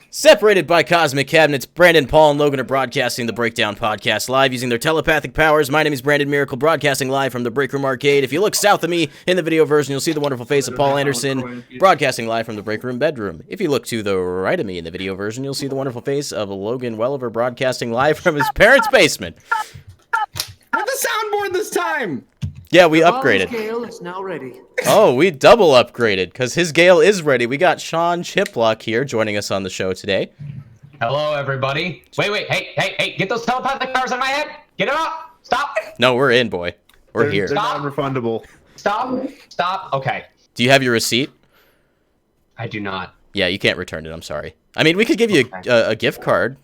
Separated by cosmic cabinets, Brandon, Paul, and Logan are broadcasting the Breakdown Podcast live using their telepathic powers. My name is Brandon Miracle, broadcasting live from the Break Room Arcade. If you look south of me in the video version, you'll see the wonderful face of Paul Anderson, broadcasting live from the Break Room bedroom. If you look to the right of me in the video version, you'll see the wonderful face of Logan Welliver, broadcasting live from his parents' basement. With the soundboard this time! Yeah, we upgraded. Gale is now ready. Oh, we double upgraded, because his Gale is ready. We got Sean Chiplock here joining us on the show today. Hello, everybody. Wait, hey, get those telepathic powers on my head! Get it up! Stop! No, we're in, boy. We're here. They're non-refundable. Stop! Okay. Do you have your receipt? I do not. Yeah, you can't return it, I'm sorry. I mean, we could give you a gift card.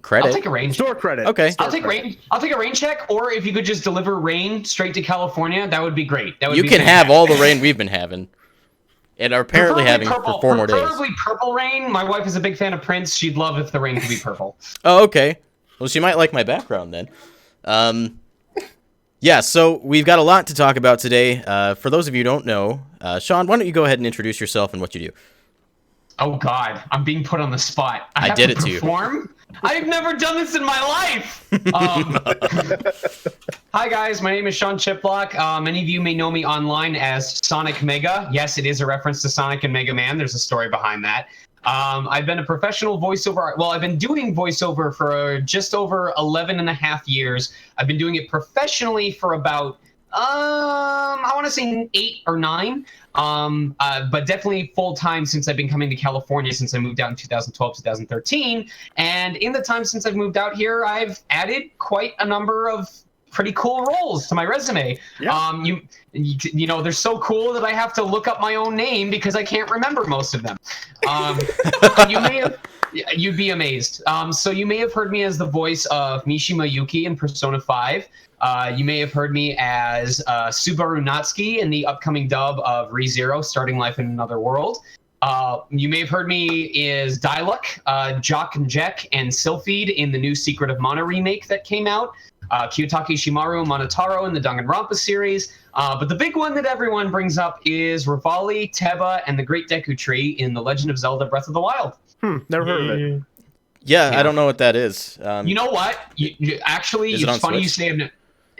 Credit. I'll take a rain Store credit. Okay. I'll take a rain check, or if you could just deliver rain straight to California, that would be great. That would You be can fantastic. have all the rain we've been having. And are apparently having for 4 more days. Preferably purple rain. My wife is a big fan of Prince. She'd love if the rain could be purple. Oh, okay. Well, she might like my background then. Yeah, so we've got a lot to talk about today. For those of you who don't know, Sean, why don't you go ahead and introduce yourself and what you do? Oh God, I'm being put on the spot. I have did to it to you. perform? I've never done this in my life. Hi guys, my name is Sean Chiplock. Many of you may know me online as Sonic Mega. Yes, it is a reference to Sonic and Mega Man. There's a story behind that. I've been a professional voiceover. Well, I've been doing voiceover for just over 11 and a half years. I've been doing it professionally for about I want to say 8 or 9, but definitely full time since I've been coming to California since I moved out in 2012, 2013. And in the time since I've moved out here, I've added quite a number of pretty cool roles to my resume. Yeah. You know, they're so cool that I have to look up my own name because I can't remember most of them. You'd be amazed. So you may have heard me as the voice of Mishima Yuki in Persona 5. You may have heard me as Subaru Natsuki in the upcoming dub of ReZero, Starting Life in Another World. You may have heard me as Diluc, Jock and Jack, and Sylphid in the new Secret of Mana remake that came out. Kiyotaki Shimaru Monotaro in the Danganronpa series. But the big one that everyone brings up is Revali, Teba, and the Great Deku Tree in The Legend of Zelda Breath of the Wild. Never heard of it. Yeah, I don't know what that is. You know what? Actually, Is it it's on funny Switch? you say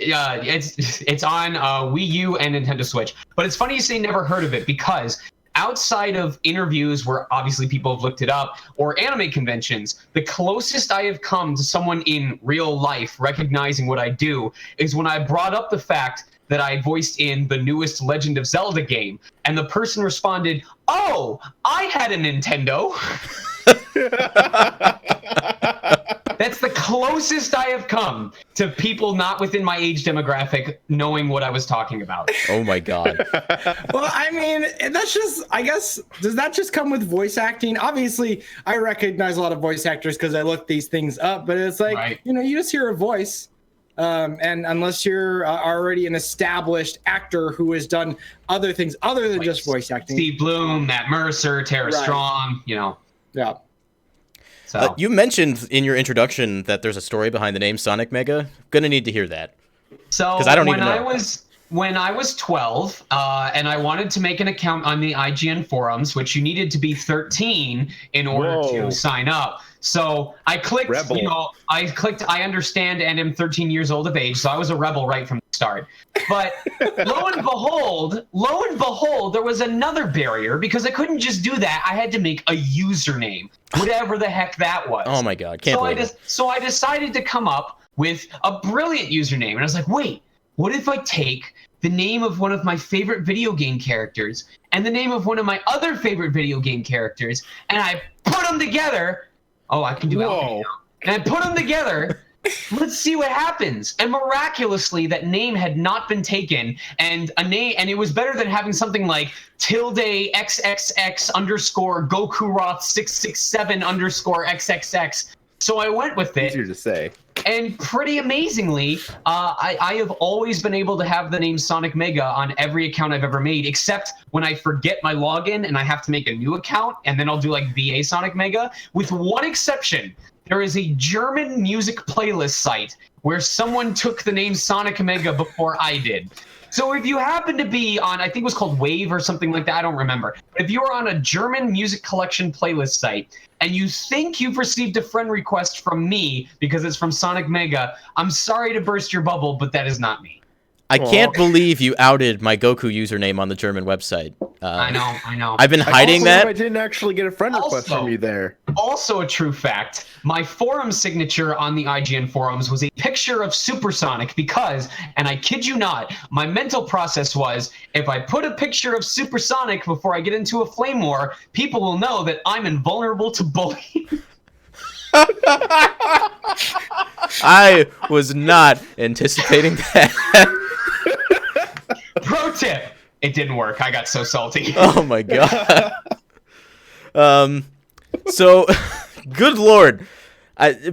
it's on Wii U and Nintendo Switch. But it's funny you say never heard of it because outside of interviews where obviously people have looked it up or anime conventions, the closest I have come to someone in real life recognizing what I do is when I brought up the fact that I voiced in the newest Legend of Zelda game. And the person responded, "Oh, I had a Nintendo." That's the closest I have come to people not within my age demographic knowing what I was talking about. Oh my god. Well, I mean, that's just, I guess, does that just come with voice acting? Obviously, I recognize a lot of voice actors because I look these things up, but it's like, Right. you know, you just hear a voice. And unless you're already an established actor who has done other things other than just voice acting. Steve Bloom, Matt Mercer, Tara Right. Strong, you know. Yeah. So You mentioned in your introduction that there's a story behind the name Sonic Mega. Gonna need to hear that. So 'Cause I don't when even know. when I was 12, and I wanted to make an account on the IGN forums, which you needed to be 13 in order Whoa. to sign up. So I clicked, Rebel. I understand and am 13 years old of age, so I was a rebel right from the start. But lo and behold, there was another barrier because I couldn't just do that. I had to make a username, whatever the heck that was. Oh my god, can't believe it. So I decided to come up with a brilliant username, and I was like, wait, what if I take the name of one of my favorite video game characters and the name of one of my other favorite video game characters, and I put them together? Oh, I can do Whoa. that. And I put them together. Let's see what happens. And miraculously, that name had not been taken, and it was better than having something like tilde XXX underscore Gokuroth 667 underscore XXX. So I went with it. Easier to say. And pretty amazingly, I have always been able to have the name Sonic Mega on every account I've ever made, except when I forget my login and I have to make a new account, and then I'll do like VA Sonic Mega, with one exception. There is a German music playlist site where someone took the name Sonic Mega before I did. So if you happen to be on, I think it was called Wave or something like that, I don't remember. But if you're on a German music collection playlist site and you think you've received a friend request from me because it's from Sonic Mega, I'm sorry to burst your bubble, but that is not me. I can't believe you outed my Goku username on the German website. I know. I've been hiding that. I didn't actually get a friend request from you there. Also a true fact, my forum signature on the IGN forums was a picture of Supersonic because, and I kid you not, my mental process was, if I put a picture of Supersonic before I get into a flame war, people will know that I'm invulnerable to bullying. I was not anticipating that. Pro tip, it didn't work. I got so salty. Oh my god. So, good lord.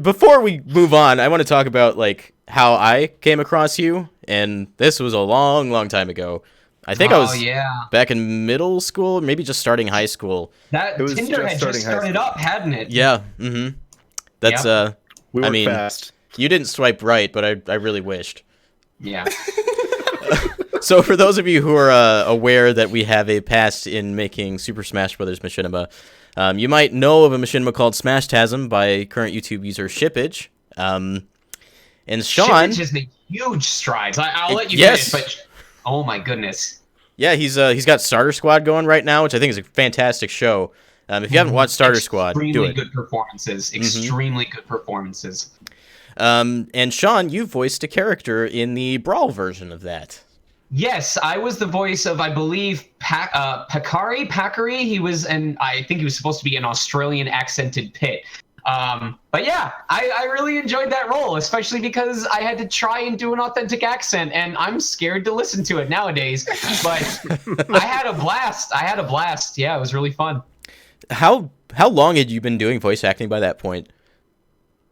Before we move on, I want to talk about like how I came across you, and this was a long time ago. I think I was back in middle school, maybe just starting high school. That Tinder had just started up, hadn't it? Yeah. Mm-hmm. That's we were I mean, fast. You didn't swipe right, but I really wished. Yeah. So for those of you who are aware that we have a past in making Super Smash Bros. Machinima, you might know of a machinima called Smashtasm by current YouTube user Shippage. And Sean... Shippage has made huge strides. I'll let you finish, but... Oh my goodness. Yeah, he's got Starter Squad going right now, which I think is a fantastic show. If you haven't watched Starter Squad, do it. Extremely good performances. Extremely good performances. And Sean, you voiced a character in the Brawl version of that. Yes, I was the voice of, I believe, Pakari. He was, and I think he was supposed to be an Australian accented pit. But yeah, I really enjoyed that role, especially because I had to try and do an authentic accent, and I'm scared to listen to it nowadays. But I had a blast. Yeah, it was really fun. How long had you been doing voice acting by that point?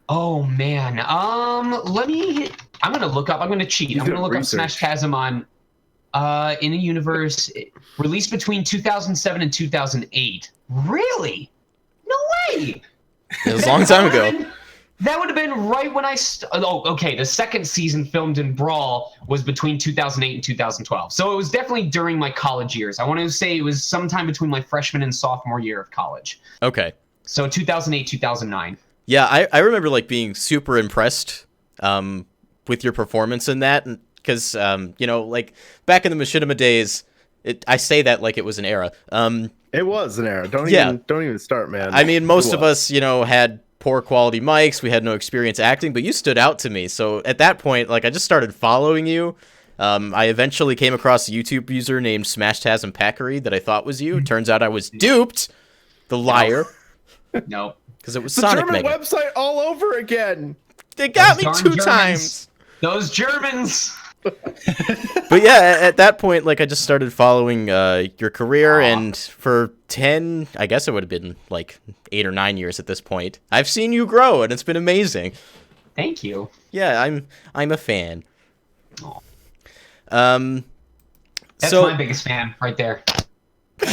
Oh man, I'm gonna look up. I'm gonna cheat. I'm gonna look up Smashtasm on in a universe released between 2007 and 2008. Really? No way. It was a long time ago. That would have been right when I... The second season filmed in Brawl was between 2008 and 2012. So it was definitely during my college years. I want to say it was sometime between my freshman and sophomore year of college. Okay. So 2008, 2009. Yeah, I remember like being super impressed with your performance in that. Because, like back in the Machinima days, I say that like it was an era. It was an era. Don't even start, man. I mean, most of us, had poor quality mics. We had no experience acting, but you stood out to me. So at that point, like I just started following you. I eventually came across a YouTube user named Smashtasm Pakari that I thought was you. Turns out I was duped. The liar. No. Because it was the Sonic German Mega. website all over again. They got me two Germans. times. Those Germans. But yeah, at that point, like I just started following your career, and for 10, I guess it would have been like 8 or 9 years at this point, I've seen you grow, and it's been amazing. Thank you. Yeah, I'm a fan. Aw. That's So, my biggest fan right there. did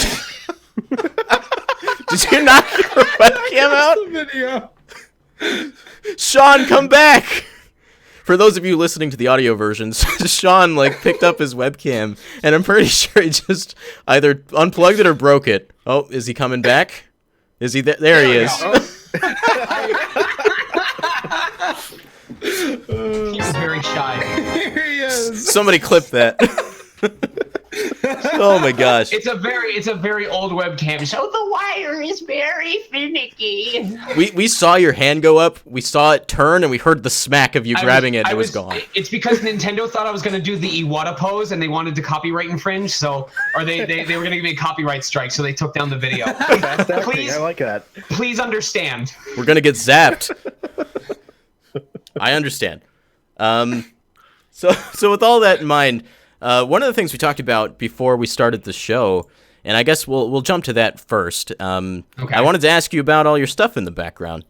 you knock your webcam out? Video. Sean, come back! For those of you listening to the audio versions, Sean like picked up his webcam, and I'm pretty sure he just either unplugged it or broke it. Oh, is he coming back? Is he there? There he is. He was very shy. Here he is. Somebody clip that. Oh my gosh. It's a very old webcam, so the wire is very finicky. We saw your hand go up, we saw it turn, and we heard the smack of you grabbing it, and it was gone. It's because Nintendo thought I was going to do the Iwata pose, and they wanted to copyright infringe, or they were going to give me a copyright strike, so they took down the video. I like that. Please understand. We're gonna get zapped. I understand. So with all that in mind, one of the things we talked about before we started the show, and I guess we'll jump to that first. Okay. I wanted to ask you about all your stuff in the background.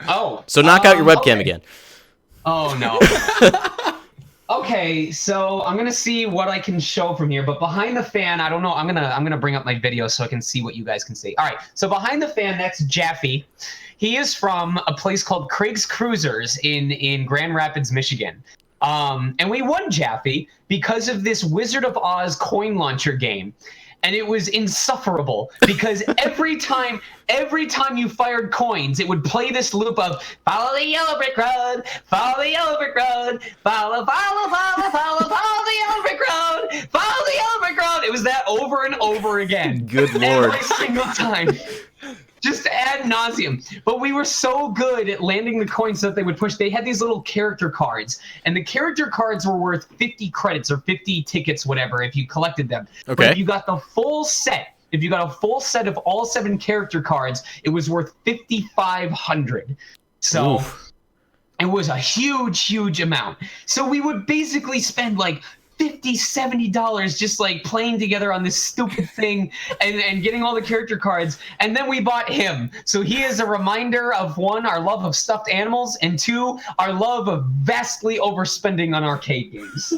Oh. So knock out your webcam again. Oh no. Okay, so I'm gonna see what I can show from here, but behind the fan, I don't know. I'm gonna bring up my video so I can see what you guys can see. All right, so behind the fan, that's Jaffe. He is from a place called Craig's Cruisers in Grand Rapids, Michigan. And we won Jaffe because of this Wizard of Oz coin launcher game. And it was insufferable because every time you fired coins, it would play this loop of follow the yellow brick road, follow the yellow brick road, follow the yellow brick road, follow the yellow brick road. It was that over and over again. Good Lord. Every single time. Just ad nauseum. But we were so good at landing the coins that they would push. They had these little character cards, and the character cards were worth 50 credits or 50 tickets, whatever, if you collected them. Okay. But if you got the full set, if you got a full set of all 7 character cards, it was worth 5,500. So Oof. it was a huge amount. So we would basically spend like $50, $70 just like playing together on this stupid thing and getting all the character cards. And then we bought him. So he is a reminder of 1, our love of stuffed animals, and 2, our love of vastly overspending on arcade games.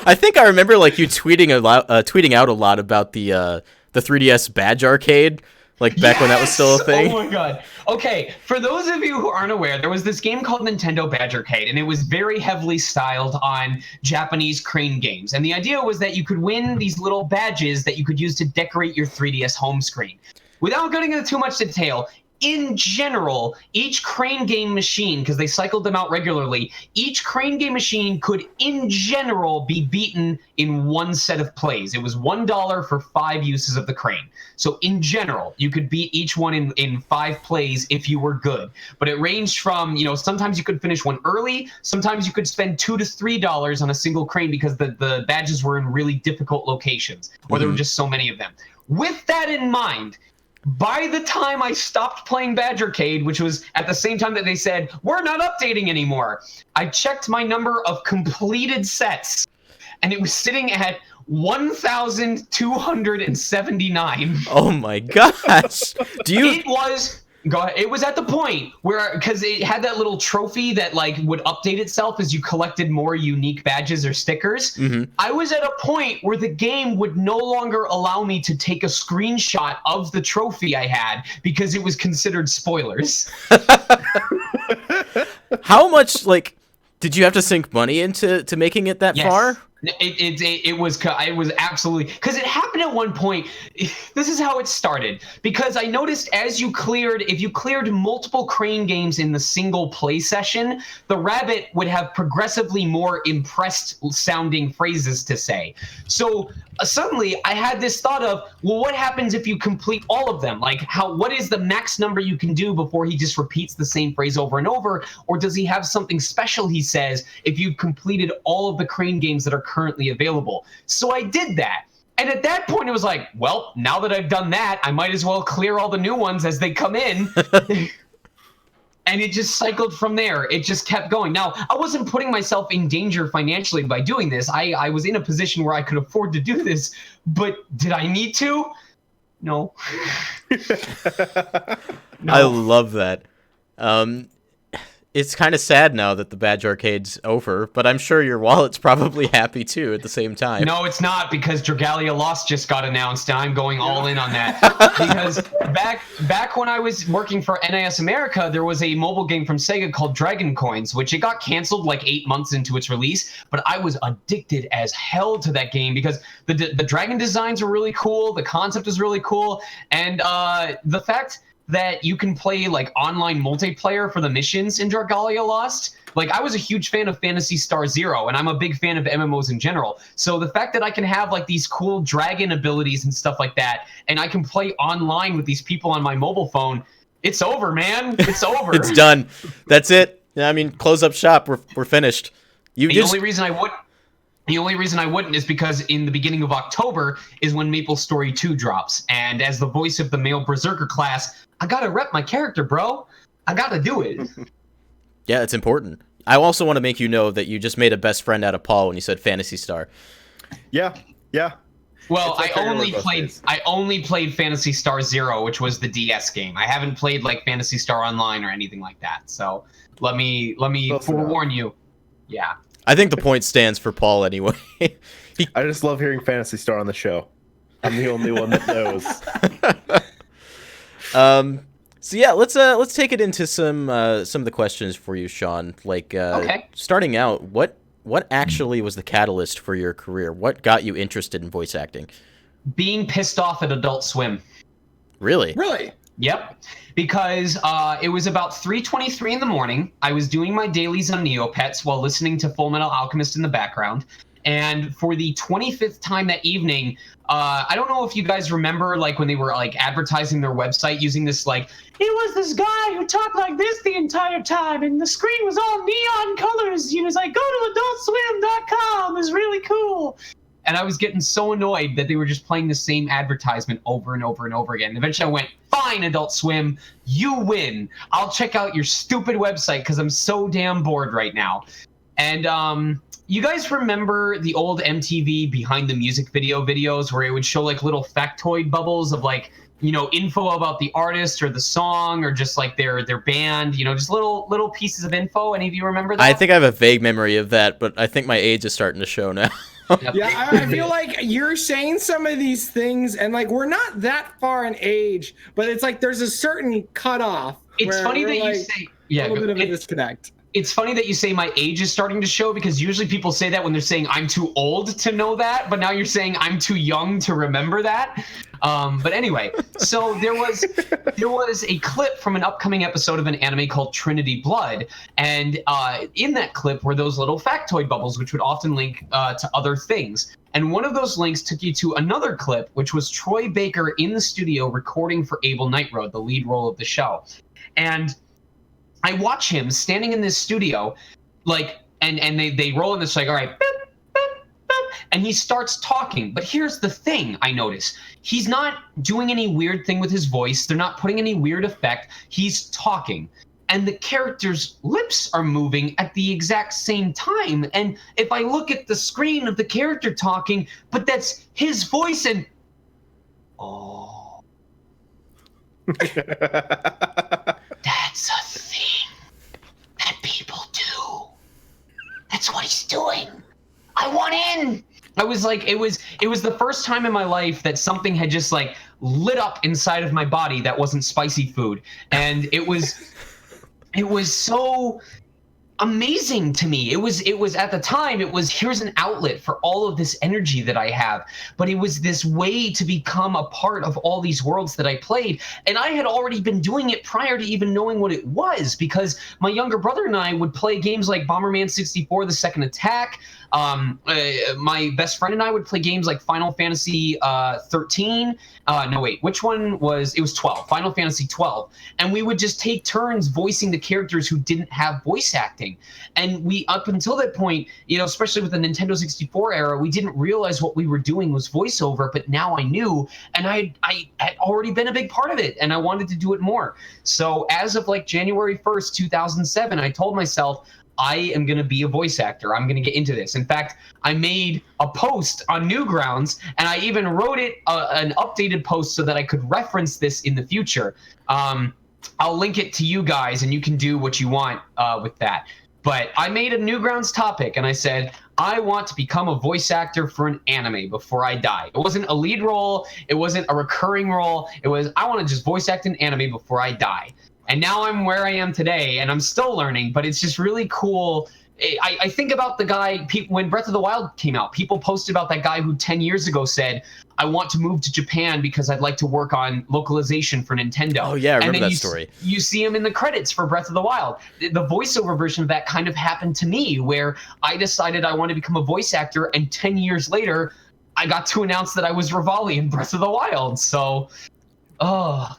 I think I remember like you tweeting out a lot about the 3DS badge arcade. Like back when that was still a thing. Oh my god. Okay, for those of you who aren't aware, there was this game called Nintendo Badge Arcade, and it was very heavily styled on Japanese crane games. And the idea was that you could win these little badges that you could use to decorate your 3DS home screen. Without getting into too much detail, in general, each crane game machine, because they cycled them out regularly, each crane game machine could, in general, be beaten in 1 set of plays. It was $1 for 5 uses of the crane. So in general, you could beat each one in 5 plays if you were good. But it ranged from, sometimes you could finish one early, sometimes you could spend $2 to $3 on a single crane because the badges were in really difficult locations, or there were just so many of them. With that in mind, by the time I stopped playing Badge Arcade, which was at the same time that they said, we're not updating anymore, I checked my number of completed sets, and it was sitting at 1,279. Oh my gosh. It was at the point where, because it had that little trophy that like would update itself as you collected more unique badges or stickers. Mm-hmm. I was at a point where the game would no longer allow me to take a screenshot of the trophy I had because it was considered spoilers. How much, did you have to sink money into making it that far? It was absolutely, because it happened at one point. This is how it started, because I noticed if you cleared multiple crane games in the single play session, the rabbit would have progressively more impressed sounding phrases to say. So suddenly I had this thought of, well, what happens if you complete all of them? What is the max number you can do before he just repeats the same phrase over and over? Or does he have something special he says if you've completed all of the crane games that are currently available? So I did that. And at that point, it was like, well, now that I've done that, I might as well clear all the new ones as they come in. And it just cycled from there. It just kept going. Now, I wasn't putting myself in danger financially by doing this. I was in a position where I could afford to do this. But did I need to? No. No. I love that. It's kind of sad now that the Badge Arcade's over, but I'm sure your wallet's probably happy too at the same time. No, it's not, because Dragalia Lost just got announced, and I'm going all in on that. Because back when I was working for NIS America, there was a mobile game from Sega called Dragon Coins, which it got canceled like 8 months into its release, but I was addicted as hell to that game because the dragon designs were really cool, the concept was really cool, and the fact that you can play online multiplayer for the missions in Dragalia Lost. I was a huge fan of Phantasy Star Zero, and I'm a big fan of MMOs in general. So the fact that I can have these cool dragon abilities and stuff like that, and I can play online with these people on my mobile phone, it's over, man. It's over. It's done. That's it. I mean, close up shop. We're finished. The only reason I wouldn't is because in the beginning of October is when MapleStory 2 drops. And as the voice of the male Berserker class, I gotta rep my character, bro. I gotta do it. Yeah, it's important. I also want to make you know that you just made a best friend out of Paul when you said Phantasy Star. Yeah. Well, I only played Phantasy Star Zero, which was the DS game. I haven't played Phantasy Star Online or anything like that. So let me forewarn you. Yeah. I think the point stands for Paul anyway. I just love hearing Phantasy Star on the show. I'm the only one that knows. So yeah, let's take it into some of the questions for you, Sean. Like Okay. starting out, what actually was the catalyst for your career? What got you interested in voice acting? Being pissed off at Adult Swim. Really? Really? Yep, because it was about 3:23 in the morning. I was doing my dailies on Neopets while listening to Full Metal Alchemist in the background. And for the 25th time that evening, I don't know if you guys remember, like when they were like advertising their website using this, like, it was this guy who talked like this the entire time, and the screen was all neon colors. You know, it's like, go to adultswim.com. It's really cool. And I was getting so annoyed that they were just playing the same advertisement over and over and over again. And eventually I went, fine, Adult Swim, you win. I'll check out your stupid website because I'm so damn bored right now. And you guys remember the old MTV behind the music video videos where it would show like little factoid bubbles of like, you know, info about the artist or the song or just like their band, you know, just little pieces of info. Any of you remember that? I think I have a vague memory of that, but I think my age is starting to show now. Yep. Yeah, I feel like you're saying some of these things, and like we're not that far in age, but it's like there's a certain cutoff. It's funny that like, you say, yeah, a little bit of a disconnect. It's funny that you say my age is starting to show because usually people say that when they're saying I'm too old to know that, but now you're saying I'm too young to remember that. But anyway, so there was a clip from an upcoming episode of an anime called Trinity Blood, and in that clip were those little factoid bubbles, which would often link to other things. And one of those links took you to another clip, which was Troy Baker in the studio recording for Abel Nightroad, the lead role of the show. And I watch him standing in this studio, like, and they roll in this like, all right, boop, boop, boop, and he starts talking. But here's the thing I notice. He's not doing any weird thing with his voice. They're not putting any weird effect. He's talking. And the character's lips are moving at the exact same time. And if I look at the screen of the character talking, but that's his voice and... Oh. That's a thing that people do. That's what he's doing. I want in. I was like, it was the first time in my life that something had just like lit up inside of my body that wasn't spicy food. And it was so amazing to me. It was at the time, it was, here's an outlet for all of this energy that I have, but it was this way to become a part of all these worlds that I played. And I had already been doing it prior to even knowing what it was, because my younger brother and I would play games like Bomberman 64, The Second Attack. My best friend and I would play games like Final Fantasy 13. No, wait, which one was, it was 12, Final Fantasy 12. And we would just take turns voicing the characters who didn't have voice acting. And we, up until that point, you know, especially with the Nintendo 64 era, we didn't realize what we were doing was voiceover, but now I knew, and I had already been a big part of it, and I wanted to do it more. So as of like January 1st, 2007, I told myself, I am going to be a voice actor. I'm going to get into this. In fact, I made a post on Newgrounds, and I even wrote it an updated post so that I could reference this in the future. I'll link it to you guys, and you can do what you want with that. But I made a Newgrounds topic, and I said, I want to become a voice actor for an anime before I die. It wasn't a lead role. It wasn't a recurring role. It was, I want to just voice act an anime before I die. And now I'm where I am today, and I'm still learning, but it's just really cool. I think about the guy, when Breath of the Wild came out, people posted about that guy who 10 years ago said, I want to move to Japan because I'd like to work on localization for Nintendo. Oh, yeah, I remember that story. You see him in the credits for Breath of the Wild. The voiceover version of that kind of happened to me, where I decided I want to become a voice actor, and 10 years later, I got to announce that I was Revali in Breath of the Wild. So,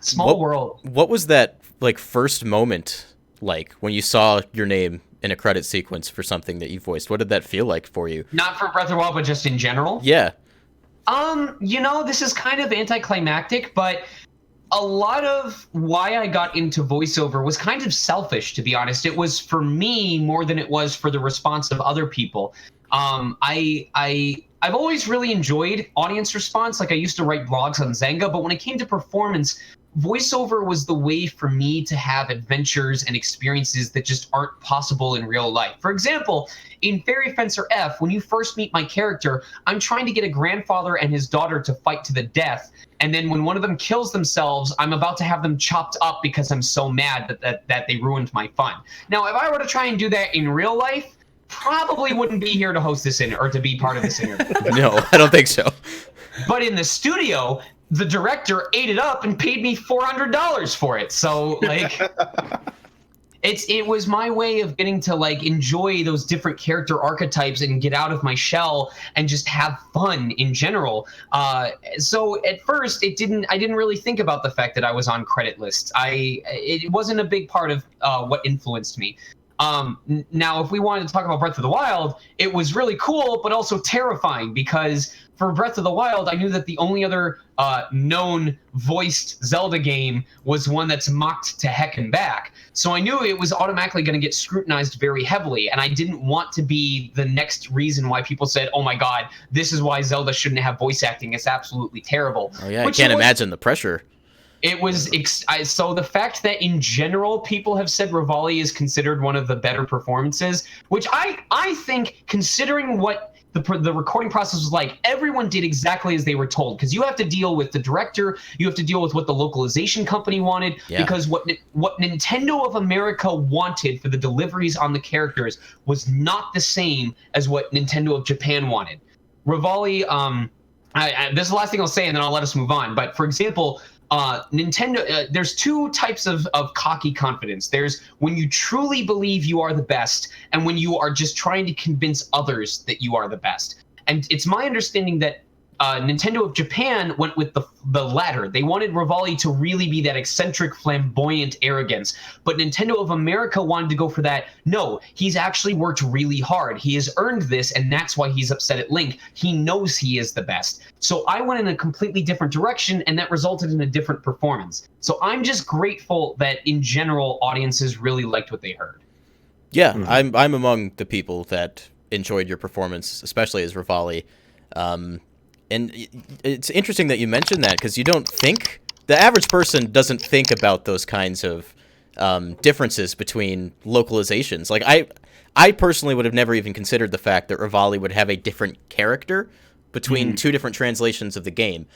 small world. What was that like first moment like when you saw your name in a credit sequence for something that you voiced? What did that feel like for you? Not for Breath of the Wild, but just in general? Yeah. You know, this is kind of anticlimactic, but a lot of why I got into voiceover was kind of selfish, to be honest. It was for me more than it was for the response of other people. I've always really enjoyed audience response. Like, I used to write blogs on Zanga, but when it came to performance, voiceover was the way for me to have adventures and experiences that just aren't possible in real life. For example, in Fairy Fencer F, when you first meet my character, I'm trying to get a grandfather and his daughter to fight to the death. And then when one of them kills themselves, I'm about to have them chopped up because I'm so mad that they ruined my fun. Now, if I were to try and do that in real life, probably wouldn't be here to host this or to be part of this interview. No, I don't think so. But in the studio, the director ate it up and paid me $400 for it. So like, it was my way of getting to like enjoy those different character archetypes and get out of my shell and just have fun in general. So at first, I didn't really think about the fact that I was on credit lists. It wasn't a big part of what influenced me. Now, if we wanted to talk about Breath of the Wild, it was really cool, but also terrifying because for Breath of the Wild, I knew that the only other known voiced Zelda game was one that's mocked to heck and back. So I knew it was automatically going to get scrutinized very heavily, and I didn't want to be the next reason why people said, oh my god, this is why Zelda shouldn't have voice acting. It's absolutely terrible. Oh yeah, I can't imagine the pressure. It was so the fact that in general people have said Revali is considered one of the better performances, which I think, considering what the recording process was like, everyone did exactly as they were told, because you have to deal with the director, you have to deal with what the localization company wanted, because what Nintendo of America wanted for the deliveries on the characters was not the same as what Nintendo of Japan wanted. Revali, this is the last thing I'll say, and then I'll let us move on. But for example, Nintendo, there's two types of cocky confidence. There's when you truly believe you are the best, and when you are just trying to convince others that you are the best. And it's my understanding that Nintendo of Japan went with the latter. They wanted Revali to really be that eccentric, flamboyant arrogance. But Nintendo of America wanted to go for that. No, he's actually worked really hard. He has earned this, and that's why he's upset at Link. He knows he is the best. So I went in a completely different direction, and that resulted in a different performance. So I'm just grateful that, in general, audiences really liked what they heard. Yeah, I'm among the people that enjoyed your performance, especially as Revali. And it's interesting that you mentioned that, because you don't think, the average person doesn't think about those kinds of differences between localizations. Like, I personally would have never even considered the fact that Revali would have a different character between two different translations of the game.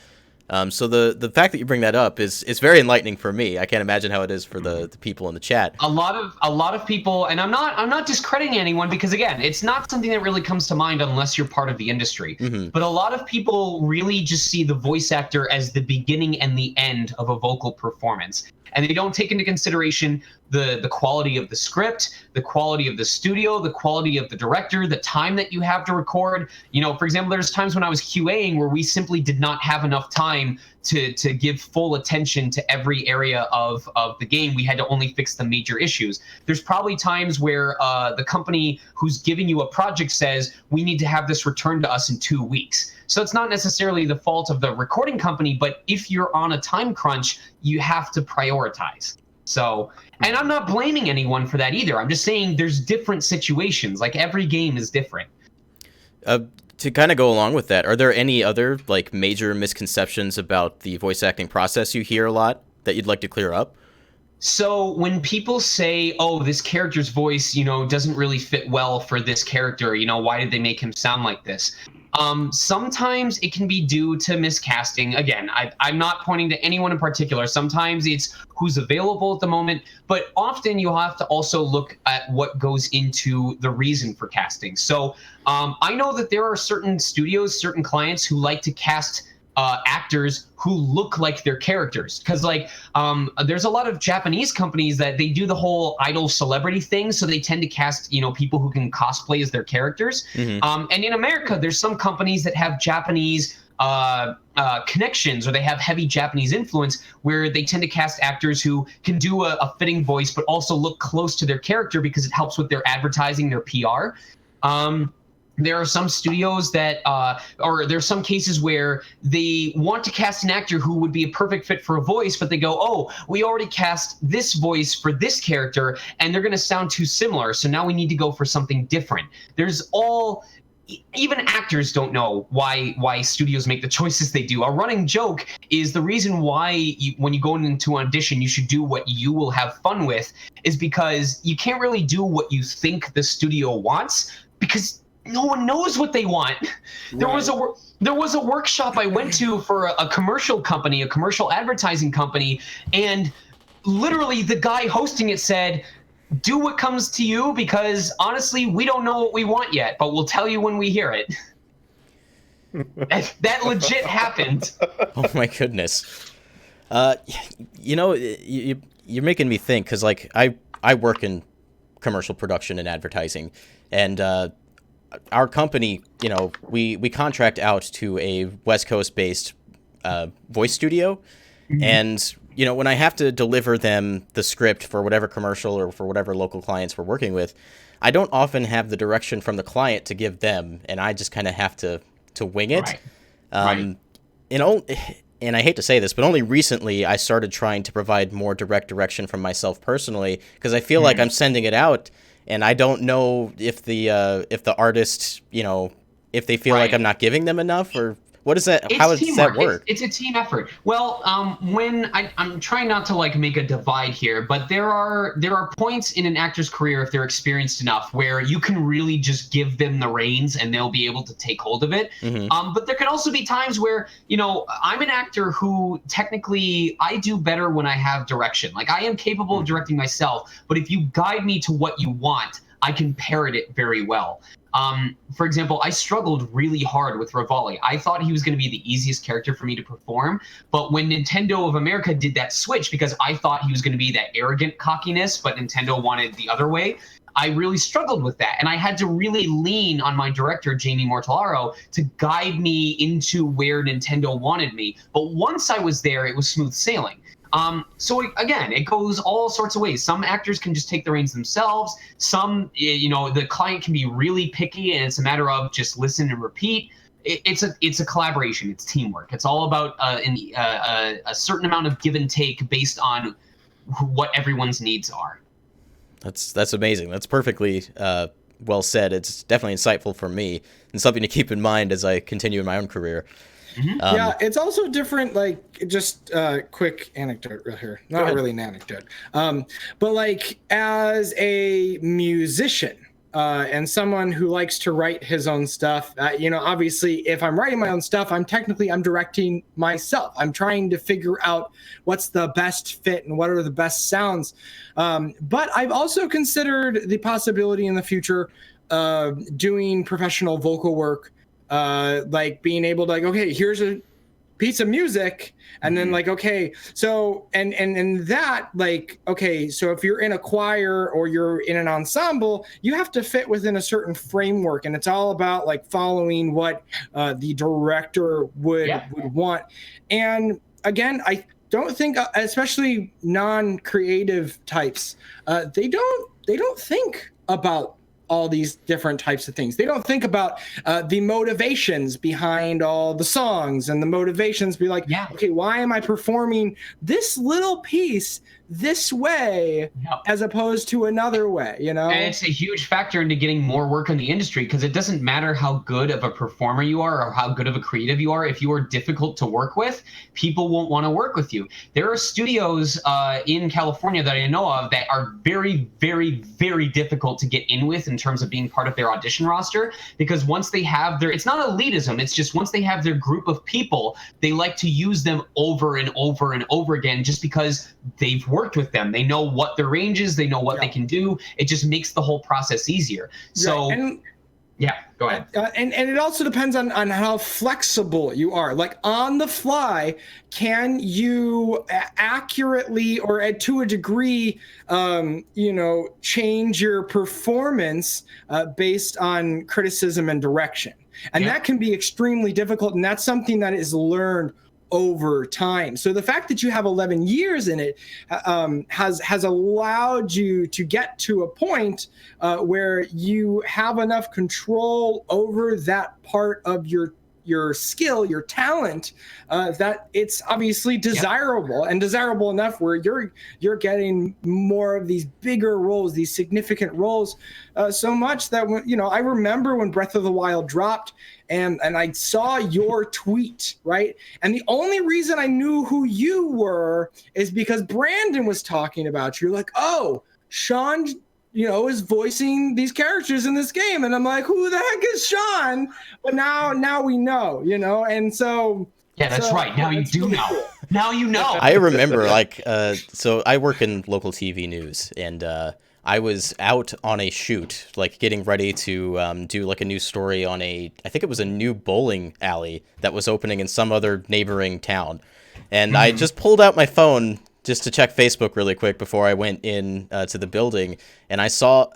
So the fact that you bring that up is very enlightening for me. I can't imagine how it is for the people in the chat. A lot of people, and I'm not discrediting anyone, because again, it's not something that really comes to mind unless you're part of the industry. But a lot of people really just see the voice actor as the beginning and the end of a vocal performance. And they don't take into consideration the quality of the script, the quality of the studio, the quality of the director, the time that you have to record. You know, for example, there's times when I was QAing where we simply did not have enough time to give full attention to every area of the game. We had to only fix the major issues. There's probably times where the company who's giving you a project says, we need to have this returned to us in 2 weeks. So it's not necessarily the fault of the recording company, but if you're on a time crunch, you have to prioritize. So, and I'm not blaming anyone for that either. I'm just saying there's different situations. Like, every game is different. To kind of go along with that, are there any other like major misconceptions about the voice acting process you hear a lot that you'd like to clear up? So when people say, oh, this character's voice, doesn't really fit well for this character, why did they make him sound like this? Sometimes it can be due to miscasting. Again, I'm not pointing to anyone in particular. Sometimes it's who's available at the moment, but often you'll have to also look at what goes into the reason for casting. So I know that there are certain studios, certain clients who like to cast actors who look like their characters, because there's a lot of Japanese companies that they do the whole idol celebrity thing, so they tend to cast people who can cosplay as their characters. And in America, there's some companies that have Japanese connections, or they have heavy Japanese influence, where they tend to cast actors who can do a fitting voice but also look close to their character because it helps with their advertising, their PR. There are some studios that, or there's some cases where they want to cast an actor who would be a perfect fit for a voice, but they go, oh, we already cast this voice for this character, and they're going to sound too similar, so now we need to go for something different. There's all even actors don't know why studios make the choices they do. A running joke is the reason why when you go into an audition, you should do what you will have fun with, is because you can't really do what you think the studio wants, because no one knows what they want. There was a workshop I went to for a commercial company, a commercial advertising company, and literally the guy hosting it said, do what comes to you, because honestly, we don't know what we want yet, but we'll tell you when we hear it. That legit happened. Oh my goodness. You're making me think, because like I work in commercial production and advertising, and our company, we contract out to a West Coast based voice studio, and when I have to deliver them the script for whatever commercial or for whatever local clients we're working with, I don't often have the direction from the client to give them, and I just kind of have to wing it. Right. And I hate to say this, but only recently I started trying to provide more direct direction from myself personally, because I feel like I'm sending it out, and I don't know if the artist, if they feel like I'm not giving them enough, or what is that? How does that work? It's a team effort. Well, when I'm trying not to like make a divide here, but there are points in an actor's career, if they're experienced enough, where you can really just give them the reins and they'll be able to take hold of it. But there can also be times where, I'm an actor who technically I do better when I have direction. Like, I am capable of directing myself, but if you guide me to what you want, I can parrot it very well. For example, I struggled really hard with Revali. I thought he was going to be the easiest character for me to perform, but when Nintendo of America did that switch, because I thought he was going to be that arrogant cockiness, but Nintendo wanted the other way, I really struggled with that. And I had to really lean on my director, Jamie Mortellaro, to guide me into where Nintendo wanted me. But once I was there, it was smooth sailing. So again, it goes all sorts of ways. Some actors can just take the reins themselves. Some, the client can be really picky, and it's a matter of just listen and repeat. It's a collaboration. It's teamwork. It's all about a certain amount of give and take based on what everyone's needs are. That's amazing. That's perfectly well said. It's definitely insightful for me, and something to keep in mind as I continue in my own career. Yeah, it's also different, like, just quick anecdote right here. Not really an anecdote. But like, as a musician and someone who likes to write his own stuff, obviously if I'm writing my own stuff, I'm directing myself. I'm trying to figure out what's the best fit and what are the best sounds. But I've also considered the possibility in the future of doing professional vocal work. Like being able to, like, okay, here's a piece of music, and then like, okay, so and that, like, okay, so if you're in a choir or you're in an ensemble, you have to fit within a certain framework, and it's all about like following what the director would want. And again, I don't think, especially non-creative types, they don't think about all these different types of things. They don't think about the motivations behind all the songs, and the motivations be like, okay, why am I performing this little piece this way as opposed to another way, And it's a huge factor into getting more work in the industry, because it doesn't matter how good of a performer you are or how good of a creative you are. If you are difficult to work with, people won't want to work with you. There are studios in California that I know of that are very, very, very difficult to get in with in terms of being part of their audition roster, because once they have it's not elitism, it's just once they have their group of people, they like to use them over and over and over again, just because they've worked with them. They know what their range is. They know what they can do. It just makes the whole process easier. So, go ahead. And it also depends on how flexible you are. Like, on the fly, can you accurately or to a degree, change your performance based on criticism and direction? And that can be extremely difficult. And that's something that is learned over time. So the fact that you have 11 years in it has allowed you to get to a point where you have enough control over that part of your your skill, your talent, that it's obviously desirable and desirable enough where you're getting more of these bigger roles, these significant roles, so much that when, I remember when Breath of the Wild dropped and I saw your tweet, right? And the only reason I knew who you were is because Brandon was talking about you. You're like, oh, Sean, is voicing these characters in this game. And I'm like, who the heck is Sean? But now we know, and so. Yeah, that's right. Now you do know. Cool. Now you know. I remember, so I work in local TV news, and I was out on a shoot, getting ready to do a news story on I think it was a new bowling alley that was opening in some other neighboring town. And I just pulled out my phone just to check Facebook really quick before I went in to the building. And I saw,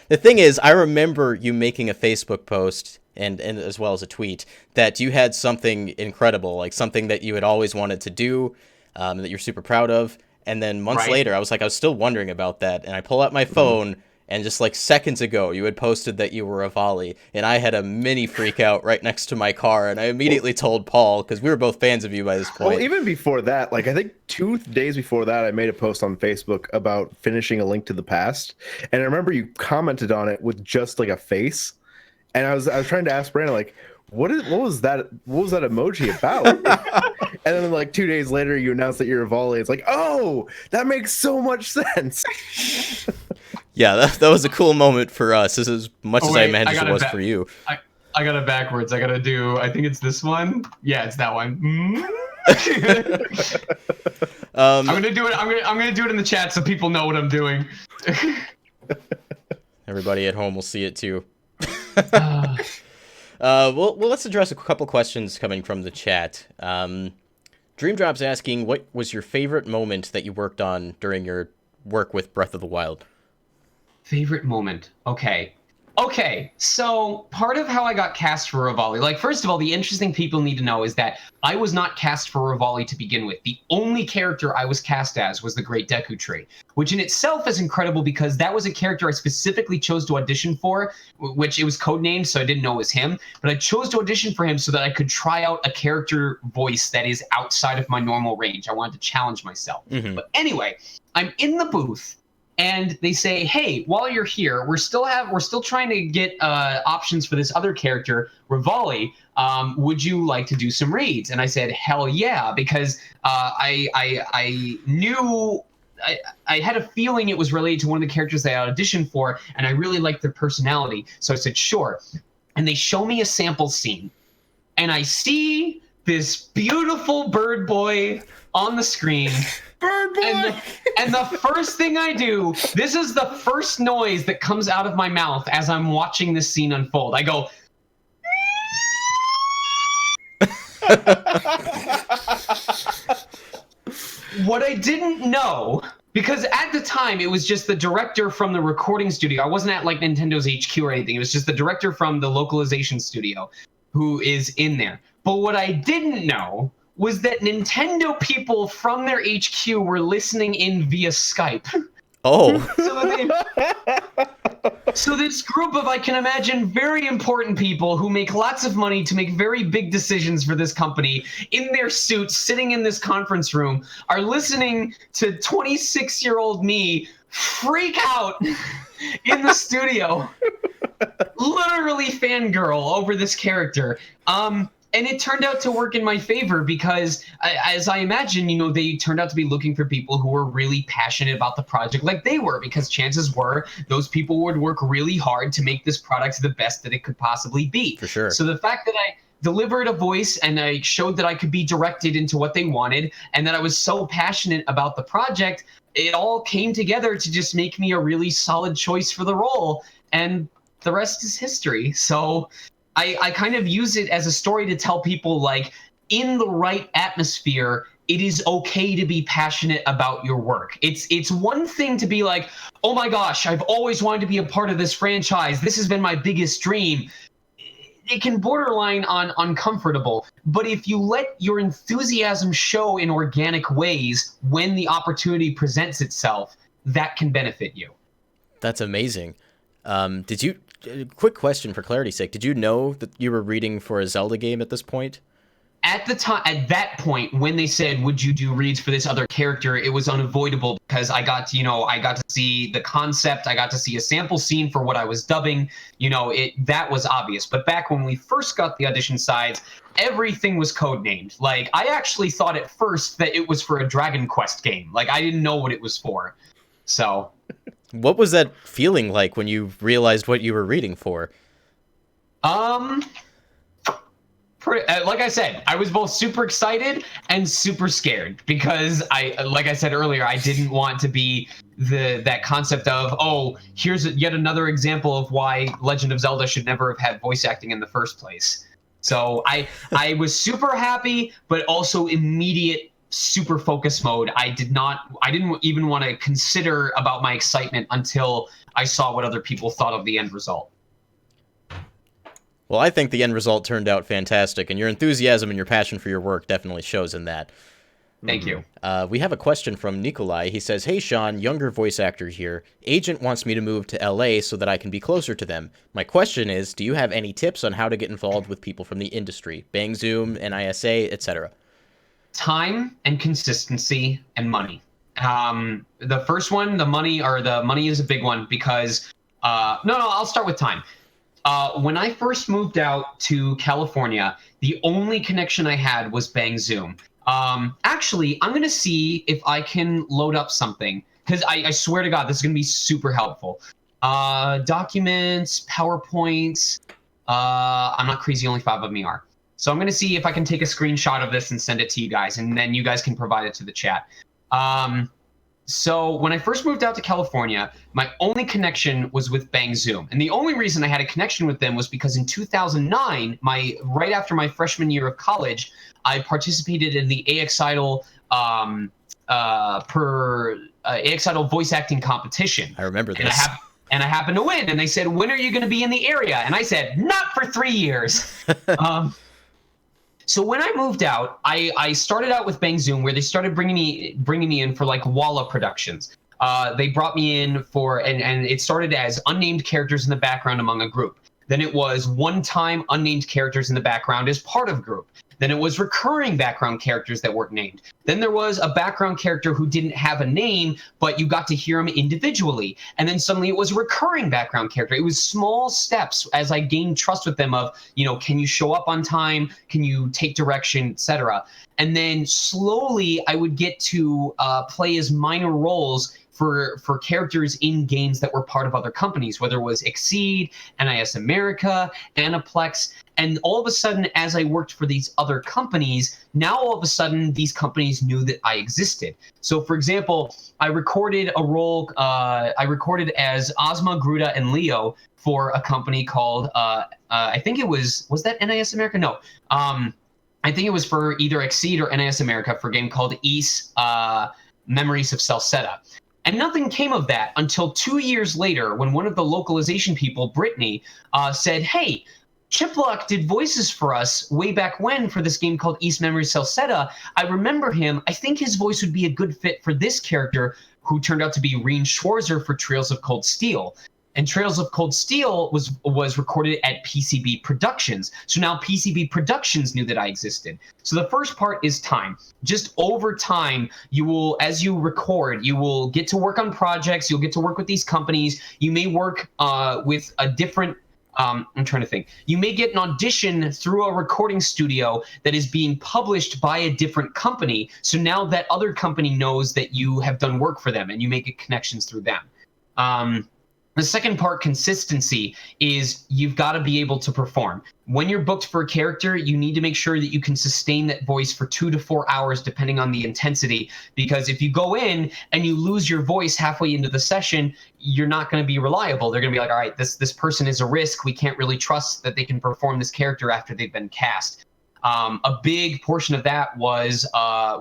the thing is, I remember you making a Facebook post and as well as a tweet that you had something incredible, something that you had always wanted to do, that you're super proud of. And then months later, I was still wondering about that. And I pull out my phone, and just seconds ago, you had posted that you were a Revali. And I had a mini freak out right next to my car. And I immediately told Paul, because we were both fans of you by this point. Well, even before that, I think 2 days before that, I made a post on Facebook about finishing A Link to the Past. And I remember you commented on it with just a face. And I was trying to ask Brandon, what was that emoji about? And then 2 days later you announce that you're a Revali. It's oh, that makes so much sense. Yeah, that was a cool moment for us, as much as I imagine it was for you. I got it backwards. I gotta do, I think it's this one. Yeah, it's that one. I'm gonna do it. I'm gonna do it in the chat so people know what I'm doing. Everybody at home will see it too. Well, let's address a couple questions coming from the chat. Dreamdrop's asking, what was your favorite moment that you worked on during your work with Breath of the Wild? Favorite moment. Okay, so part of how I got cast for Revali, first of all, the interesting people need to know is that I was not cast for Revali to begin with. The only character I was cast as was the Great Deku Tree, which in itself is incredible because that was a character I specifically chose to audition for, which it was codenamed, so I didn't know it was him, but I chose to audition for him so that I could try out a character voice that is outside of my normal range. I wanted to challenge myself. Mm-hmm. But anyway, I'm in the booth, and they say, hey, while you're here, we're still trying to get options for this other character, Revali. Would you like to do some reads? And I said, hell yeah, because I knew I had a feeling it was related to one of the characters I auditioned for, and I really liked their personality. So I said, sure. And they show me a sample scene, and I see this beautiful bird boy on the screen. Bird boy! And the first thing I do, this is the first noise that comes out of my mouth as I'm watching this scene unfold. I go... What I didn't know, because at the time it was just the director from the recording studio. I wasn't at Nintendo's HQ or anything. It was just the director from the localization studio who is in there. But what I didn't know was that Nintendo people from their HQ were listening in via Skype. Oh. So this group of, I can imagine, very important people who make lots of money to make very big decisions for this company in their suits, sitting in this conference room, are listening to 26-year-old me freak out in the studio. Literally fangirl over this character. And it turned out to work in my favor because, as I imagine, they turned out to be looking for people who were really passionate about the project like they were, because chances were those people would work really hard to make this product the best that it could possibly be. For sure. So the fact that I delivered a voice and I showed that I could be directed into what they wanted and that I was so passionate about the project, it all came together to just make me a really solid choice for the role. And the rest is history. So... I kind of use it as a story to tell people, in the right atmosphere, it is okay to be passionate about your work. It's one thing to be like, oh my gosh, I've always wanted to be a part of this franchise. This has been my biggest dream. It can borderline on uncomfortable. But if you let your enthusiasm show in organic ways when the opportunity presents itself, that can benefit you. That's amazing. Did you quick question for clarity's sake. Did you know that you were reading for a Zelda game at this point? At that point, when they said, "Would you do reads for this other character?" it was unavoidable because I got to see the concept, I got to see a sample scene for what I was dubbing. That was obvious. But back when we first got the audition sides, everything was codenamed. Like, I actually thought at first that it was for a Dragon Quest game. Like, I didn't know what it was for. So, what was that feeling like when you realized what you were reading for? Like I said, I was both super excited and super scared because like I said earlier, I didn't want to be that concept of, oh, here's yet another example of why Legend of Zelda should never have had voice acting in the first place. So I was super happy, but also immediate super focus mode. I didn't even want to consider about my excitement until I saw what other people thought of the end result. Well, I think the end result turned out fantastic, and your enthusiasm and your passion for your work definitely shows in that. Thank you. We have a question from Nikolai. He says, "Hey, Sean, younger voice actor here. Agent wants me to move to LA so that I can be closer to them. My question is, do you have any tips on how to get involved with people from the industry? Bang Zoom, NISA, etc." Time and consistency and money. The first one, the money is a big one because, I'll start with time. When I first moved out to California, the only connection I had was Bang Zoom. Actually, I'm going to see if I can load up something because I swear to God, this is going to be super helpful. Documents, PowerPoints. I'm not crazy, only 5 of me are. So I'm going to see if I can take a screenshot of this and send it to you guys, and then you guys can provide it to the chat. So when I first moved out to California, my only connection was with Bang Zoom. And the only reason I had a connection with them was because in 2009, right after my freshman year of college, I participated in the AX Idol AX Idol voice acting competition. I remember this. And I happened to win. And they said, "When are you going to be in the area?" And I said, "Not for 3 years." So when I moved out, I started out with Bang Zoom, where they started bringing me in for like Walla Productions. They brought me in for, and it started as unnamed characters in the background among a group. Then it was one-time unnamed characters in the background as part of group. Then it was recurring background characters that weren't named. Then there was a background character who didn't have a name, but you got to hear him individually. And then suddenly it was a recurring background character. It was small steps as I gained trust with them of, can you show up on time? Can you take direction, etc. And then slowly I would get to play as minor roles for characters in games that were part of other companies, whether it was Exceed, NIS America, Aniplex. And all of a sudden, as I worked for these other companies, now all of a sudden, these companies knew that I existed. So, for example, I recorded a role, I recorded as Ozma, Gruda, and Leo for a company called, I think it was that NIS America? No. I think it was for either Exceed or NIS America for a game called Ys Memories of Celceta. And nothing came of that until 2 years later when one of the localization people, Brittany, said, "Hey, Chiplock did voices for us way back when for this game called Ys Memories Celceta. I remember him. I think his voice would be a good fit for this character," who turned out to be Reen Schwarzer for Trails of Cold Steel. And Trails of Cold Steel was recorded at PCB Productions. So now PCB Productions knew that I existed. So the first part is time. Just over time, you will, as you record, you will get to work on projects. You'll get to work with these companies. You may work with a different, I'm trying to think. You may get an audition through a recording studio that is being published by a different company. So now that other company knows that you have done work for them and you may get connections through them. The second part, consistency, is you've got to be able to perform. When you're booked for a character, you need to make sure that you can sustain that voice for 2 to 4 hours, depending on the intensity. Because if you go in and you lose your voice halfway into the session, you're not going to be reliable. They're going to be like, all right, this person is a risk. We can't really trust that they can perform this character after they've been cast. A big portion of that was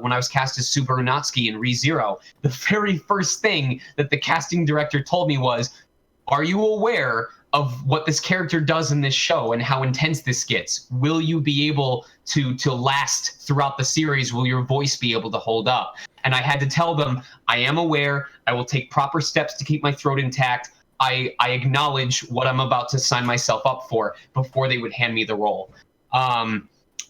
when I was cast as Subaru Natsuki in ReZero. The very first thing that the casting director told me was, "Are you aware of what this character does in this show and how intense this gets? Will you be able to last throughout the series? Will your voice be able to hold up?" And I had to tell them, I am aware. I will take proper steps to keep my throat intact. I acknowledge what I'm about to sign myself up for before they would hand me the role.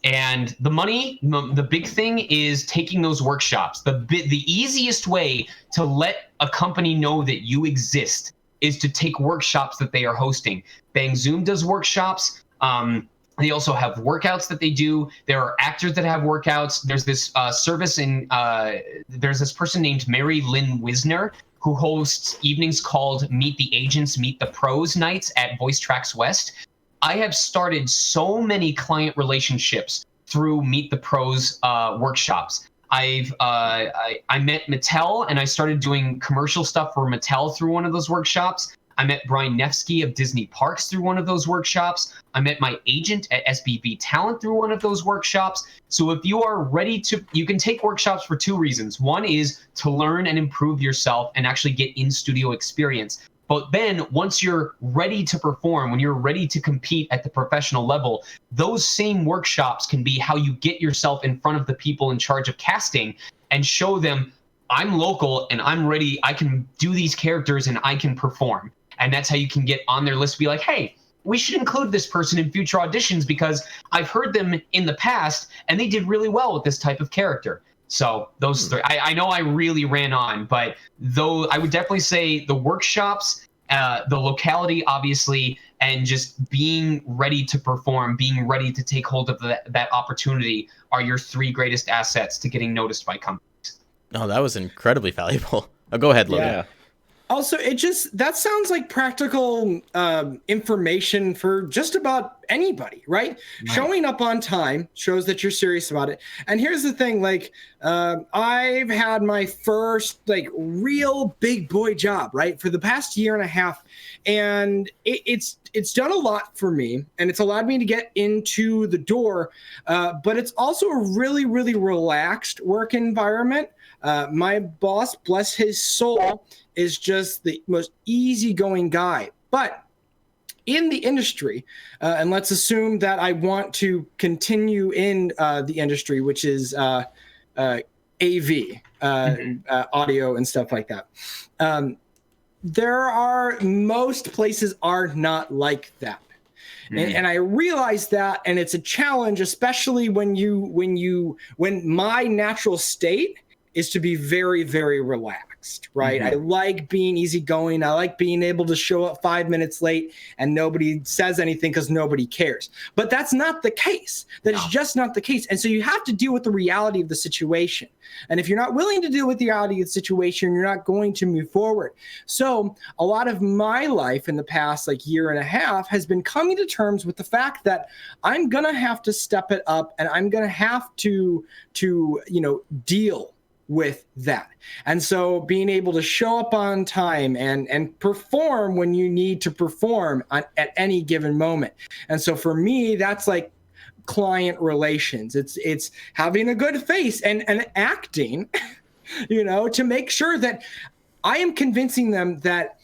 And the money, the big thing is taking those workshops. The easiest way to let a company know that you exist is to take workshops that they are hosting. Bang Zoom does workshops. They also have workouts that they do. There are actors that have workouts. There's this service there's this person named Mary Lynn Wisner who hosts evenings called Meet the Agents, Meet the Pros nights at Voice Tracks West. I have started so many client relationships through Meet the Pros workshops. I met Mattel and I started doing commercial stuff for Mattel through one of those workshops. I met Brian Nefsky of Disney Parks through one of those workshops. I met my agent at SBB Talent through one of those workshops. So if you are ready to, you can take workshops for two reasons. One is to learn and improve yourself and actually get in-studio experience. But then once you're ready to perform, when you're ready to compete at the professional level, those same workshops can be how you get yourself in front of the people in charge of casting and show them, I'm local and I'm ready. I can do these characters and I can perform. And that's how you can get on their list, be like, hey, we should include this person in future auditions because I've heard them in the past and they did really well with this type of character. So those three, I know I really ran on, but though I would definitely say the workshops, the locality, obviously, and just being ready to perform, being ready to take hold of that opportunity are your three greatest assets to getting noticed by companies. Oh, that was incredibly valuable. Oh, go ahead, Logan. Yeah. Also, that sounds like practical information for just about anybody, right? Showing up on time shows that you're serious about it. And here's the thing, like, I've had my first like real big boy job, right, for the past year and a half, and it's done a lot for me, and it's allowed me to get into the door. But it's also a really, really relaxed work environment. My boss, bless his soul, is just the most easygoing guy. But in the industry, and let's assume that I want to continue in the industry, which is AV, audio and stuff like that. Most places are not like that. And I realize that, and it's a challenge, especially when my natural state is to be very, very relaxed, right? I like being easygoing. I like being able to show up 5 minutes late and nobody says anything because nobody cares. But that's not the case. That is just not the case. And so you have to deal with the reality of the situation. And if you're not willing to deal with the reality of the situation, you're not going to move forward. So a lot of my life in the past like year and a half has been coming to terms with the fact that I'm going to have to step it up, and I'm going to have to deal with that. And so being able to show up on time and perform when you need to perform at any given moment. And so for me, that's like client relations. It's having a good face and acting, to make sure that I am convincing them that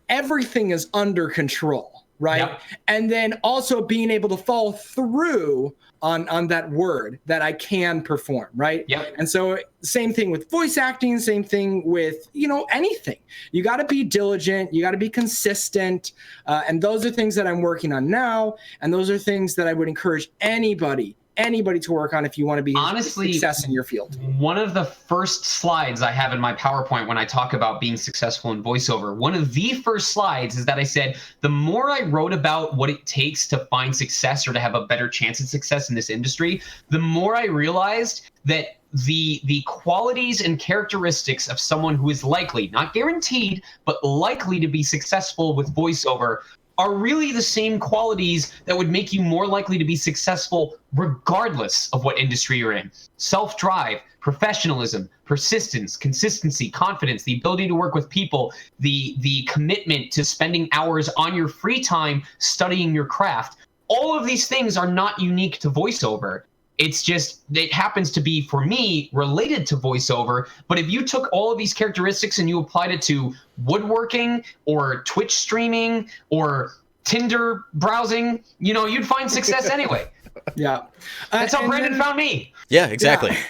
everything is under control, right? Yep. And then also being able to follow through on that word that I can perform, right? Yep. And so same thing with voice acting, same thing with, anything. You got to be diligent, you got to be consistent. And those are things that I'm working on now. And those are things that I would encourage anybody to work on if you want to be success in your field. One of the first slides I have in my PowerPoint when I talk about being successful in voiceover, one of the first slides is that I said, the more I wrote about what it takes to find success or to have a better chance at success in this industry, the more I realized that the qualities and characteristics of someone who is likely, not guaranteed, but likely to be successful with voiceover are really the same qualities that would make you more likely to be successful regardless of what industry you're in. Self-drive, professionalism, persistence, consistency, confidence, the ability to work with people, the commitment to spending hours on your free time studying your craft. All of these things are not unique to voiceover. It's just, it happens to be, for me, related to voiceover. But if you took all of these characteristics and you applied it to woodworking or Twitch streaming or Tinder browsing, you'd find success anyway. Yeah. That's how Brandon found me. Yeah, exactly. Yeah.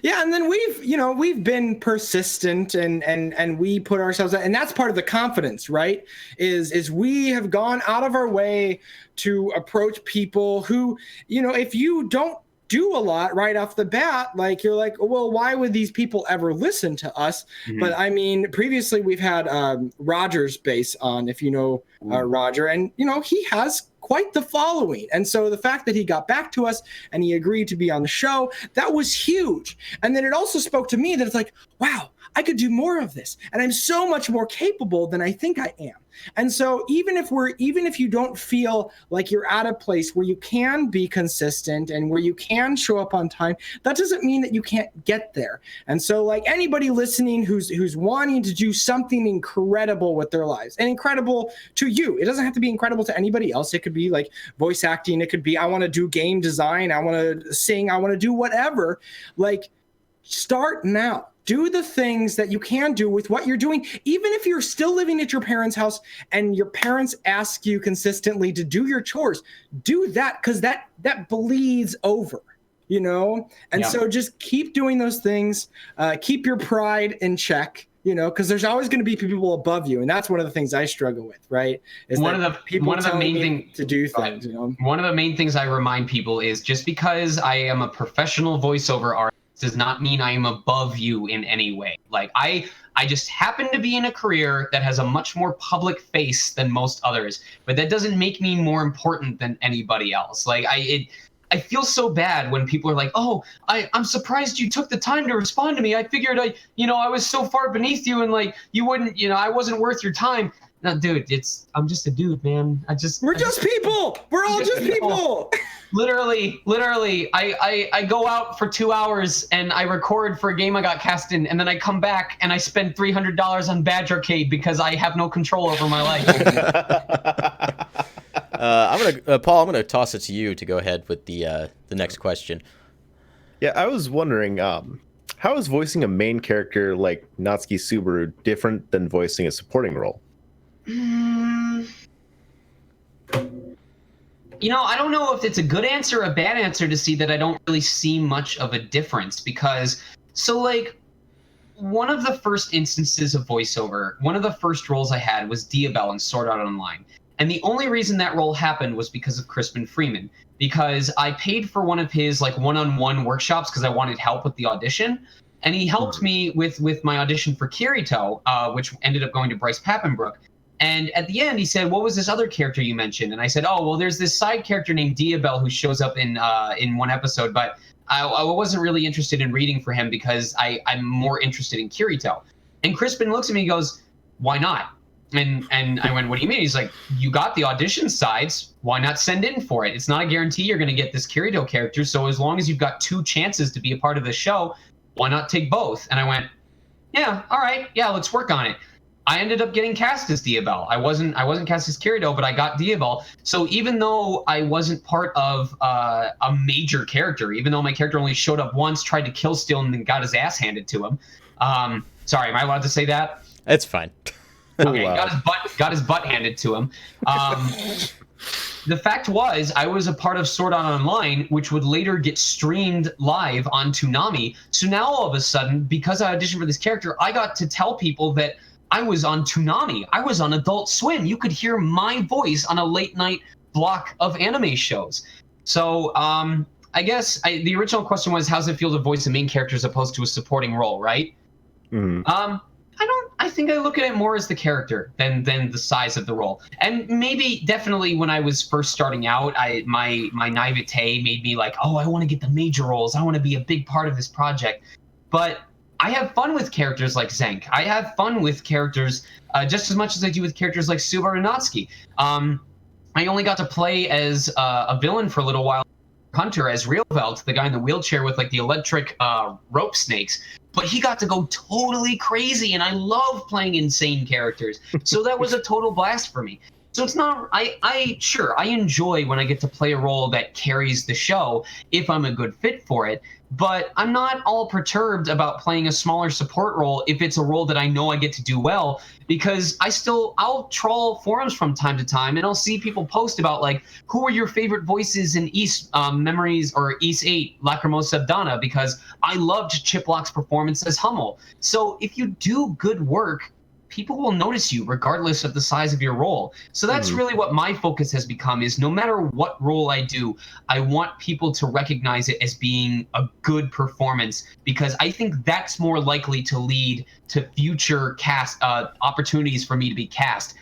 Yeah, and then we've been persistent and we put ourselves out, and that's part of the confidence, right? Is we have gone out of our way to approach people who, if you don't do a lot right off the bat, like you're like, well, why would these people ever listen to us? Mhm. But I mean, previously we've had Roger's base on, if you know Roger, and he has quite the following. And so the fact that he got back to us and he agreed to be on the show, that was huge. And then it also spoke to me that it's like, wow, I could do more of this. And I'm so much more capable than I think I am. And so even if you don't feel like you're at a place where you can be consistent and where you can show up on time, that doesn't mean that you can't get there. And so like anybody listening who's wanting to do something incredible with their lives and incredible to you, it doesn't have to be incredible to anybody else. It could be like voice acting. It could be, I want to do game design. I want to sing. I want to do whatever. Like, start now. Do the things that you can do with what you're doing. Even if you're still living at your parents' house and your parents ask you consistently to do your chores, do that, because that bleeds over, And so just keep doing those things. Keep your pride in check, because there's always going to be people above you. And that's one of the things I struggle with, right? Is one of the main things to do things, One of the main things I remind people is just because I am a professional voiceover artist does not mean I am above you in any way. Like I just happen to be in a career that has a much more public face than most others, but that doesn't make me more important than anybody else. Like I feel so bad when people are like, "Oh, I'm surprised you took the time to respond to me. I figured I was so far beneath you and like you wouldn't, I wasn't worth your time." No, dude, I'm just a dude, man. We're just people. We're all just people. Literally, I go out for 2 hours and I record for a game I got cast in, and then I come back and I spend $300 on Badge Arcade because I have no control over my life. Paul, I'm gonna toss it to you to go ahead with the next question. Yeah, I was wondering, how is voicing a main character like Natsuki Subaru different than voicing a supporting role? I don't know if it's a good answer or a bad answer to see that I don't really see much of a difference, because one of the first instances of voiceover, one of the first roles I had was Diabelle in Sword Art Online. And the only reason that role happened was because of Crispin Freeman, because I paid for one of his one-on-one workshops because I wanted help with the audition. And he helped me with my audition for Kirito, which ended up going to Bryce Papenbrook. And at the end, he said, "What was this other character you mentioned?" And I said, "Oh, well, there's this side character named Diabelle who shows up in one episode, but I wasn't really interested in reading for him because I'm more interested in Kirito." And Crispin looks at me and goes, "Why not?" And I went, "What do you mean?" He's like, "You got the audition sides. Why not send in for it? It's not a guarantee you're going to get this Kirito character. So as long as you've got 2 chances to be a part of the show, why not take both?" And I went, "Yeah, all right. Yeah, let's work on it." I ended up getting cast as Diabelle. I wasn't cast as Kirito, but I got Diabelle. So even though I wasn't part of a major character, even though my character only showed up once, tried to kill Steele, and then got his ass handed to him. Sorry, am I allowed to say that? It's fine. Okay, got his butt handed to him. The fact was, I was a part of Sword Art Online, which would later get streamed live on Toonami. So now all of a sudden, because I auditioned for this character, I got to tell people that I was on Toonami. I was on Adult Swim. You could hear my voice on a late night block of anime shows. So I guess the original question was, how's it feel to voice a main character as opposed to a supporting role, right? Mm-hmm. I think I look at it more as the character than the size of the role. And maybe definitely when I was first starting out, my naivete made me like, oh, I want to get the major roles. I want to be a big part of this project. But I have fun with characters like Zenk. I have fun with characters just as much as I do with characters like Subaru Natsuki. I only got to play as a villain for a little while, Hunter, as Realvelt, the guy in the wheelchair with like the electric rope snakes. But he got to go totally crazy, and I love playing insane characters. So that was a total blast for me. So it's not, I enjoy when I get to play a role that carries the show if I'm a good fit for it. But I'm not all perturbed about playing a smaller support role if it's a role that I know I get to do well, because I'll troll forums from time to time, and I'll see people post about like, who are your favorite voices in East Memories or East 8 Lacrimosa Donna, because I loved Chiplock's performance as Hummel. So if you do good work, people will notice you regardless of the size of your role. So that's really what my focus has become, is no matter what role I do, I want people to recognize it as being a good performance, because I think that's more likely to lead to future cast opportunities for me to be cast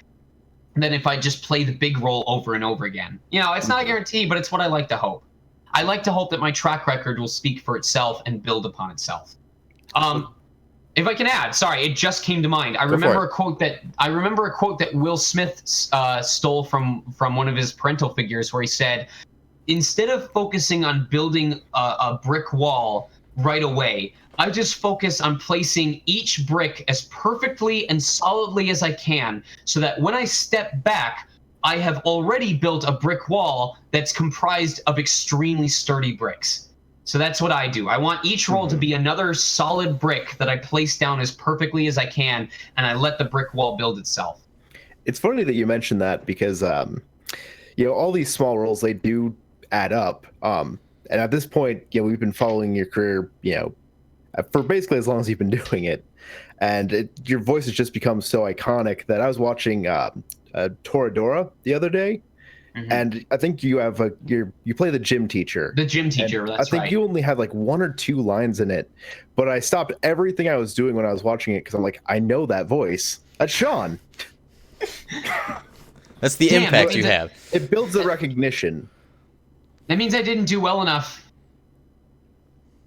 than if I just play the big role over and over again. You know, it's not a guarantee, but it's what I like to hope. I like to hope that my track record will speak for itself and build upon itself. If I can add, sorry, it just came to mind. I remember a quote that Will Smith stole from one of his parental figures, where he said, "Instead of focusing on building a brick wall right away, I just focus on placing each brick as perfectly and solidly as I can, so that when I step back, I have already built a brick wall that's comprised of extremely sturdy bricks." So that's what I do. I want each roll to be another solid brick that I place down as perfectly as I can, and I let the brick wall build itself. It's funny that you mentioned that, because all these small roles, they do add up. And at this point, we've been following your career, for basically as long as you've been doing it, and your voice has just become so iconic that I was watching Toradora the other day. And I think you have you play the gym teacher. The gym teacher, that's right. I think you only have like 1 or 2 lines in it, but I stopped everything I was doing when I was watching it, because I'm like, I know that voice. That's Sean. That's the impact you have. It builds the recognition. That means I didn't do well enough.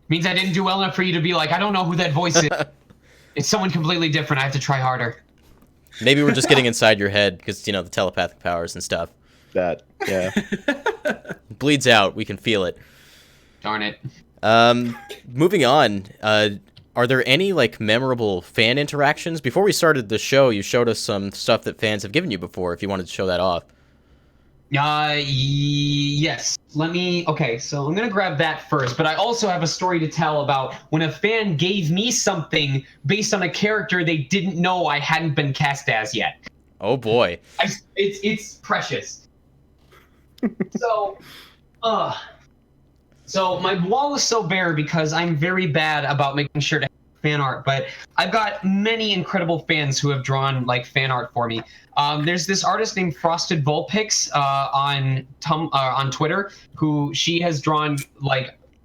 It means I didn't do well enough for you to be like, I don't know who that voice is. It's someone completely different. I have to try harder. Maybe we're just getting inside your head because, the telepathic powers and stuff. That, yeah. Bleeds out. We can feel it. Darn it. Moving on, are there any, memorable fan interactions? Before we started the show, you showed us some stuff that fans have given you before, if you wanted to show that off. Yes. Okay, so I'm going to grab that first, but I also have a story to tell about when a fan gave me something based on a character they didn't know I hadn't been cast as yet. Oh, boy. It's precious. So my wall is so bare because I'm very bad about making sure to have fan art, but I've got many incredible fans who have drawn fan art for me. There's this artist named Frosted Vulpix on Twitter, who she has drawn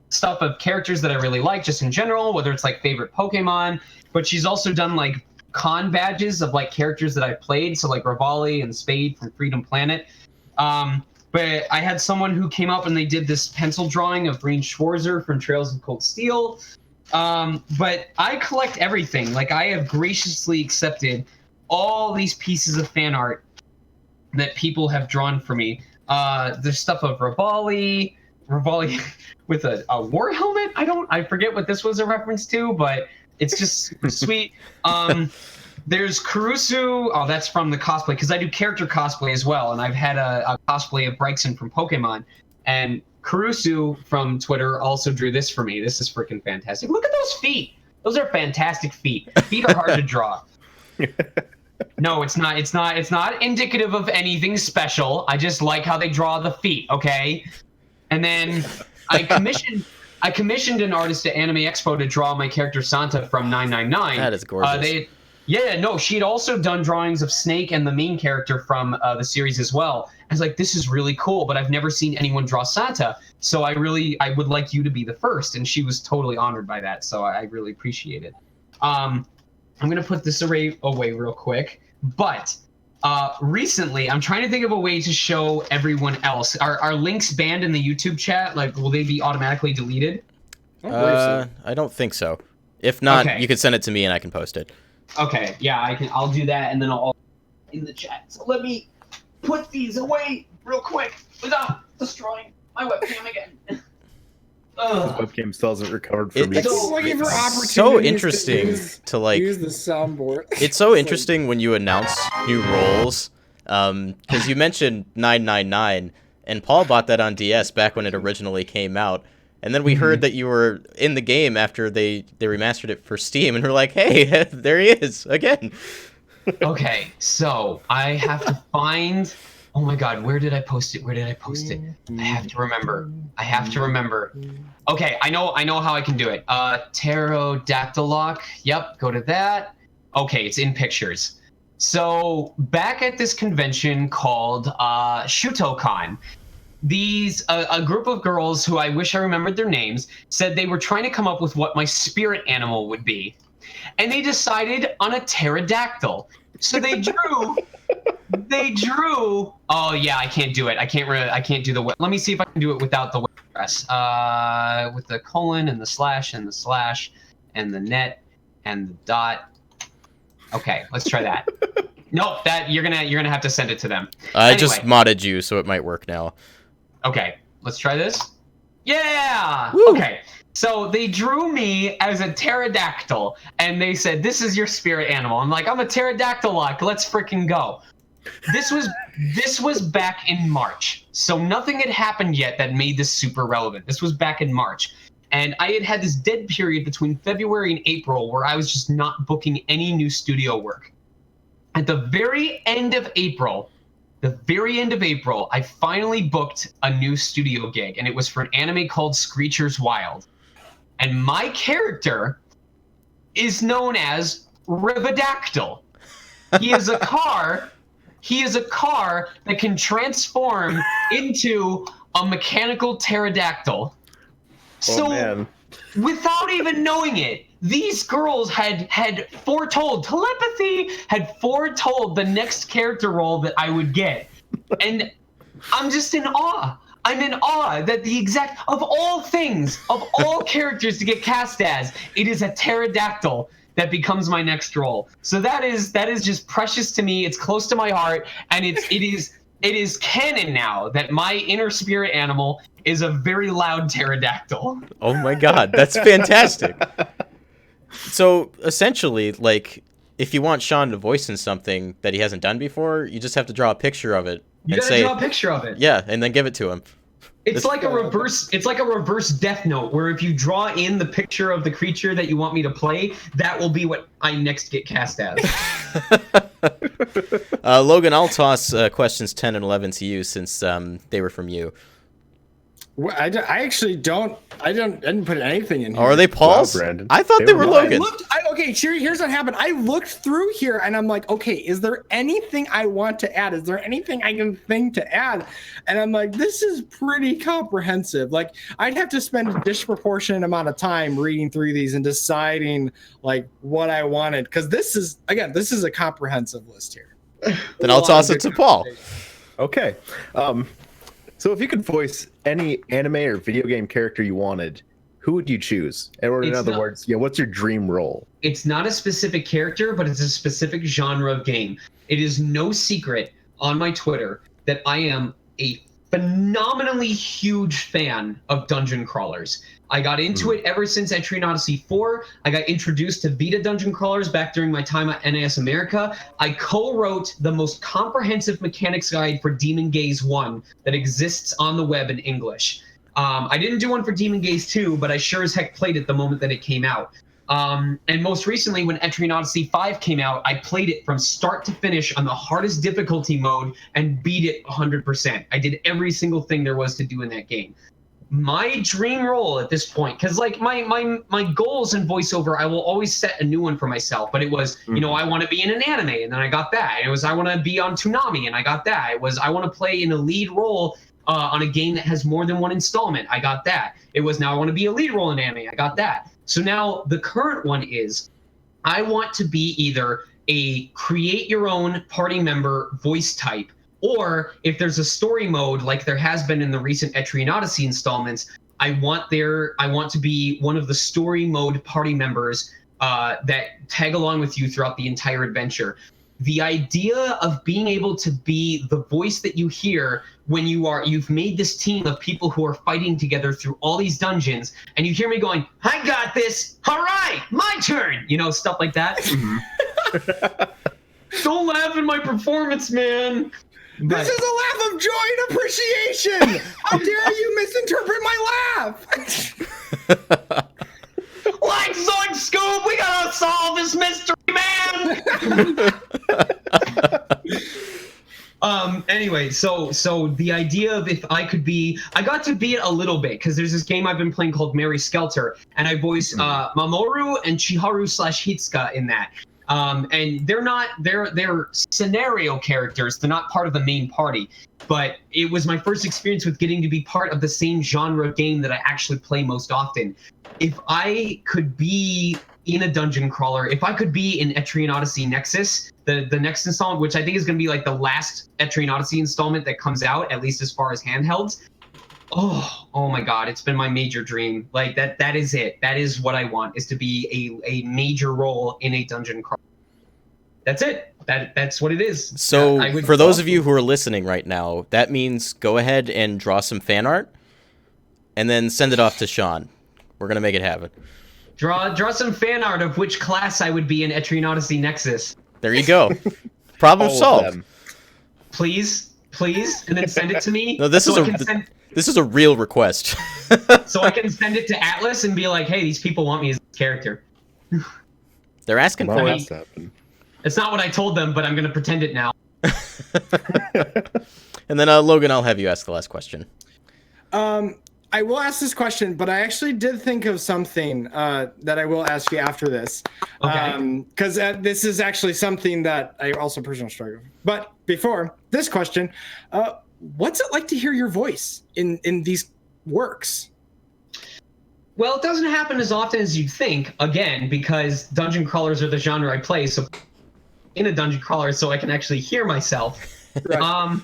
stuff of characters that I really like just in general, whether it's favorite Pokemon, but she's also done con badges of characters that I've played, so Revali and Spade from Freedom Planet. But I had someone who came up and they did this pencil drawing of Green Schwarzer from Trails of Cold Steel. But I collect everything. I have graciously accepted all these pieces of fan art that people have drawn for me. There's stuff of Revali with a war helmet. I forget what this was a reference to, but it's just super sweet. There's Kurusu. Oh, that's from the cosplay, because I do character cosplay as well, and I've had a cosplay of Brixen from Pokemon. And Kurusu from Twitter also drew this for me. This is freaking fantastic. Look at those feet. Those are fantastic feet. Feet are hard to draw. No, it's not. It's not indicative of anything special. I just like how they draw the feet. Okay. And then I commissioned an artist at Anime Expo to draw my character Santa from 999. That is gorgeous. She'd also done drawings of Snake and the main character from the series as well. I was like, this is really cool, but I've never seen anyone draw Santa, so I would like you to be the first. And she was totally honored by that, so I really appreciate it. I'm going to put this array away real quick, but recently I'm trying to think of a way to show everyone else. Are links banned in the YouTube chat? Will they be automatically deleted? I don't think so. If not, Okay. You could send it to me and I can post it. Okay, yeah, I'll do that, and then I'll in the chat. So let me put these away real quick without destroying my webcam again. This webcam still hasn't recovered from me. It's looking for opportunities so interesting to use the soundboard. It's so interesting when you announce new roles, because you mentioned 999, and Paul bought that on DS back when it originally came out. And then we heard that you were in the game after they remastered it for Steam, and we're like, hey, there he is again. Okay, so I have to find. Oh my God, where did I post it? Where did I post it? I have to remember. I have to remember. Okay, I know how I can do it. Pterodactyl lock. Yep, go to that. Okay, it's in pictures. So back at this convention called ShutoCon, these a group of girls who I wish I remembered their names said they were trying to come up with what my spirit animal would be, and they decided on a pterodactyl. So they drew. Oh yeah, I can't do it. I can't do the. Let me see if I can do it without the press. With the colon and the slash and the slash and the net and the dot. Okay, let's try that. Nope, that you're gonna have to send it to them. I just modded you, so it might work now. Okay, let's try this. Yeah. Woo. Okay. So they drew me as a pterodactyl, and they said, "This is your spirit animal." I'm like, "I'm a pterodactyl lock. Let's freaking go." This was back in March, so nothing had happened yet that made this super relevant. This was back in March, and I had this dead period between February and April where I was just not booking any new studio work. At the very end of April, I finally booked a new studio gig, and it was for an anime called Screechers Wild. And my character is known as Revadactyl. He is a car that can transform into a mechanical pterodactyl. So, without even knowing it, these girls had foretold, telepathy had foretold the next character role that I would get. And I'm just in awe. I'm in awe that the exact, of all things, of all characters to get cast as, it is a pterodactyl that becomes my next role. So that is just precious to me. It's close to my heart, and it is canon now that my inner spirit animal is a very loud pterodactyl. Oh my God, that's fantastic. So essentially, like, if you want Sean to voice in something that he hasn't done before, you just have to draw a picture of it. You gotta draw a picture of it. Yeah, and then give it to him. It's like a reverse Death Note, where if you draw in the picture of the creature that you want me to play, that will be what I next get cast as. Logan, I'll toss questions 10 and 11 to you since they were from you. Well, I actually I didn't put anything in here. Oh, are they Paul's? Wow, Brandon. I thought they were Logan's. Okay, here's what happened. I looked through here and I'm like, okay, is there anything I want to add? Is there anything I can think to add? And I'm like, this is pretty comprehensive. Like, I'd have to spend a disproportionate amount of time reading through these and deciding like what I wanted. Because this is a comprehensive list here. Then I'll toss it to Paul. Okay. So if you could voice any anime or video game character you wanted, who would you choose? Or in other words, what's your dream role? It's not a specific character, but it's a specific genre of game. It is no secret on my Twitter that I am a phenomenally huge fan of dungeon crawlers. I got into it ever since Etrian Odyssey 4. I got introduced to Vita dungeon crawlers back during my time at NAS America. I co-wrote the most comprehensive mechanics guide for Demon Gaze 1 that exists on the web in English. I didn't do one for Demon Gaze 2, but I sure as heck played it the moment that it came out. And most recently, when Etrian Odyssey 5 came out, I played it from start to finish on the hardest difficulty mode and beat it 100%. I did every single thing there was to do in that game. My dream role at this point, because like my goals in voiceover, I will always set a new one for myself. But it was, I want to be in an anime, and then I got that. It was I want to be on Toonami, and I got that. It was I want to play in a lead role on a game that has more than one installment. I got that. It was now I want to be a lead role in anime. I got that. So now the current one is I want to be either a create your own party member voice type, or if there's a story mode like there has been in the recent Etrian Odyssey installments, I want to be one of the story mode party members that tag along with you throughout the entire adventure. The idea of being able to be the voice that you hear when you've made this team of people who are fighting together through all these dungeons, and you hear me going, "I got this! All right, my turn!" Stuff like that. Don't laugh at my performance, man. This is a laugh of joy and appreciation. How dare you misinterpret my laugh? Like Zoink Scoop, we gotta solve this mystery, man. Anyway, so the idea of if I could be, I got to be it a little bit because there's this game I've been playing called Mary Skelter, and I voice Mamoru and Chiharu / Hitsuka in that. And they're scenario characters. They're not part of the main party. But it was my first experience with getting to be part of the same genre game that I actually play most often. If I could be in a dungeon crawler, if I could be in Etrian Odyssey Nexus, the next installment, which I think is going to be like the last Etrian Odyssey installment that comes out, at least as far as handhelds. Oh my God, it's been my major dream. Like that is it. That is what I want, is to be a major role in a dungeon crawler. That's it. That's what it is. So for those of you who are listening right now, that means go ahead and draw some fan art and then send it off to Sean. We're going to make it happen. Draw some fan art of which class I would be in Etrian Odyssey Nexus. There you go. Problem solved. Please, and then send it to me. No, this is a real request. So I can send it to Atlas and be like, hey, these people want me as a character. They're asking for me. It's not what I told them, but I'm going to pretend it now. And then, Logan, I'll have you ask the last question. I will ask this question, but I actually did think of something that I will ask you after this. Okay. Because this is actually something that I also personally struggle with. But before this question, what's it like to hear your voice in these works? Well, it doesn't happen as often as you'd think, again, because dungeon crawlers are the genre I play, so in a dungeon crawler so I can actually hear myself. Right.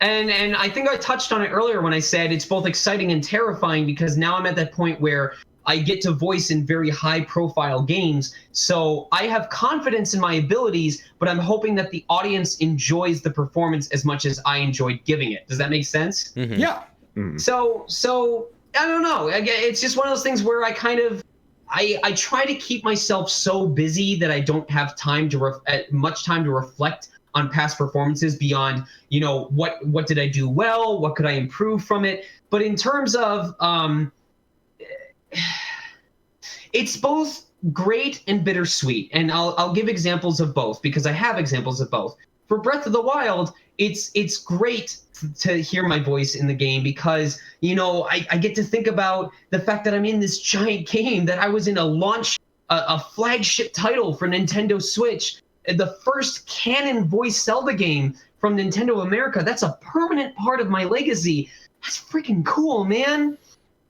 And I think I touched on it earlier when I said it's both exciting and terrifying, because now I'm at that point where I get to voice in very high-profile games, so I have confidence in my abilities, but I'm hoping that the audience enjoys the performance as much as I enjoyed giving it. Does that make sense? Mm-hmm. Yeah. Mm-hmm. So I don't know. It's just one of those things where I kind of I try to keep myself so busy that I don't have time to much time to reflect on past performances beyond, what did I do well? What could I improve from it? But in terms of, it's both great and bittersweet. And I'll give examples of both, because I have examples of both. For Breath of the Wild, it's great to hear my voice in the game because, I get to think about the fact that I'm in this giant game, that I was in a flagship title for Nintendo Switch, the first canon voice Zelda game from Nintendo America. That's a permanent part of my legacy. That's freaking cool, man.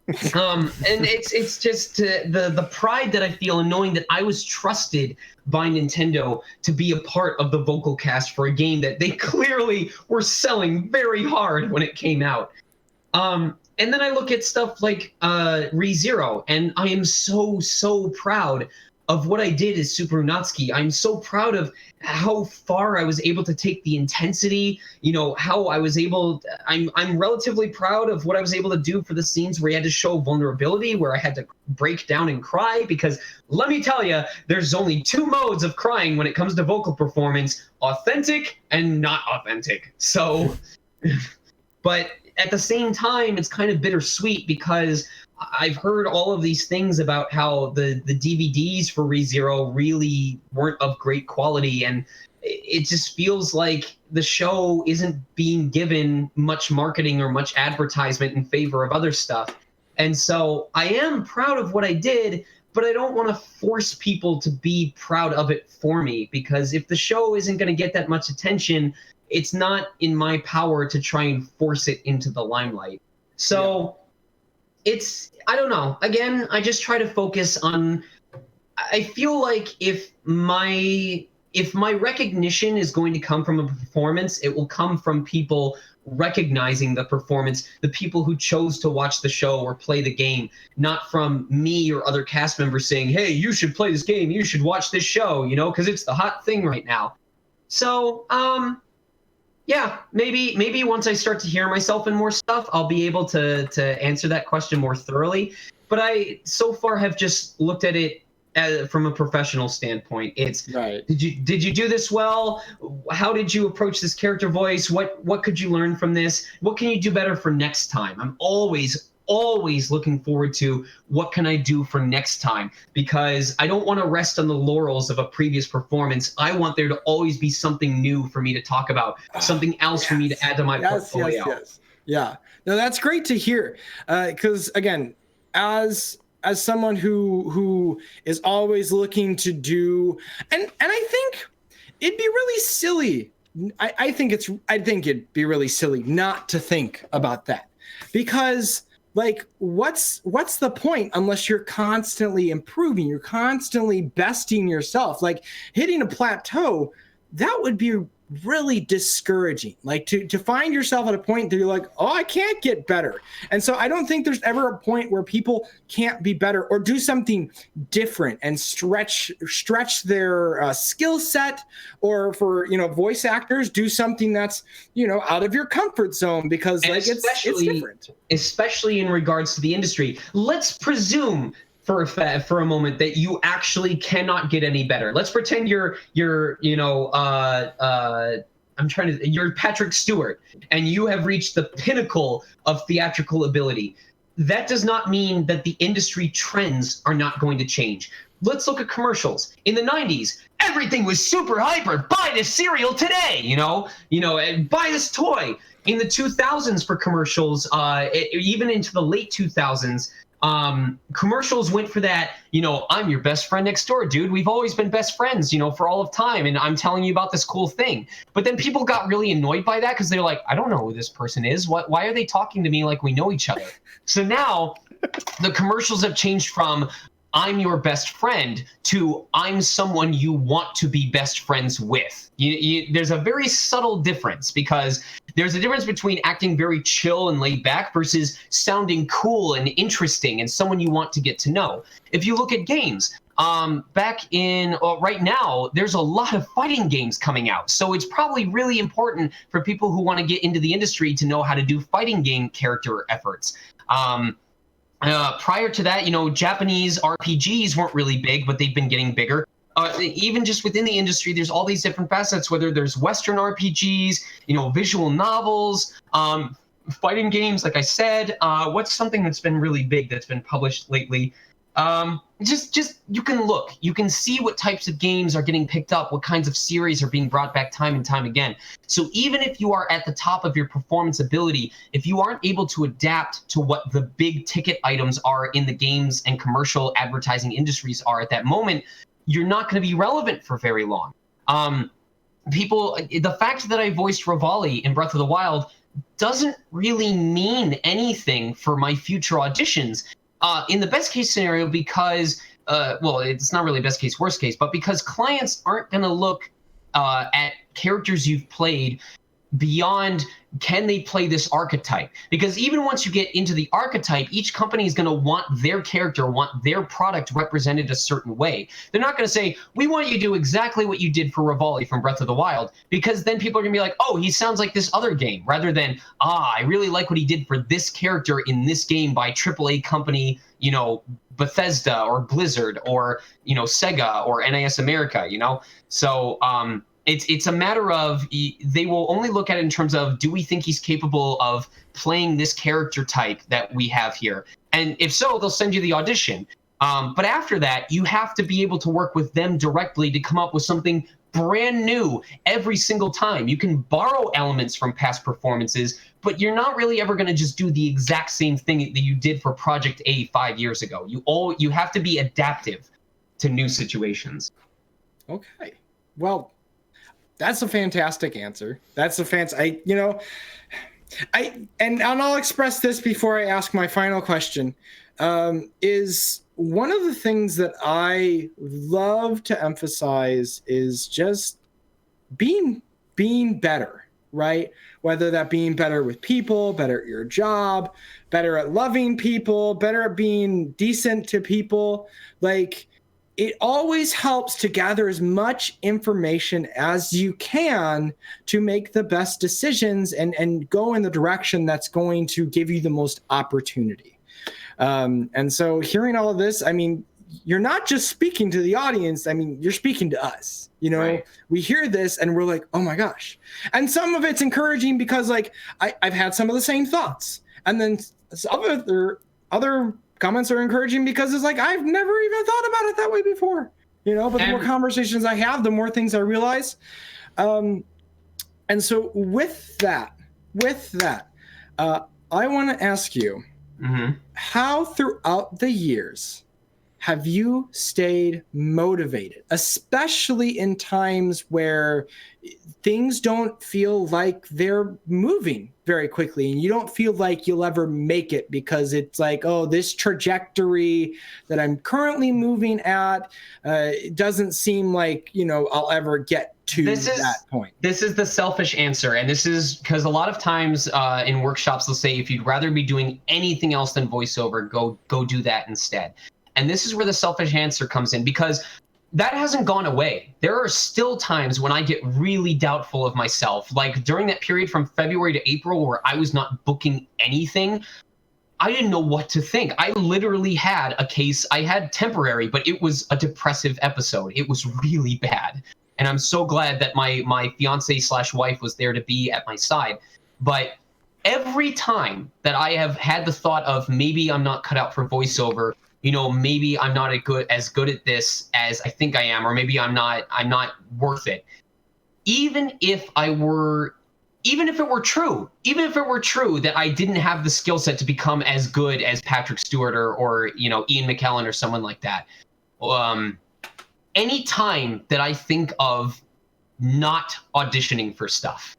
And it's just the pride that I feel in knowing that I was trusted by Nintendo to be a part of the vocal cast for a game that they clearly were selling very hard when it came out. And then I look at stuff like ReZero, and I am so proud of what I did as Super Natsuki. I'm so proud of how far I was able to take the intensity, how I was able, I'm relatively proud of what I was able to do for the scenes where you had to show vulnerability, where I had to break down and cry, because let me tell you, there's only two modes of crying when it comes to vocal performance: authentic and not authentic. So, but at the same time, it's kind of bittersweet because I've heard all of these things about how the DVDs for ReZero really weren't of great quality, and it just feels like the show isn't being given much marketing or much advertisement in favor of other stuff. And so I am proud of what I did, but I don't want to force people to be proud of it for me, because if the show isn't going to get that much attention, it's not in my power to try and force it into the limelight. So I don't know. Again, I just try to focus on, I feel like if my recognition is going to come from a performance, it will come from people recognizing the performance, the people who chose to watch the show or play the game, not from me or other cast members saying, hey, you should play this game, you should watch this show, because it's the hot thing right now. So, yeah, maybe once I start to hear myself in more stuff, I'll be able to answer that question more thoroughly. But I so far have just looked at it from a professional standpoint. It's right. Did you do this well? How did you approach this character voice? What could you learn from this? What can you do better for next time? I'm always always looking forward to what can I do for next time, because I don't want to rest on the laurels of a previous performance. I want there to always be something new for me to talk about, something else for me to add to my portfolio. Yes. Yeah. No, that's great to hear. Because again, as someone who is always looking to do, and I think it'd be really silly. I think it'd be really silly not to think about that, because like what's the point unless you're constantly improving, you're constantly besting yourself. Like hitting a plateau, that would be really discouraging, like to find yourself at a point that you're like, oh, I can't get better. And so I don't think there's ever a point where people can't be better or do something different and stretch their skill set, or for voice actors, do something that's out of your comfort zone, because and like it's different, especially in regards to the industry. Let's presume for a moment that you actually cannot get any better. Let's pretend you're Patrick Stewart and you have reached the pinnacle of theatrical ability. That does not mean that the industry trends are not going to change. Let's look at commercials. In the 90s, everything was super hyper. Buy this cereal today, and buy this toy. In the 2000s for commercials, even into the late 2000s, commercials went for that, I'm your best friend next door, dude. We've always been best friends, for all of time. And I'm telling you about this cool thing. But then people got really annoyed by that because they're like, I don't know who this person is. Why are they talking to me like we know each other? So now the commercials have changed from I'm your best friend to I'm someone you want to be best friends with. There's a very subtle difference, because there's a difference between acting very chill and laid back versus sounding cool and interesting and someone you want to get to know. If you look at games, right now, there's a lot of fighting games coming out. So it's probably really important for people who want to get into the industry to know how to do fighting game character efforts. Prior to that, Japanese RPGs weren't really big, but they've been getting bigger. Even just within the industry, there's all these different facets, whether there's Western RPGs, visual novels, fighting games, like I said. What's something that's been really big that's been published lately? Just you can look. You can see what types of games are getting picked up, what kinds of series are being brought back time and time again. So even if you are at the top of your performance ability, if you aren't able to adapt to what the big ticket items are in the games and commercial advertising industries are at that moment, you're not going to be relevant for very long. The fact that I voiced Revali in Breath of the Wild doesn't really mean anything for my future auditions. In the best case scenario, because, it's not really best case, worst case, but because clients aren't going to look at characters you've played beyond, can they play this archetype? Because even once you get into the archetype, each company is going to want their character, want their product represented a certain way. They're not going to say, we want you to do exactly what you did for Revali from Breath of the Wild, because then people are going to be like, oh, he sounds like this other game, rather than, I really like what he did for this character in this game by AAA company, Bethesda or Blizzard or, Sega or NIS America, So, it's a matter of, they will only look at it in terms of, do we think he's capable of playing this character type that we have here? And if so, they'll send you the audition. But after that, you have to be able to work with them directly to come up with something brand new every single time. You can borrow elements from past performances, but you're not really ever going to just do the exact same thing that you did for Project A 5 years ago. You have to be adaptive to new situations. Okay. Well, that's a fantastic answer. That's a and I'll express this before I ask my final question. Is one of the things that I love to emphasize is just being better, right? Whether that being better with people, better at your job, better at loving people, better at being decent to people. Like, it always helps to gather as much information as you can to make the best decisions and go in the direction that's going to give you the most opportunity. And so hearing all of this, I mean, you're not just speaking to the audience. I mean, you're speaking to us. Right. We hear this and we're like, oh my gosh. And some of it's encouraging because, like, I've had some of the same thoughts. And then other comments are encouraging because it's like I've never even thought about it that way before, but the more conversations I have, the more things I realize. And so with that, I want to ask you, how throughout the years have you stayed motivated, especially in times where things don't feel like they're moving very quickly and you don't feel like you'll ever make it because it's like, oh, this trajectory that I'm currently moving at it doesn't seem like, I'll ever get to that point? This is the selfish answer. And this is because a lot of times in workshops, they'll say, if you'd rather be doing anything else than voiceover, go do that instead. And this is where the selfish answer comes in, because that hasn't gone away. There are still times when I get really doubtful of myself. Like during that period from February to April where I was not booking anything, I didn't know what to think. I literally had a case. I had temporary, but it was a depressive episode. It was really bad. And I'm so glad that my fiance/wife was there to be at my side. But every time that I have had the thought of maybe I'm not cut out for voiceover, maybe I'm not as good at this as I think I am, or maybe I'm not worth it. Even if it were true that I didn't have the skill set to become as good as Patrick Stewart or Ian McKellen or someone like that. Any time that I think of not auditioning for stuff,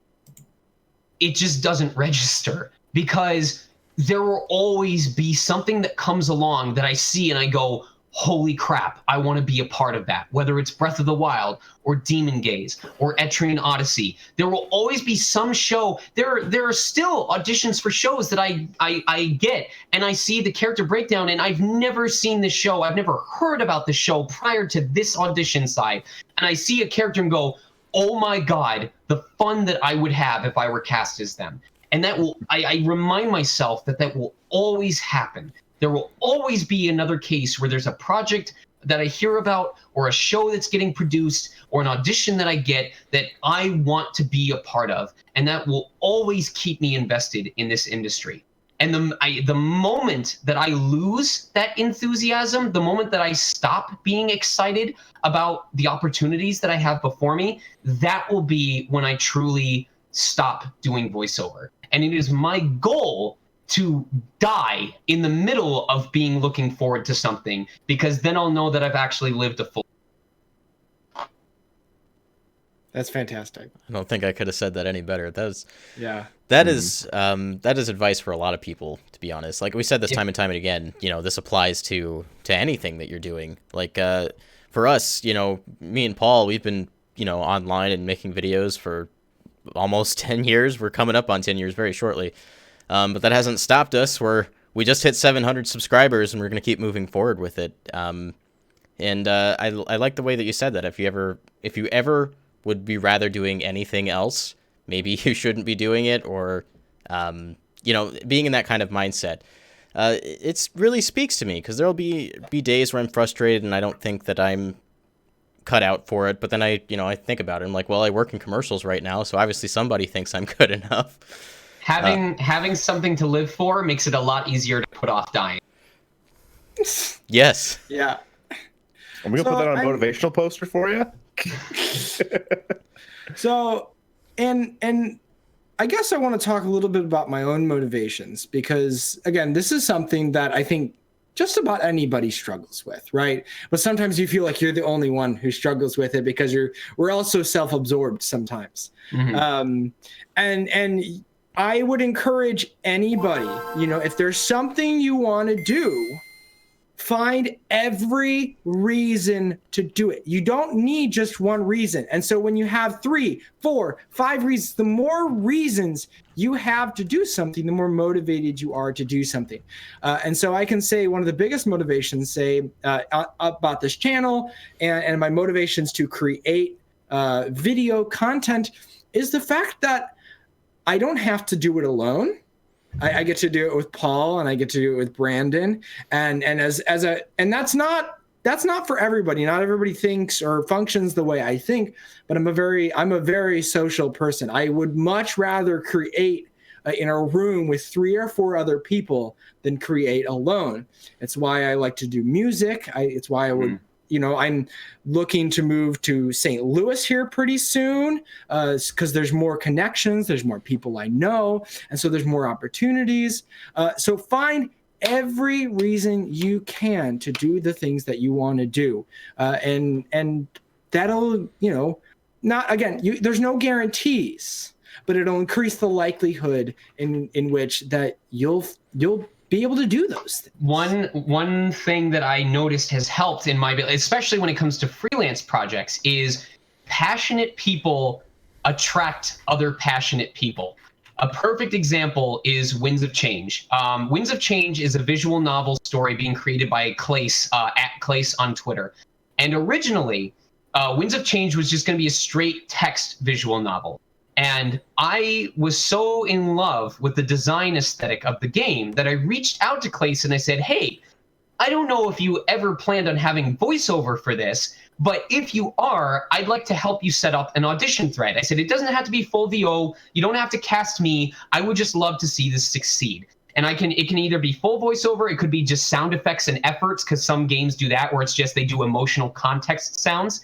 it just doesn't register, because there will always be something that comes along that I see and I go, holy crap, I want to be a part of that. Whether it's Breath of the Wild or Demon Gaze or Etrian Odyssey, there will always be some show. There are still auditions for shows that I get, and I see the character breakdown, and I've never seen this show. I've never heard about the show prior to this audition side. And I see a character and go, oh my God, the fun that I would have if I were cast as them. And I remind myself that will always happen. There will always be another case where there's a project that I hear about, or a show that's getting produced, or an audition that I get that I want to be a part of. And that will always keep me invested in this industry. And the moment that I lose that enthusiasm, the moment that I stop being excited about the opportunities that I have before me, that will be when I truly stop doing voiceover. And it is my goal to die in the middle of looking forward to something, because then I'll know that I've actually lived a full. That's fantastic. I don't think I could have said that any better. That is advice for a lot of people, to be honest. Like we said this time and time and again, this applies to anything that you're doing. Like for us, me and Paul, we've been, online and making videos for almost 10 years. We're coming up on 10 years very shortly. But that hasn't stopped us. We just hit 700 subscribers, and we're going to keep moving forward with it. And I like the way that you said that. If you ever would be rather doing anything else, maybe you shouldn't be doing it, or, being in that kind of mindset. It really speaks to me, because there'll be days where I'm frustrated and I don't think that I'm cut out for it. But then I think about it. I'm like, well, I work in commercials right now, so obviously somebody thinks I'm good enough. Having something to live for makes it a lot easier to put off dying. Yes. Yeah. I'm going to put that on a motivational poster for you. So, and I guess I want to talk a little bit about my own motivations, because again, this is something that I think just about anybody struggles with, right? But sometimes you feel like you're the only one who struggles with it, because we're also self-absorbed sometimes. Mm-hmm. And I would encourage anybody, if there's something you want to do, find every reason to do it. You don't need just one reason. And so when you have 3, 4, 5 reasons, the more reasons you have to do something, the more motivated you are to do something. And so I can say one of the biggest motivations, about this channel and my motivations to create video content is the fact that I don't have to do it alone. I get to do it with Paul, and I get to do it with Brandon, and that's not for everybody. Not everybody thinks or functions the way I think, but I'm a very social person. I would much rather create in a room with 3 or 4 other people than create alone. It's why I like to do music. It's why I would, I'm looking to move to St. Louis here pretty soon because there's more connections, there's more people I know, and so there's more opportunities. So find every reason you can to do the things that you want to do, and that'll, not again. There's no guarantees, but it'll increase the likelihood in which that you'll be able to do those things. One thing that I noticed has helped in my, especially when it comes to freelance projects, is passionate people attract other passionate people. A perfect example is Winds of Change. Winds of Change is a visual novel story being created by Clace, at Clace on Twitter. And originally, Winds of Change was just going to be a straight text visual novel. And I was so in love with the design aesthetic of the game that I reached out to Clace and I said, hey, I don't know if you ever planned on having voiceover for this, but if you are, I'd like to help you set up an audition thread. I said, it doesn't have to be full VO. You don't have to cast me. I would just love to see this succeed. And it can either be full voiceover. It could be just sound effects and efforts, because some games do that, where it's just they do emotional context sounds.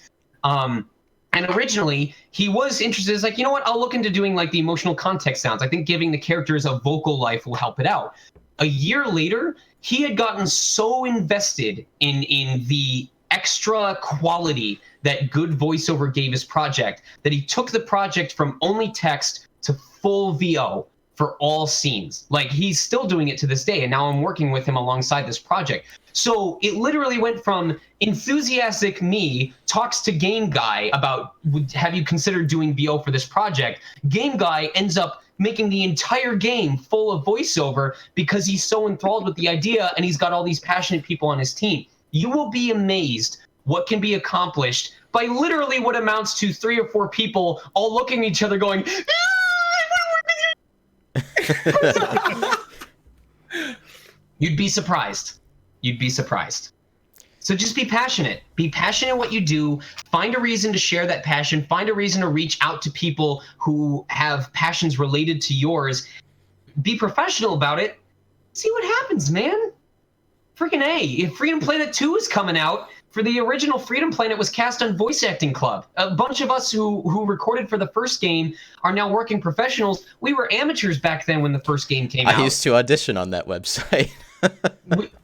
And originally, he was interested. He's like, you know what? I'll look into doing like the emotional context sounds. I think giving the characters a vocal life will help it out. A year later, he had gotten so invested in the extra quality that good voiceover gave his project that he took the project from only text to full VO for all scenes. Like, he's still doing it to this day, and now I'm working with him alongside this project. So it literally went from enthusiastic me talks to Game Guy about, have you considered doing VO for this project? Game Guy ends up making the entire game full of voiceover because he's so enthralled with the idea, and he's got all these passionate people on his team. You will be amazed what can be accomplished by literally what amounts to 3 or 4 people all looking at each other going, You'd be surprised. You'd be surprised. So just be passionate. Be passionate in what you do. Find a reason to share that passion. Find a reason to reach out to people who have passions related to yours. Be professional about it. See what happens, man. Freaking A. If Freedom Planet 2 is coming out, for the original Freedom Planet was cast on Voice Acting Club. A bunch of us who recorded for the first game are now working professionals. We were amateurs back then when the first game came out. I used to audition on that website.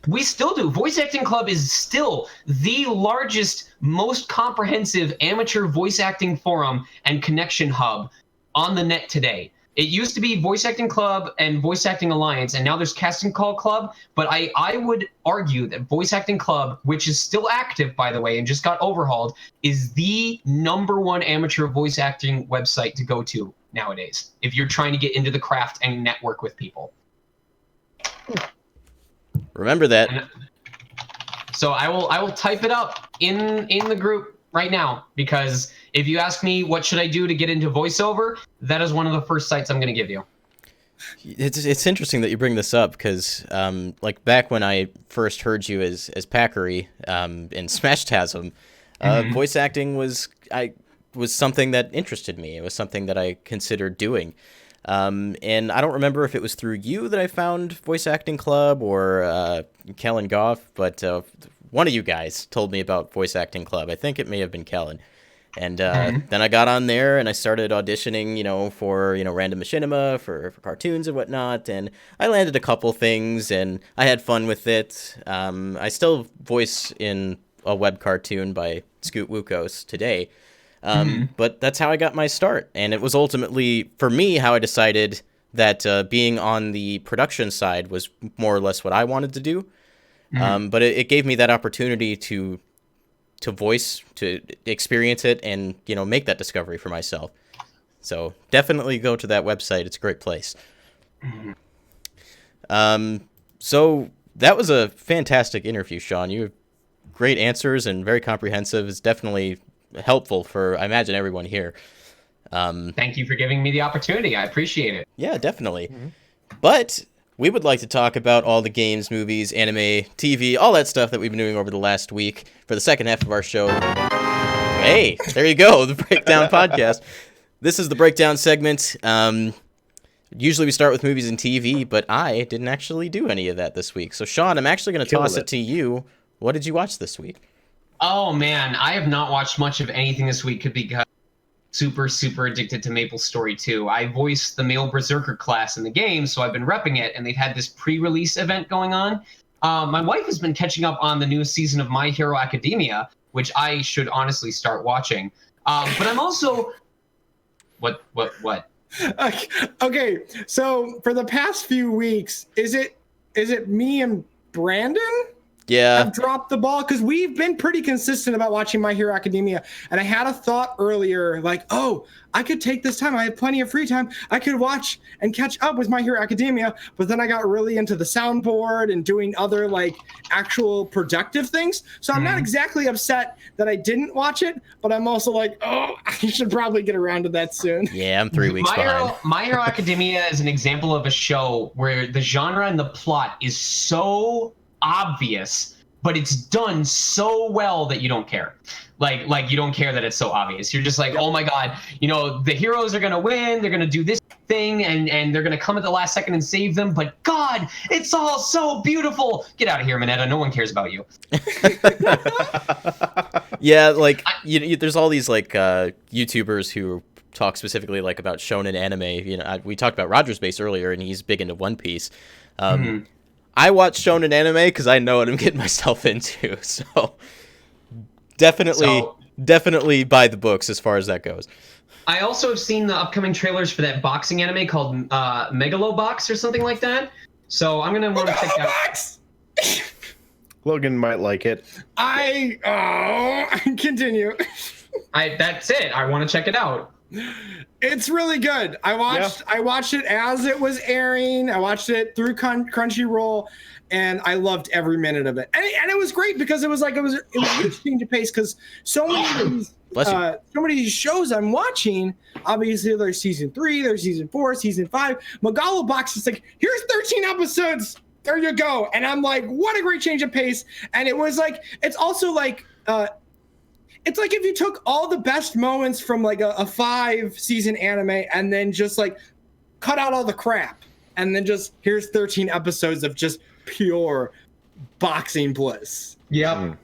we still do. Voice Acting Club is still the largest, most comprehensive amateur voice acting forum and connection hub on the net today. It used to be Voice Acting Club and Voice Acting Alliance, and now there's Casting Call Club. But I would argue that Voice Acting Club, which is still active, by the way, and just got overhauled, is the #1 amateur voice acting website to go to nowadays if you're trying to get into the craft and network with people. Remember that. So I will type it up in the group right now, because if you ask me what should I do to get into voiceover, that is one of the first sites I'm going to give you. It's interesting that you bring this up, because like back when I first heard you as Packery in Smashtasm, voice acting was something that interested me. It was something that I considered doing. And I don't remember if it was through you that I found Voice Acting Club or Kellen Goff, but one of you guys told me about Voice Acting Club. I think it may have been Kellen. And then I got on there and I started auditioning, for, random machinima, for cartoons and whatnot. And I landed a couple things and I had fun with it. I still voice in a web cartoon by Scoot Wukos today. But that's how I got my start. And it was ultimately, for me, how I decided that being on the production side was more or less what I wanted to do. But it gave me that opportunity to voice, to experience it, and, make that discovery for myself. So definitely go to that website. It's a great place. So that was a fantastic interview, Sean. You have great answers and very comprehensive. It's definitely helpful for, I imagine, everyone here. Thank you for giving me the opportunity. I appreciate it. Yeah, definitely. But we would like to talk about all the games, movies, anime, TV, all that stuff that we've been doing over the last week for the second half of our show. Hey, there you go, the Breakdown Podcast. This is the Breakdown segment. Usually we start with movies and TV, but I didn't actually do any of that this week. So, Sean, I'm actually going to toss it to you. What did you watch this week? Oh man, I have not watched much of anything this week because super addicted to Maple Story 2. I voiced the male berserker class in the game, so I've been repping it, and they've had this pre-release event going on. My wife has been catching up on the newest season of My Hero Academia, which I should honestly start watching. But I'm also what? Okay, so for the past few weeks, is it me and Brandon? Yeah. Have dropped the ball because we've been pretty consistent about watching My Hero Academia. And I had a thought earlier, like, oh, I could take this time. I have plenty of free time. I could watch and catch up with My Hero Academia. But then I got really into the soundboard and doing other like actual productive things. So I'm not exactly upset that I didn't watch it, but I'm also like, oh, I should probably get around to that soon. Yeah, I'm 3 weeks behind. My Hero Academia is an example of a show where the genre and the plot is so obvious, but it's done so well that you don't care. Like you don't care that it's so obvious. You're just like, oh my god, the heroes are gonna win, they're gonna do this thing, and they're gonna come at the last second and save them, but god, it's all so beautiful. Get out of here, Minetta, no one cares about you. Yeah, like there's all these like YouTubers who talk specifically like about shonen anime. We talked about Roger's Base earlier, and he's big into One Piece. I watch shonen anime because I know what I'm getting myself into. So definitely buy the books as far as that goes. I also have seen the upcoming trailers for that boxing anime called Megalobox or something like that. So I'm gonna want to check that out. Logan might like it. Continue. That's it. I want to check it out. It's really good. I watched it as it was airing. I watched it through Crunchyroll, and I loved every minute of it. And it was great because it was interesting to pace because so many of these shows I'm watching. Obviously, there's season 3, there's season 4, season 5. Megalobox is like, here's 13 episodes. There you go. And I'm like, what a great change of pace. And it was like, it's also like. It's like if you took all the best moments from like a 5-season anime and then just like cut out all the crap and then just here's 13 episodes of just pure boxing bliss. Yep.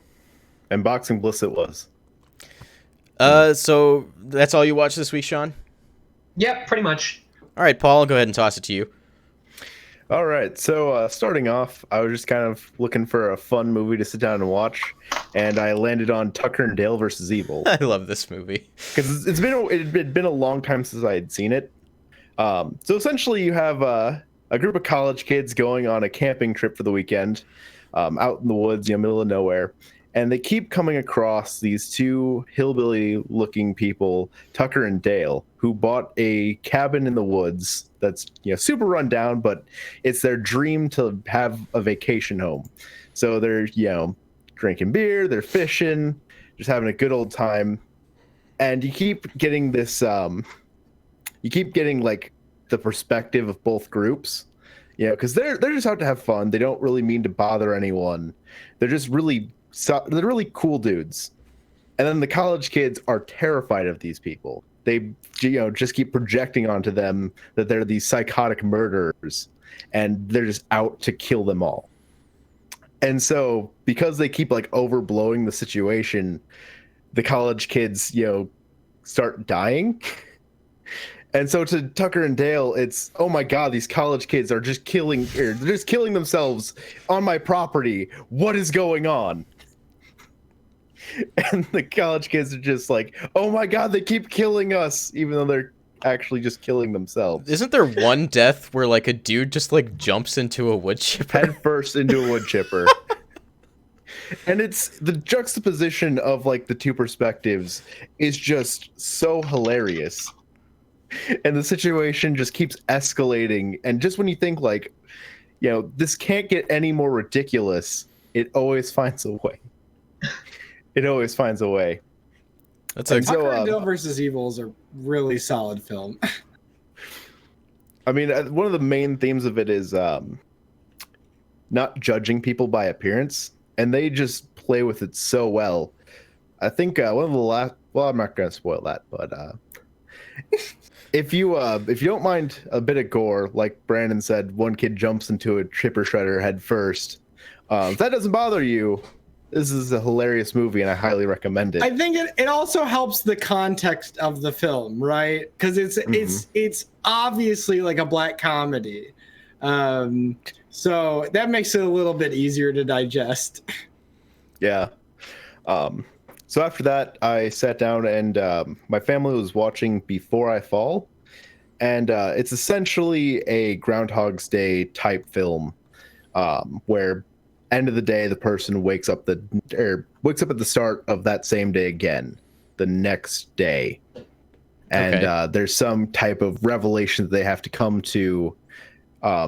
And boxing bliss it was. So that's all you watched this week, Sean? Yep, pretty much. All right, Paul, go ahead and toss it to you. All right, so starting off, I was just kind of looking for a fun movie to sit down and watch, and I landed on Tucker and Dale versus Evil. I love this movie because it had been a long time since I had seen it. So essentially, you have a group of college kids going on a camping trip for the weekend, out in the woods, middle of nowhere, and they keep coming across these two hillbilly-looking people, Tucker and Dale, who bought a cabin in the woods that's super run down, but it's their dream to have a vacation home. So they're drinking beer, they're fishing, just having a good old time, and you keep getting this like the perspective of both groups, because they're just out to have fun. They don't really mean to bother anyone. They're just really cool dudes. And then the college kids are terrified of these people. They just keep projecting onto them that they're these psychotic murderers and they're just out to kill them all. And so because they keep like overblowing the situation, the college kids start dying. And so to Tucker and Dale, it's, oh my god, these college kids are just killing themselves on my property. What is going on? And the college kids are just like, oh my god, they keep killing us, even though they're actually just killing themselves. Isn't there one death where like a dude just like jumps into a wood chipper? Head first into a wood chipper. And it's the juxtaposition of like the two perspectives is just so hilarious. And the situation just keeps escalating. And just when you think like, this can't get any more ridiculous, it always finds a way. It always finds a way. That's Tucker and Dale versus Evil is a really solid film. I mean, one of the main themes of it is not judging people by appearance, and they just play with it so well. I think one of the last. Well, I'm not going to spoil that, but if you don't mind a bit of gore, like Brandon said, one kid jumps into a chipper shredder head first. If that doesn't bother you, this is a hilarious movie, and I highly recommend it. I think it also helps the context of the film, right? Because it's obviously like a black comedy, so that makes it a little bit easier to digest. Yeah. So after that, I sat down and my family was watching Before I Fall, and it's essentially a Groundhog's Day type film, where end of the day the person wakes up at the start of that same day again, the next day, and there's some type of revelation that they have to come to,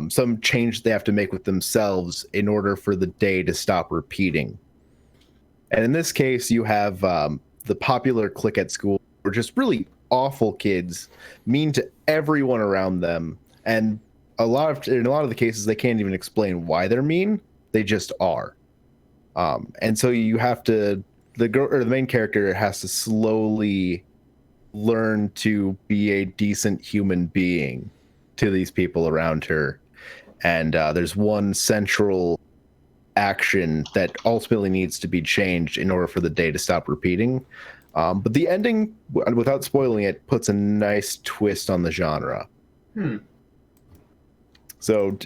some change they have to make with themselves in order for the day to stop repeating. And in this case, you have the popular clique at school, who are just really awful kids, mean to everyone around them, and in a lot of the cases, they can't even explain why they're mean. They just are. And so you have to, the main character has to slowly learn to be a decent human being to these people around her. And there's one central action that ultimately needs to be changed in order for the day to stop repeating. But the ending, without spoiling it, puts a nice twist on the genre. So,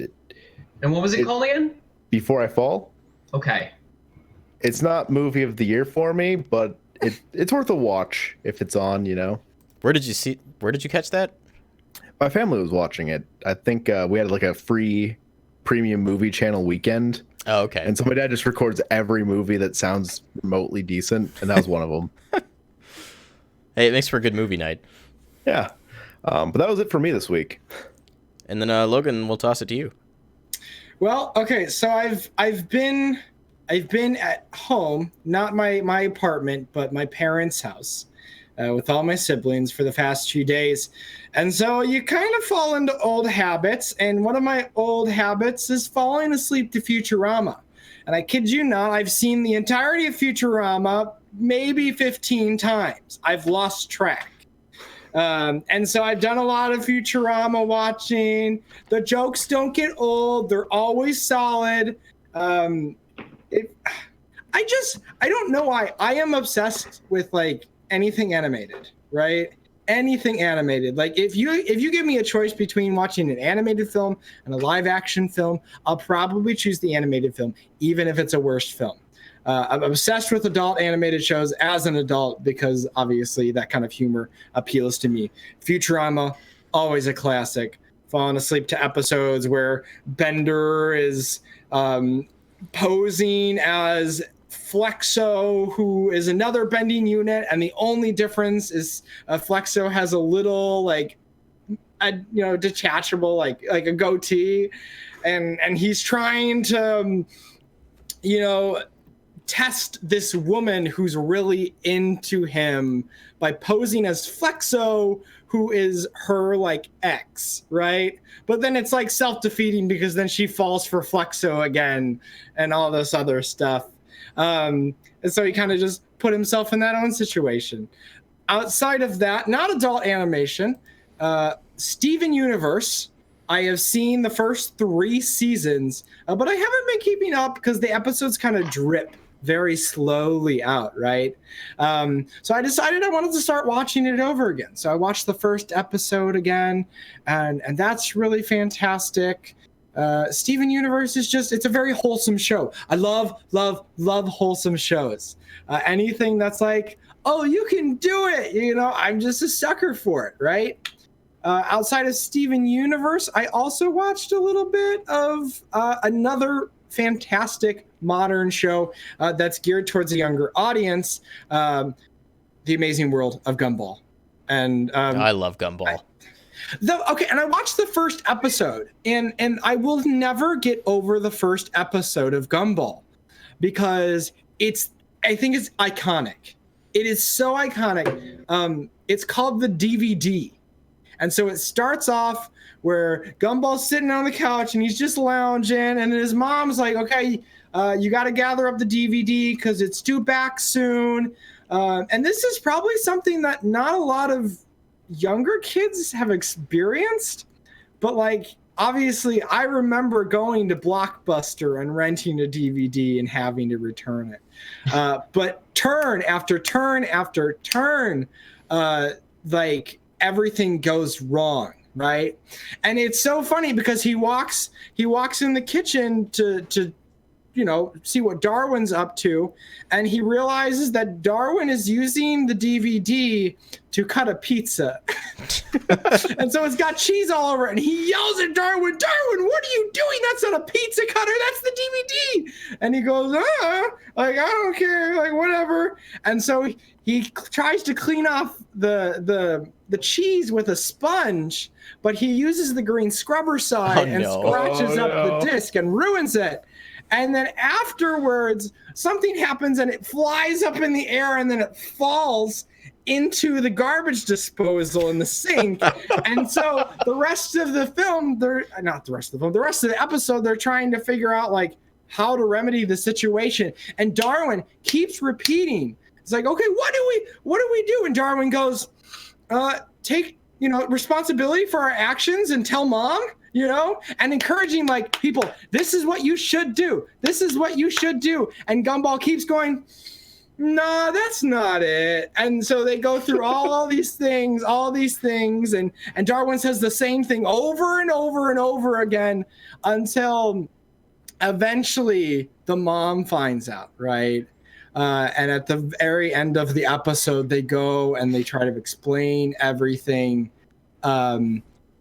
and what was it called again? Before I Fall. Okay. It's not movie of the year for me, but it's worth a watch if it's on, you know. Where did you catch that? My family was watching it. I think we had like a free premium movie channel weekend. Oh, okay. And so my dad just records every movie that sounds remotely decent, and that was one of them. Hey, it makes for a good movie night. Yeah. But that was it for me this week. And then Logan, we'll toss it to you. Well, okay, so I've been at home, not my apartment, but my parents' house, with all my siblings for the past few days. And so you kind of fall into old habits, and one of my old habits is falling asleep to Futurama. And I kid you not, I've seen the entirety of Futurama maybe 15 times. I've lost track. And so I've done a lot of Futurama watching. The jokes don't get old. They're always solid. I don't know why. I am obsessed with like anything animated, right? Anything animated. Like if you give me a choice between watching an animated film and a live action film, I'll probably choose the animated film, even if it's a worst film. I'm obsessed with adult animated shows as an adult because obviously that kind of humor appeals to me. Futurama, always a classic. Falling asleep to episodes where Bender is posing as Flexo, who is another bending unit, and the only difference is Flexo has a little detachable like a goatee, and he's trying to test this woman who's really into him by posing as Flexo, who is her like ex, right? But then it's like self-defeating because then she falls for Flexo again and all this other stuff. And so he kind of just put himself in that own situation. Outside of that, not adult animation, Steven Universe. I have seen the first 3 seasons, but I haven't been keeping up because the episodes kind of drip very slowly out, right? So I decided I wanted to start watching it over again. So I watched the first episode again, and that's really fantastic. Steven Universe is it's a very wholesome show. I love wholesome shows. Anything that's like, oh, you can do it, I'm just a sucker for it, right? Outside of Steven Universe, I also watched a little bit of another fantastic modern show that's geared towards a younger audience, The Amazing World of Gumball. And I love Gumball. And I watched the first episode, and I will never get over the first episode of Gumball because I think it's iconic. It is so iconic. It's called the DVD. And so it starts off where Gumball's sitting on the couch and he's just lounging, and his mom's like, okay, you got to gather up the DVD because it's due back soon. And this is probably something that not a lot of younger kids have experienced, but like obviously I remember going to Blockbuster and renting a DVD and having to return it. But turn after turn after turn, like everything goes wrong, right? And it's so funny because he walks in the kitchen to see what Darwin's up to, and he realizes that Darwin is using the DVD to cut a pizza. And so it's got cheese all over it, and he yells at Darwin, what are you doing? That's not a pizza cutter, that's the DVD. And he goes, like, I don't care, like, whatever. And so he tries to clean off the cheese with a sponge, but he uses the green scrubber side and scratches up the disc and ruins it. And then afterwards, something happens and it flies up in the air and then it falls into the garbage disposal in the sink. And so the rest of the film, the rest of the episode, they're trying to figure out like how to remedy the situation. And Darwin keeps repeating, it's like, okay, what do we do? And Darwin goes, take, responsibility for our actions and tell mom. And encouraging like people, this is what you should do. This is what you should do. And Gumball keeps going, no, that's not it. And so they go through all these things, and Darwin says the same thing over and over and over again until eventually the mom finds out, right? And at the very end of the episode, they go and they try to explain everything.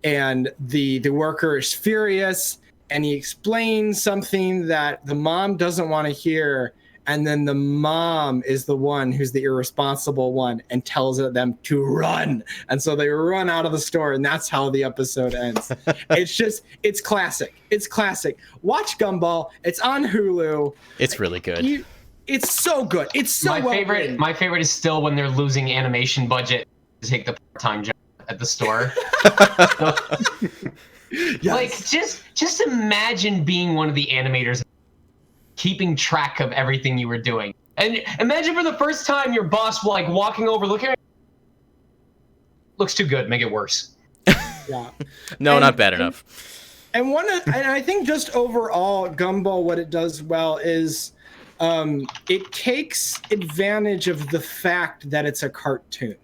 And the worker is furious, and he explains something that the mom doesn't want to hear, and then the mom is the one who's the irresponsible one and tells them to run. And so they run out of the store, and that's how the episode ends. It's classic. It's classic. Watch Gumball. It's on Hulu. It's really good. It's so good. It's so My favorite is still when they're losing animation budget to take the part-time job at the store. Yes. Like just imagine being one of the animators, keeping track of everything you were doing, and imagine for the first time your boss like walking over, looking at, looks too good, make it worse. Yeah. Not bad enough. And I think just overall Gumball, what it does well is it takes advantage of the fact that it's a cartoon.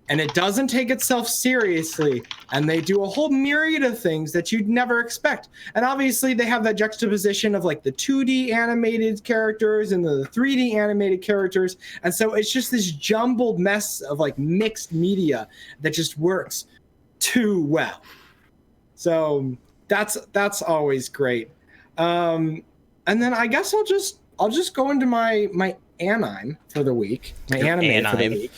And it doesn't take itself seriously, and they do a whole myriad of things that you'd never expect. And obviously they have that juxtaposition of like the 2D animated characters and the 3D animated characters. And so it's just this jumbled mess of like mixed media that just works too well. So that's always great. And then I guess I'll just go into my anime for the week. My anime for the week.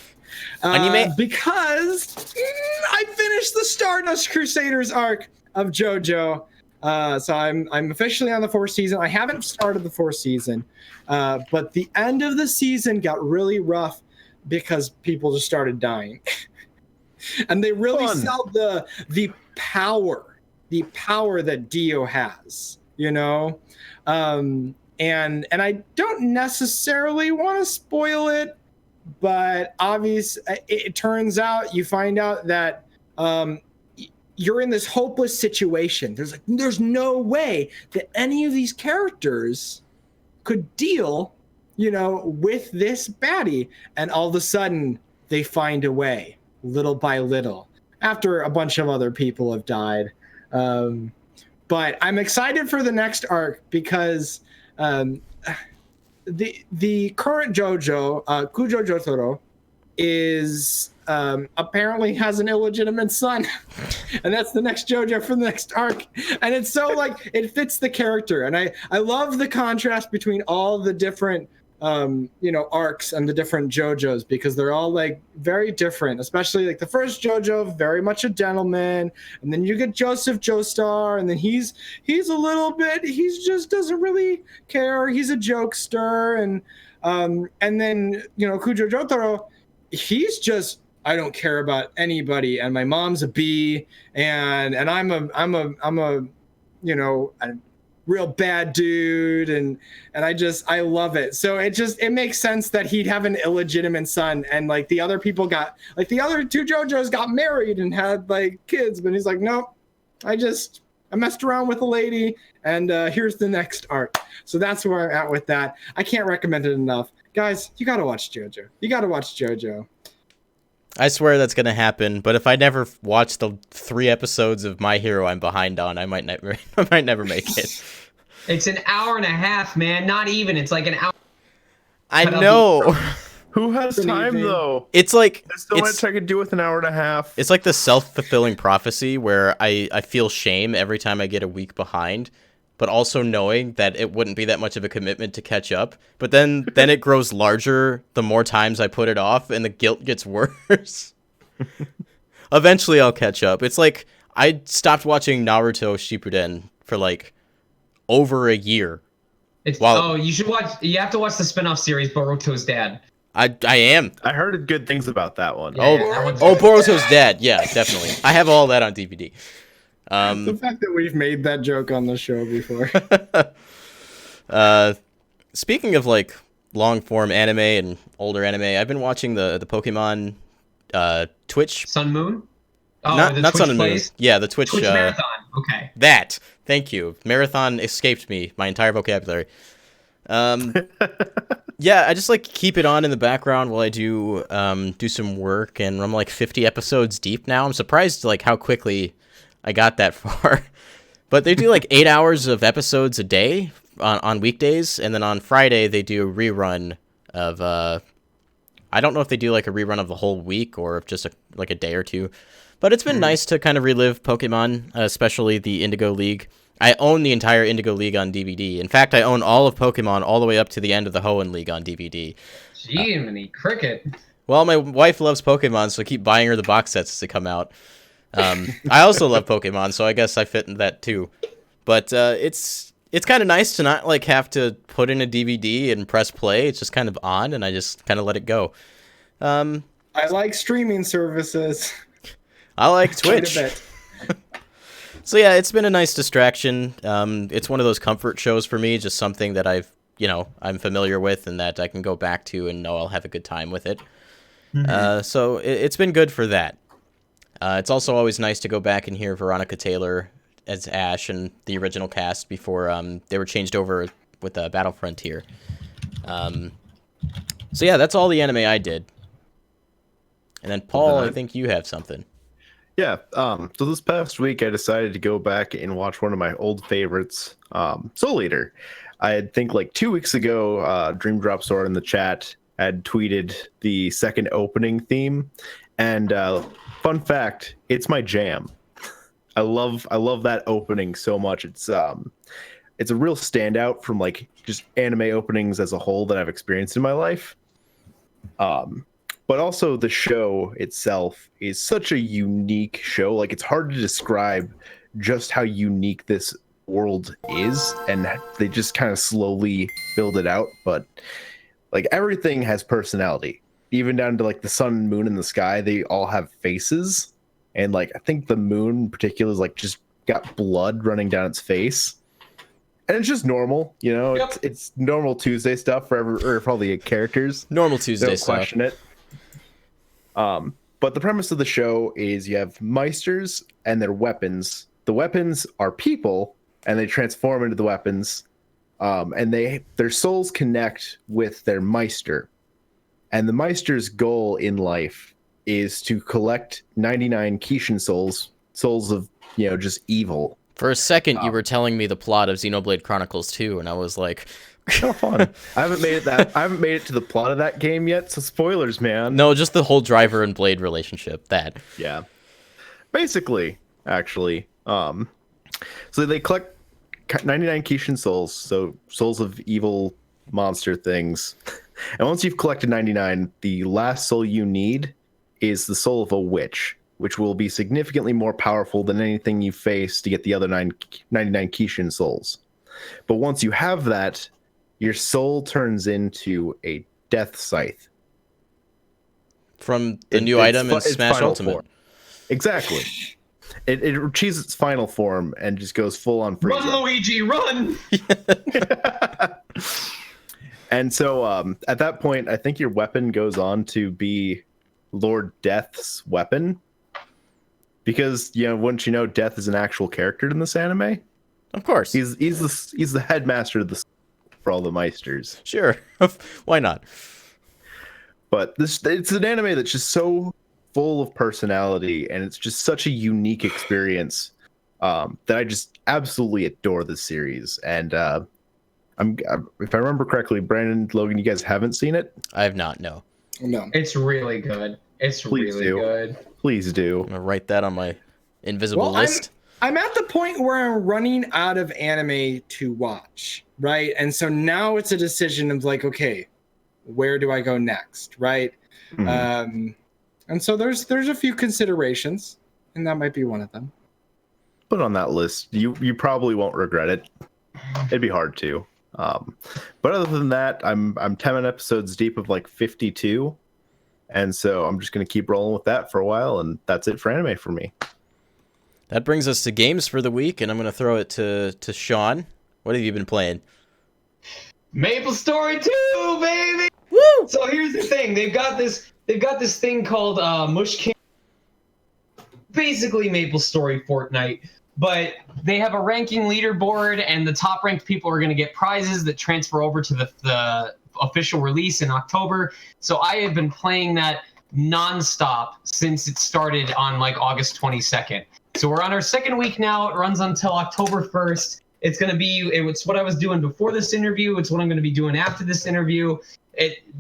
Because I finished the Stardust Crusaders arc of JoJo. So I'm officially on the 4th season. I haven't started the 4th season, but the end of the season got really rough because people just started dying. And they really sell the power that Dio has, and I don't necessarily want to spoil it. But obviously, it turns out you find out that you're in this hopeless situation. There's no way that any of these characters could deal, with this baddie. And all of a sudden, they find a way, little by little, after a bunch of other people have died. But I'm excited for the next arc because the current JoJo, Kujo Jotaro, is apparently has an illegitimate son, and that's the next JoJo for the next arc. And it's so like it fits the character, and I love the contrast between all the different arcs and the different JoJos, because they're all like very different. Especially like the first JoJo, very much a gentleman, and then you get Joseph Joestar, and then he's a little bit, he's just doesn't really care, he's a jokester, and then Kujo Jotaro, he's just, I don't care about anybody, and my mom's a bee, and I'm a real bad dude, and I love it. So it makes sense that he'd have an illegitimate son, and like the other people got, like the other two JoJo's got married and had like kids, but he's like, nope, I messed around with a lady, and here's the next arc. So that's where I'm at with that. I can't recommend it enough. Guys, you gotta watch JoJo. You gotta watch JoJo. I swear that's gonna happen, but if I never watch the 3 episodes of My Hero I'm behind on, I might never make it. It's an hour and a half, man. Not even. It's like an hour. I know. Who has time though? It's like There's so much I could do with an hour and a half. It's like the self-fulfilling prophecy where I feel shame every time I get a week behind, but also knowing that it wouldn't be that much of a commitment to catch up. But then it grows larger the more times I put it off, and the guilt gets worse. Eventually I'll catch up. It's like I stopped watching Naruto Shippuden for like over a year. You should watch. You have to watch the spin-off series Boruto's Dad. I am. I heard good things about that one. Boruto's Dad. Yeah, definitely. I have all that on DVD. The fact that we've made that joke on the show before. Speaking of like long form anime and older anime, I've been watching the Pokemon Twitch. Sun Moon? Oh, not Sun and Moon. Yeah, the Twitch Marathon. Okay. That. Thank you. Marathon escaped me. My entire vocabulary. Yeah, I just like keep it on in the background while I do some work, and I'm like 50 episodes deep now. I'm surprised like how quickly I got that far. But they do like 8 hours of episodes a day on weekdays, and then on Friday they do a rerun of I don't know if they do like a rerun of the whole week or if just like a day or two. But it's been nice to kind of relive Pokemon, especially the Indigo League. I own the entire Indigo League on DVD. In fact, I own all of Pokemon all the way up to the end of the Hoenn League on DVD. Jiminy cricket. Well, my wife loves Pokemon, so I keep buying her the box sets as they come out. I also love Pokemon, so I guess I fit in that too. But it's kind of nice to not like have to put in a DVD and press play. It's just kind of on, and I just kind of let it go. I like streaming services. I like Twitch. So yeah, it's been a nice distraction. It's one of those comfort shows for me, just something that I'm familiar with and that I can go back to and know I'll have a good time with it. So it's been good for that. It's also always nice to go back and hear Veronica Taylor as Ash and the original cast before they were changed over with Battle Frontier. So yeah, that's all the anime I did. And then Paul, I think you have something. Yeah, so this past week I decided to go back and watch one of my old favorites, Soul Eater. I think like 2 weeks ago, Dream Drop Sword in the chat had tweeted the second opening theme, and fun fact, it's my jam. I love that opening so much. It's a real standout from like just anime openings as a whole that I've experienced in my life. But also the show itself is such a unique show. Like it's hard to describe just how unique this world is, and they just kind of slowly build it out. But like everything has personality, even down to like the sun and moon in the sky. They all have faces, and like I think the moon in particular is like just got blood running down its face. And it's just normal, you know. Yep. It's normal Tuesday stuff for all the characters. Normal Tuesday Don't stuff. Question it. But the premise of the show is you have Meisters and their weapons. The weapons are people, and they transform into the weapons. And their souls connect with their Meister. And the Meister's goal in life is to collect 99 Kishin souls of, just evil. For a second, you were telling me the plot of Xenoblade Chronicles 2, and I was like, "How fun!" I haven't made it to the plot of that game yet, so spoilers, man. No, just the whole driver and blade relationship. That. Yeah. Basically, actually, so they collect 99 Kishin souls, so souls of evil monster things. And once you've collected 99, the last soul you need is the soul of a witch, which will be significantly more powerful than anything you face to get the other 99 Kishin souls. But once you have that, your soul turns into a death scythe. From the new item in Smash Ultimate. 4. Exactly. it achieves its final form and just goes full on Frieza. Run, Luigi, run! And so at that point, I think your weapon goes on to be Lord Death's weapon. Because, wouldn't you know, Death is an actual character in this anime? Of course. He's the headmaster of for all the Meisters. Sure. Why not? But it's an anime that's just so full of personality, and it's just such a unique experience that I just absolutely adore this series. And if I remember correctly, Brandon, Logan, you guys haven't seen it? I have not, no. No. It's really good. It's Please really do. good. Please do. I'm going to write that on my invisible list. I'm at the point where I'm running out of anime to watch, right? And so now it's a decision of like, okay, where do I go next, right? Mhm. And so there's a few considerations, and that might be one of them. Put it on that list. You probably won't regret it. It'd be hard to. But other than that, I'm 10 episodes deep of like 52. And so I'm just going to keep rolling with that for a while, and that's it for anime for me. That brings us to games for the week, and I'm going to throw it to Sean. What have you been playing? Maple Story 2, baby! Woo! So here's the thing. They've got this thing called Mush King. Basically Maple Story Fortnite. But they have a ranking leaderboard, and the top ranked people are going to get prizes that transfer over to the official release in October. So I have been playing that nonstop since it started on like August 22nd. So we're on our second week now. It runs until October 1st. It's what I was doing before this interview. It's what I'm going to be doing after this interview.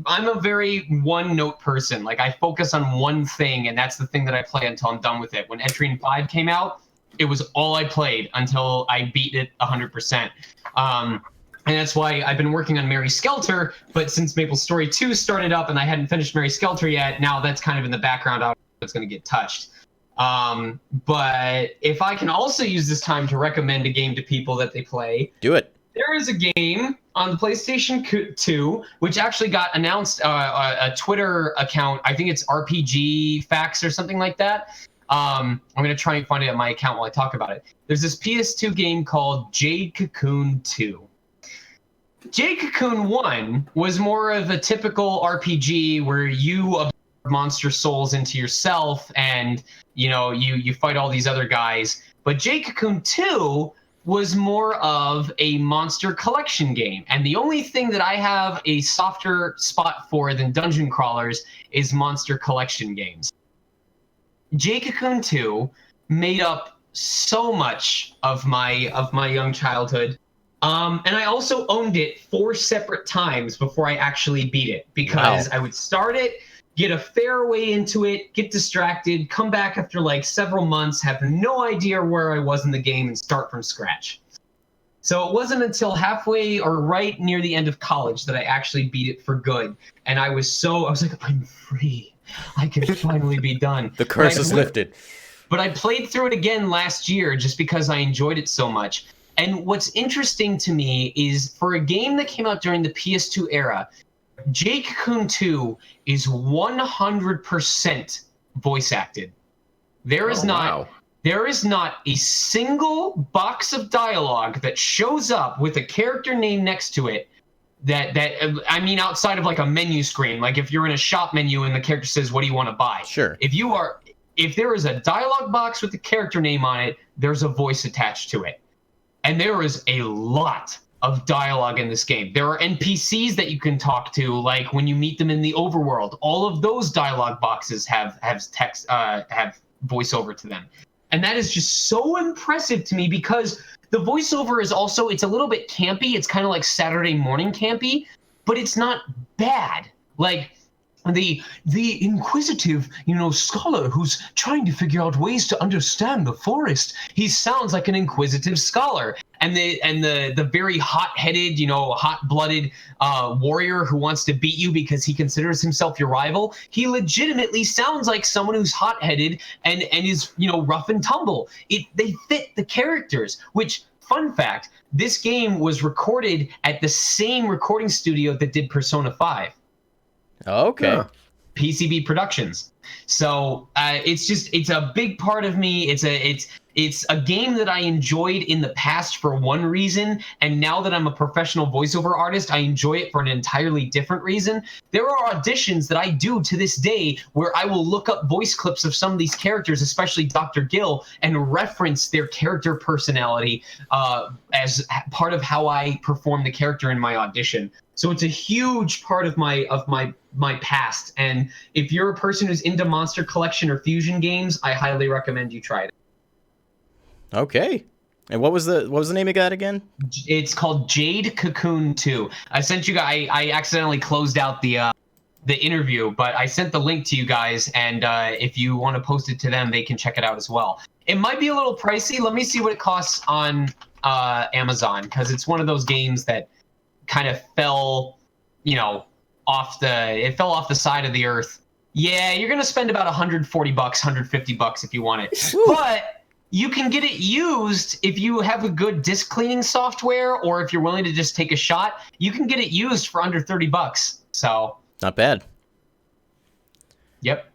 I'm a very one-note person. Like, I focus on one thing, and that's the thing that I play until I'm done with it. When Etrian 5 came out, it was all I played until I beat it 100%. And that's why I've been working on Mary Skelter, but since Maple Story 2 started up and I hadn't finished Mary Skelter yet, now that's kind of in the background. It's going to get touched. But if I can also use this time to recommend a game to people that they play, Do it. there is a game on the PlayStation 2, which actually got announced, a Twitter account. I think it's RPG Facts or something like that. I'm going to try and find it at my account while I talk about it. There's this PS2 game called Jade Cocoon 2. Jade Cocoon 1 was more of a typical RPG where you absorb monster souls into yourself and, you fight all these other guys. But Jade Cocoon 2 was more of a monster collection game. And the only thing that I have a softer spot for than dungeon crawlers is monster collection games. Jade Cocoon 2 made up so much of my young childhood. And I also owned it 4 separate times before I actually beat it, because I would start it, get a fair way into it, get distracted, come back after like several months, have no idea where I was in the game, and start from scratch. So it wasn't until halfway or right near the end of college that I actually beat it for good. And I was like, I'm free. I can finally be done. The curse is lifted. But I played through it again last year just because I enjoyed it so much. And what's interesting to me is, for a game that came out during the PS2 era, Jade Cocoon 2 is 100% voice acted. There is not a single box of dialogue that shows up with a character name next to it outside of like a menu screen. Like if you're in a shop menu and the character says, "What do you want to buy?" Sure. If there is a dialogue box with the character name on it, there's a voice attached to it. And there is a lot of dialogue in this game. There are NPCs that you can talk to, like when you meet them in the overworld. All of those dialogue boxes have text, have voiceover to them. And that is just so impressive to me, because the voiceover is also, it's a little bit campy. It's kind of like Saturday morning campy, but it's not bad. Like the inquisitive, scholar who's trying to figure out ways to understand the forest. He sounds like an inquisitive scholar. And the very hot-headed, hot-blooded warrior who wants to beat you because he considers himself your rival, he legitimately sounds like someone who's hot-headed and is, rough and tumble. They fit the characters, which, fun fact, this game was recorded at the same recording studio that did Persona 5. Okay. PCB Productions. So it's a big part of me. It's a game that I enjoyed in the past for one reason, and now that I'm a professional voiceover artist, I enjoy it for an entirely different reason. There are auditions that I do to this day where I will look up voice clips of some of these characters, especially Dr. Gill, and reference their character personality as part of how I perform the character in my audition. So it's a huge part of my past. And if you're a person who's into Monster Collection or Fusion games, I highly recommend you try it. Okay. And what was the name of that again? It's called Jade Cocoon 2. I sent you guys. I accidentally closed out the interview, but I sent the link to you guys, and if you want to post it to them, they can check it out as well. It might be a little pricey. Let me see what it costs on Amazon, because it's one of those games that kind of fell, off the side of the earth. Yeah, you're gonna spend about $140, $150 if you want it. Woo. But you can get it used if you have a good disc cleaning software, or if you're willing to just take a shot, you can get it used for under $30. So not bad. Yep.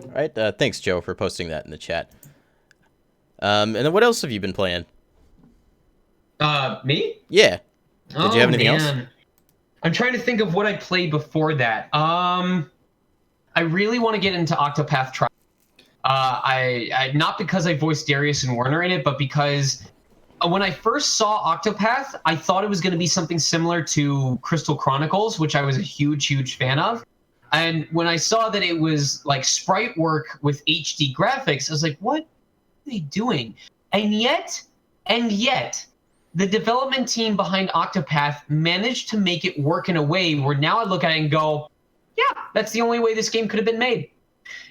All right. Thanks, Joe, for posting that in the chat. And then what else have you been playing? Me? Yeah. Did you have anything else? I'm trying to think of what I played before that. I really want to get into Octopath Traveler. I not because I voiced Darius and Werner in it, but because when I first saw Octopath, I thought it was going to be something similar to Crystal Chronicles, which I was a huge fan of. And when I saw that it was like sprite work with HD graphics, I was like, what are they doing? And yet, the development team behind Octopath managed to make it work in a way where now I look at it and go, yeah, that's the only way this game could have been made.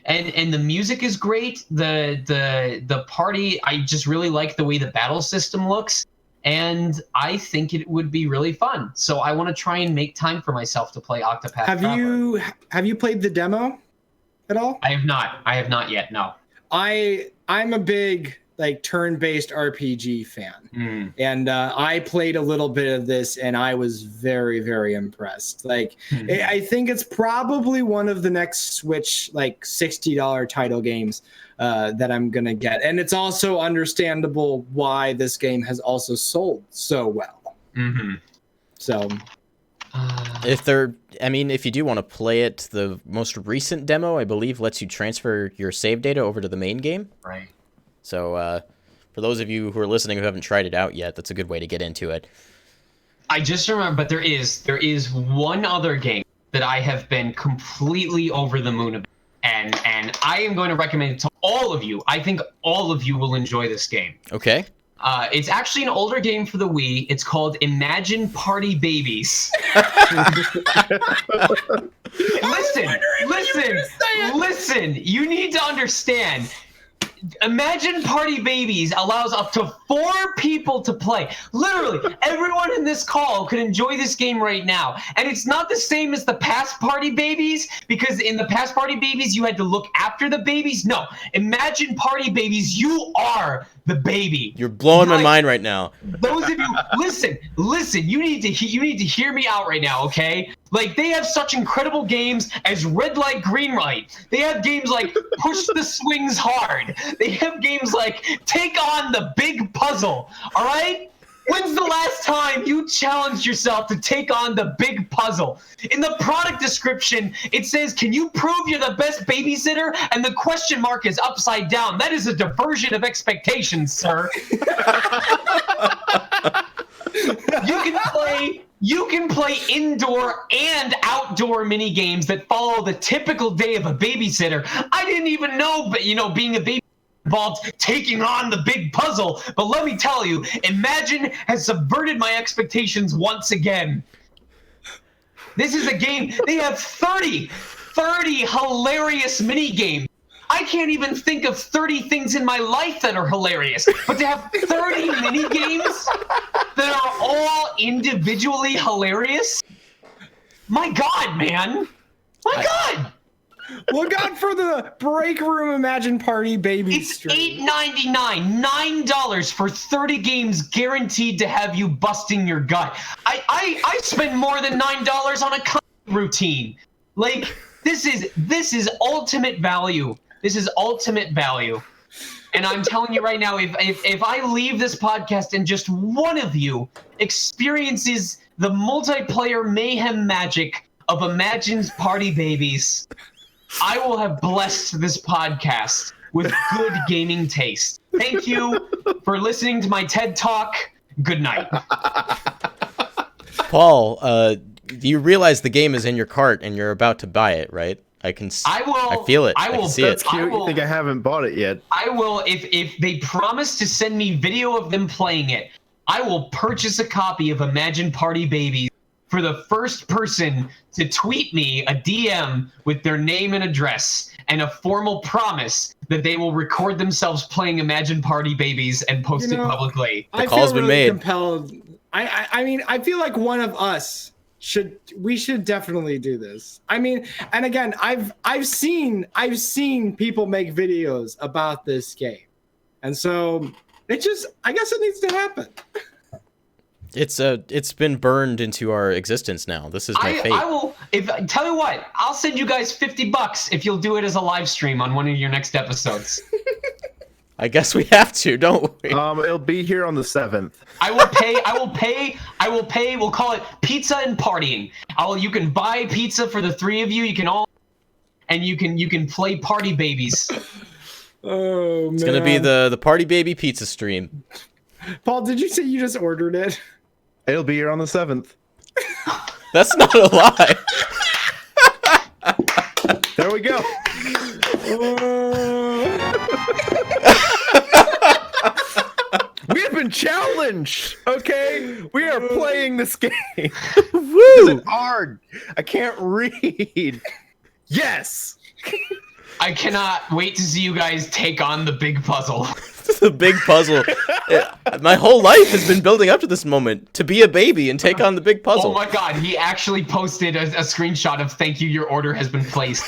And the music is great. The party, I just really like the way the battle system looks, and I think it would be really fun. So I want to try and make time for myself to play Octopath Traveler. Have you played the demo at all? I have not yet. No. I'm a big turn-based RPG fan, and I played a little bit of this, and I was very impressed. I think it's probably one of the next Switch $60 title games that I'm gonna get, and it's also understandable why this game has also sold so well. So if you do want to play it, the most recent demo, I believe, lets you transfer your save data over to the main game. Right. So for those of you who are listening who haven't tried it out yet, that's a good way to get into it. I just remember, but there is one other game that I have been completely over the moon about, and I am going to recommend it to all of you. I think all of you will enjoy this game. Okay. It's actually an older game for the Wii. It's called Imagine Party Babies. Listen. You need to understand. Imagine Party Babies allows up to 4 people to play. Literally, everyone in this call could enjoy this game right now. And it's not the same as the past Party Babies, because in the past Party Babies, you had to look after the babies. No, Imagine Party Babies, you are the baby. You're blowing my mind right now. Those of you, listen, you need to hear me out right now, okay? They have such incredible games as Red Light, Green Light. They have games like Push the Swings Hard. They have games like Take on the Big Puzzle, all right? When's the last time you challenged yourself to take on the big puzzle? In the product description, it says, can you prove you're the best babysitter? And the question mark is upside down. That is a diversion of expectations, sir. You can play indoor and outdoor mini games that follow the typical day of a babysitter. I didn't even know, but being a baby involved taking on the big puzzle. But let me tell you, Imagine has subverted my expectations once again. This is a game. They have 30 hilarious mini games. I can't even think of 30 things in my life that are hilarious. But to have 30 mini games that are all individually hilarious? My God, man. My God. Look out for the Break Room Imagine Party Baby It's stream. $8.99, $9 for 30 games guaranteed to have you busting your gut. I spend more than $9 on a routine. This is ultimate value. This is ultimate value. And I'm telling you right now, if I leave this podcast and just one of you experiences the multiplayer mayhem magic of Imagine's Party Babies, I will have blessed this podcast with good gaming taste. Thank you for listening to my TED Talk. Good night. Paul, you realize the game is in your cart and you're about to buy it, right? I feel it. I can see That's it. cute. You think I haven't bought it yet? I will, if they promise to send me video of them playing it, I will purchase a copy of Imagine Party Babies for the first person to tweet me a DM with their name and address and a formal promise that they will record themselves playing Imagine Party Babies and post it publicly. The call's been made. Compelled. I mean, I feel like one of us should definitely do this. I mean, and again, I've seen people make videos about this game, and so I guess it needs to happen. It's been burned into our existence now. This is my fate. I will. Tell you what, I'll send you guys $50 if you'll do it as a live stream on one of your next episodes. I guess we have to, don't we? It'll be here on the 7th. I will pay. We'll call it pizza and partying. You can buy pizza for the three of you. You can all, and you can play Party Babies. Oh man. It's gonna be the Party Baby pizza stream. Paul, did you say you just ordered it? It'll be here on the 7th. That's not a lie. There we go. We have been challenged. Okay, we are playing this game. Woo! It's hard. I can't read. Yes. I cannot wait to see you guys take on the big puzzle. The big puzzle. My whole life has been building up to this moment to be a baby and take on the big puzzle. Oh my god, he actually posted a screenshot of "Thank you, your order has been placed."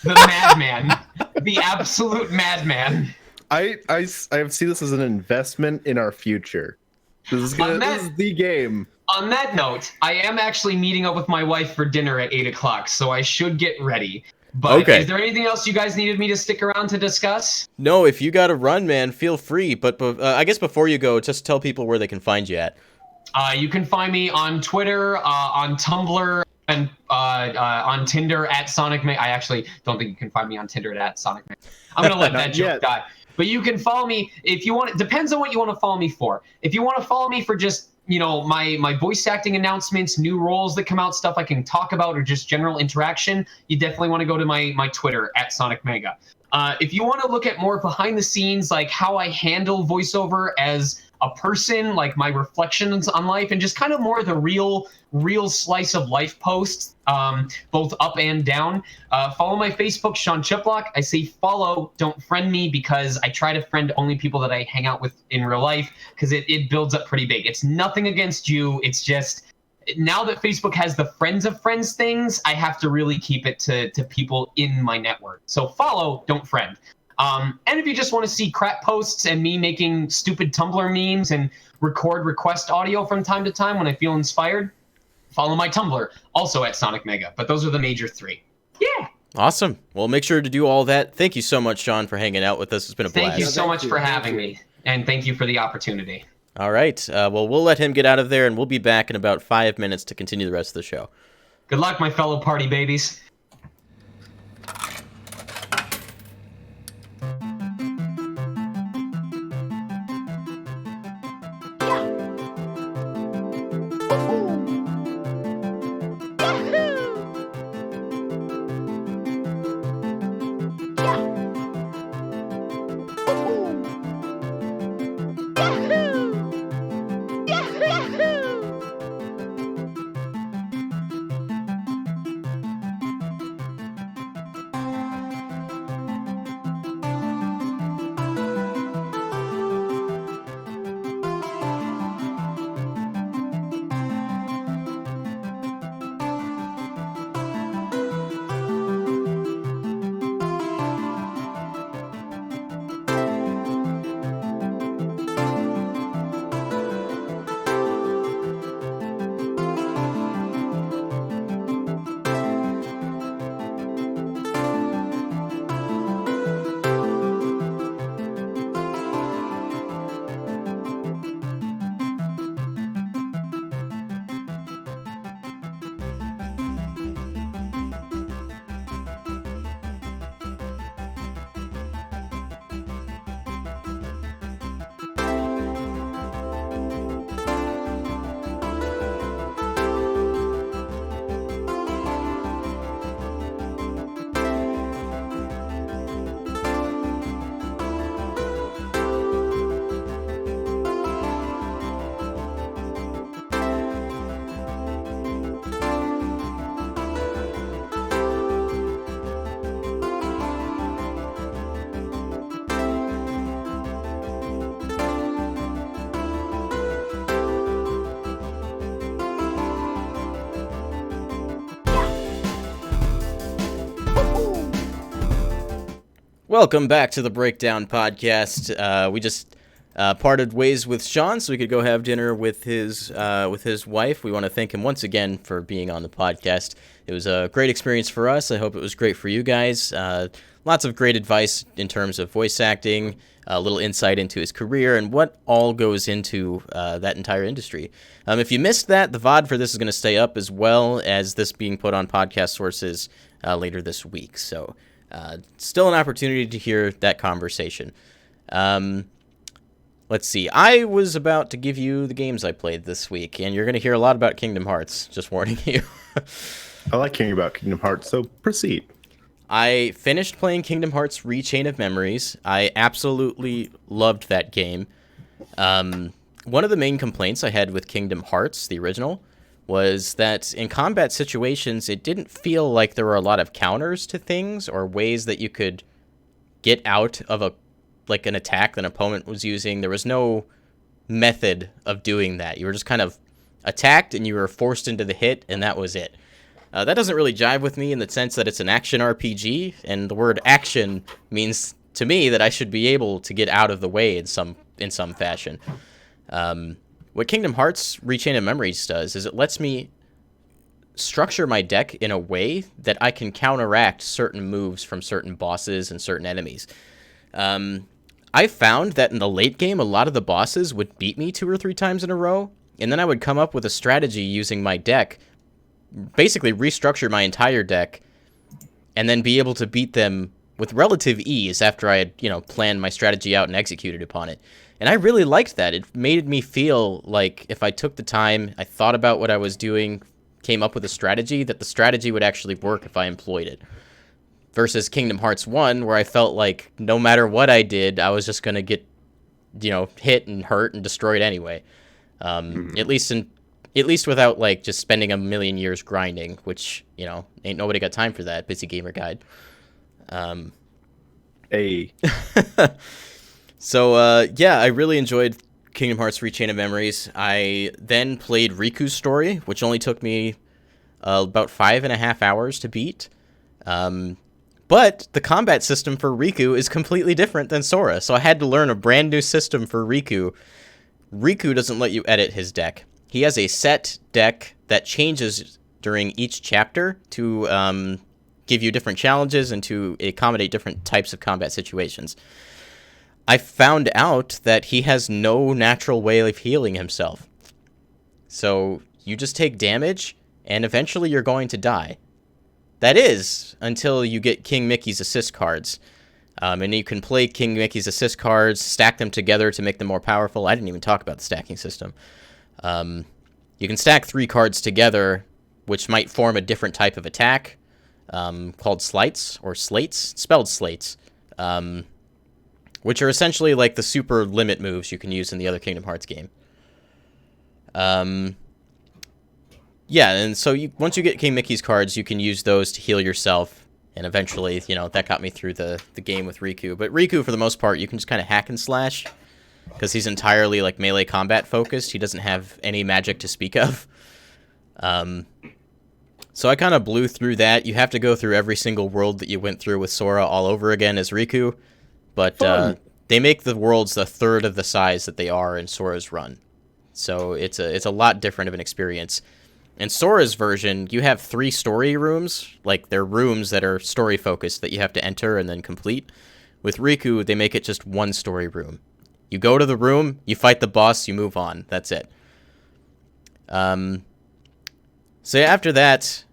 The madman, the absolute madman. I see this as an investment in our future. This is the game. On that note, I am actually meeting up with my wife for dinner at 8 o'clock, so I should get ready. But okay. Is there anything else you guys needed me to stick around to discuss? No, if you gotta run, man, feel free. But I guess before you go, just tell people where they can find you at. You can find me on Twitter, on Tumblr, and on Tinder at Sonic May. I actually don't think you can find me on Tinder at Sonic May. I'm gonna let that joke die. But you can follow me if you want. It depends on what you want to follow me for. If you want to follow me for just, you know, my voice acting announcements, new roles that come out, stuff I can talk about, or just general interaction, you definitely want to go to my Twitter at Sonic Mega. If you want to look at more behind the scenes, like how I handle voiceover as a person, like my reflections on life, and just kind of more of the real slice of life posts, both up and down, follow my Facebook, Sean Chiplock. I say follow, don't friend me, because I try to friend only people that I hang out with in real life, because it builds up pretty big. It's nothing against you. It's just, now that Facebook has the friends of friends things, I have to really keep it to people in my network. So follow, don't friend. And if you just want to see crap posts and me making stupid Tumblr memes and request audio from time to time when I feel inspired, follow my Tumblr, also at Sonic Mega. But those are the major three. Yeah. Awesome. Well, make sure to do all that. Thank you so much, Sean, for hanging out with us. It's been a blast. Thank you so much for having me. And thank you for the opportunity. All right. Well, we'll let him get out of there, and we'll be back in about 5 minutes to continue the rest of the show. Good luck, my fellow party babies. Welcome back to the Breakdown Podcast. We just parted ways with Sean so we could go have dinner with his wife. We want to thank him once again for being on the podcast. It was a great experience for us. I hope it was great for you guys. Lots of great advice in terms of voice acting, a little insight into his career, and what all goes into that entire industry. If you missed that, the VOD for this is going to stay up, as well as this being put on podcast sources later this week. So still an opportunity to hear that conversation. Let's see. I was about to give you the games I played this week, and you're going to hear a lot about Kingdom Hearts, just warning you. I like hearing about Kingdom Hearts, so proceed. I finished playing Kingdom Hearts Chain of Memories. I absolutely loved that game. One of the main complaints I had with Kingdom Hearts, the original, was that in combat situations, it didn't feel like there were a lot of counters to things or ways that you could get out of an attack that an opponent was using. There was no method of doing that. You were just kind of attacked and you were forced into the hit, and that was it. That doesn't really jive with me in the sense that it's an action RPG, and the word action means to me that I should be able to get out of the way in some fashion. What Kingdom Hearts Chain of Memories does is it lets me structure my deck in a way that I can counteract certain moves from certain bosses and certain enemies. I found that in the late game, a lot of the bosses would beat me 2 or 3 times in a row, and then I would come up with a strategy using my deck, basically restructure my entire deck, and then be able to beat them with relative ease after I had, planned my strategy out and executed upon it. And I really liked that. It made me feel like if I took the time, I thought about what I was doing, came up with a strategy, that the strategy would actually work if I employed it. Versus Kingdom Hearts 1, where I felt like no matter what I did, I was just going to get, hit and hurt and destroyed anyway. At least without, just spending a million years grinding, which, ain't nobody got time for that, busy gamer guide. Hey. So, I really enjoyed Kingdom Hearts Chain of Memories. I then played Riku's story, which only took me about 5.5 hours to beat. But the combat system for Riku is completely different than Sora, so I had to learn a brand new system for Riku. Riku doesn't let you edit his deck. He has a set deck that changes during each chapter to give you different challenges and to accommodate different types of combat situations. I found out that he has no natural way of healing himself. So you just take damage, and eventually you're going to die. That is, until you get King Mickey's assist cards. And you can play King Mickey's assist cards, stack them together to make them more powerful. I didn't even talk about the stacking system. You can stack 3 cards together, which might form a different type of attack, called slights, or slates, spelled slates, which are essentially like the super limit moves you can use in the other Kingdom Hearts game. And so once you get King Mickey's cards, you can use those to heal yourself, and eventually, that got me through the game with Riku. But Riku, for the most part, you can just kind of hack and slash, because he's entirely melee combat focused. He doesn't have any magic to speak of. So I kind of blew through that. You have to go through every single world that you went through with Sora all over again as Riku, but they make the worlds a third of the size that they are in Sora's run. So it's a lot different of an experience. In Sora's version, you have 3 story rooms, they're rooms that are story focused that you have to enter and then complete. With Riku, they make it just 1 story room. You go to the room, you fight the boss, you move on. That's it. So after that,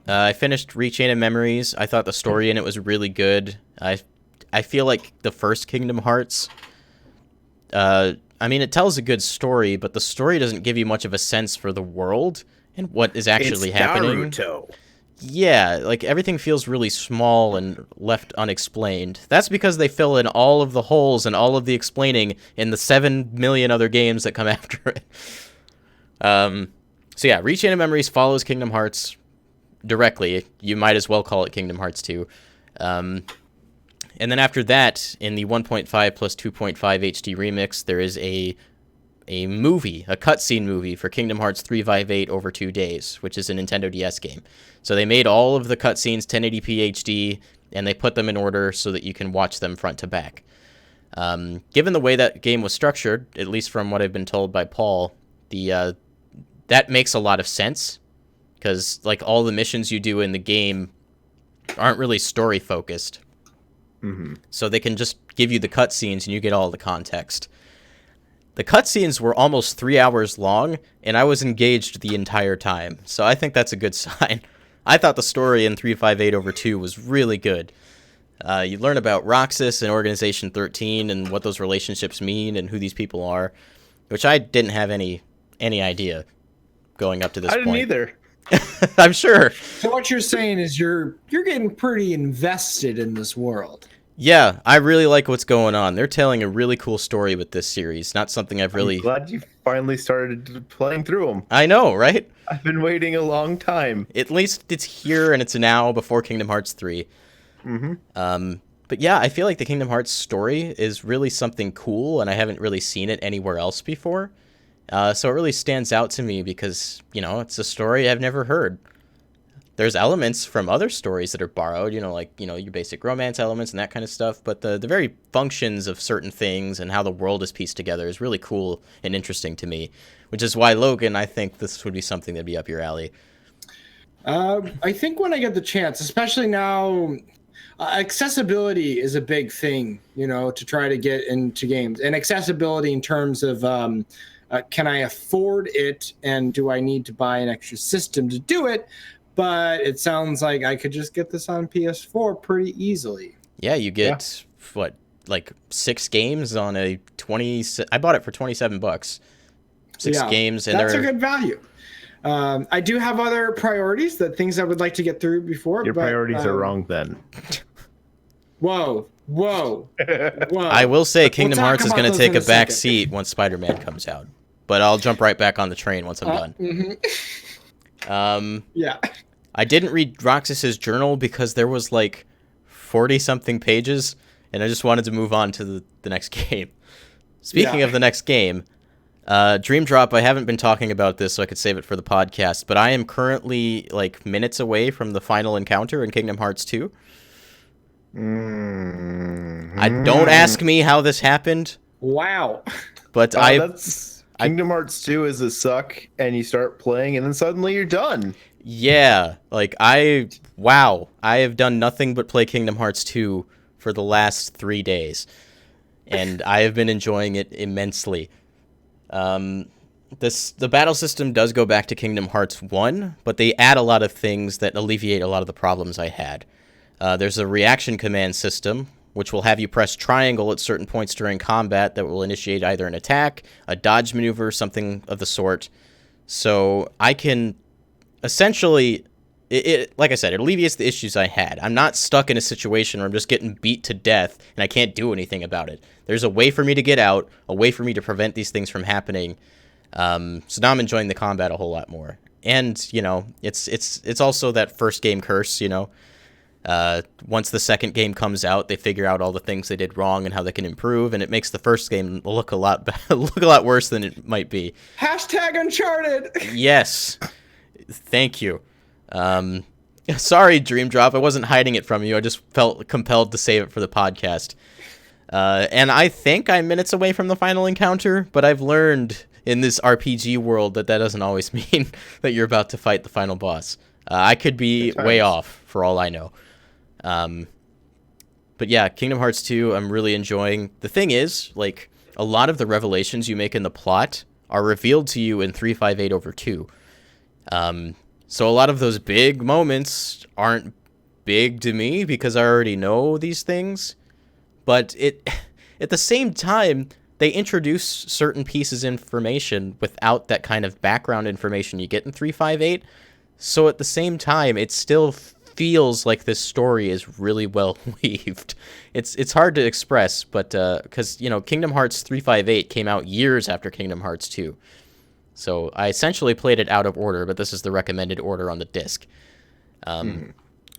I finished Chain of Memories. I thought the story in it was really good. I feel like the first Kingdom Hearts, it tells a good story, but the story doesn't give you much of a sense for the world and what is actually happening. Naruto. Yeah, everything feels really small and left unexplained. That's because they fill in all of the holes and all of the explaining in the 7 million other games that come after it. Chain of Memories follows Kingdom Hearts directly. You might as well call it Kingdom Hearts 2. And then after that, in the 1.5 plus 2.5 HD remix, there is a a movie, a cutscene movie for Kingdom Hearts 358 over 2 days, which is a Nintendo DS game. So they made all of the cutscenes 1080p HD, and they put them in order so that you can watch them front to back. Given the way that game was structured, at least from what I've been told by Paul, that makes a lot of sense, because like all the missions you do in the game aren't really story focused. Mm-hmm. So they can just give you the cutscenes and you get all the context. The cutscenes were almost 3 hours long, and I was engaged the entire time. So I think that's a good sign. I thought the story in 358 over 2 was really good. You learn about Roxas and Organization 13 and what those relationships mean and who these people are, which I didn't have any idea going up to this point. I didn't either. I'm sure. So what you're saying is you're getting pretty invested in this world. Yeah, I really like what's going on. They're telling a really cool story with this series. Not something I've really... I'm glad you finally started playing through them. I know, right? I've been waiting a long time. At least it's here and it's now before Kingdom Hearts 3. Mm-hmm. But yeah, I feel like the Kingdom Hearts story is really something cool, and I haven't really seen it anywhere else before. So it really stands out to me because, it's a story I've never heard. There's elements from other stories that are borrowed, like, your basic romance elements and that kind of stuff. But the very functions of certain things and how the world is pieced together is really cool and interesting to me, which is why, Logan, I think this would be something that'd be up your alley. I think when I get the chance, especially now, accessibility is a big thing, to try to get into games. And accessibility in terms of can I afford it, and do I need to buy an extra system to do it? But it sounds like I could just get this on PS4 pretty easily. Yeah, you get, like 6 games on a 20... I bought it for $27. 6 games, and that's a good value. I do have other priorities, things I would like to get through before. Your priorities are wrong then. Whoa. I will say Kingdom Hearts is going to take a back seat once Spider-Man comes out. But I'll jump right back on the train once I'm done. Mm-hmm. Yeah. I didn't read Roxas's journal because there was like 40-something pages, and I just wanted to move on to the next game. Speaking of the next game, Dream Drop, I haven't been talking about this, so I could save it for the podcast, but I am currently like minutes away from the final encounter in Kingdom Hearts 2. Mm-hmm. Don't ask me how this happened. Wow. But Kingdom Hearts 2 is a suck, and you start playing, and then suddenly you're done. Yeah, like I have done nothing but play Kingdom Hearts 2 for the last 3 days, and I have been enjoying it immensely. The battle system does go back to Kingdom Hearts 1, but they add a lot of things that alleviate a lot of the problems I had. There's a reaction command system, which will have you press triangle at certain points during combat that will initiate either an attack, a dodge maneuver, something of the sort. So I can essentially, like I said, it alleviates the issues I had. I'm not stuck in a situation where I'm just getting beat to death and I can't do anything about it. There's a way for me to get out, a way for me to prevent these things from happening. So now I'm enjoying the combat a whole lot more. And, it's also that first game curse, once the second game comes out, they figure out all the things they did wrong and how they can improve, and it makes the first game look a lot worse than it might be. Hashtag Uncharted. Yes, thank you. Sorry, Dream Drop, I wasn't hiding it from you. I just felt compelled to save it for the podcast. And I think I'm minutes away from the final encounter, but I've learned in this RPG world that doesn't always mean that you're about to fight the final boss. I could be way off for all I know. But yeah, Kingdom Hearts 2, I'm really enjoying. The thing is, like, a lot of the revelations you make in the plot are revealed to you in 358 over 2. So a lot of those big moments aren't big to me because I already know these things. But at the same time, they introduce certain pieces of information without that kind of background information you get in 358. So at the same time, it still feels like this story is really well weaved. It's hard to express, but because Kingdom Hearts 358 came out years after Kingdom Hearts 2, so I essentially played it out of order. But this is the recommended order on the disc.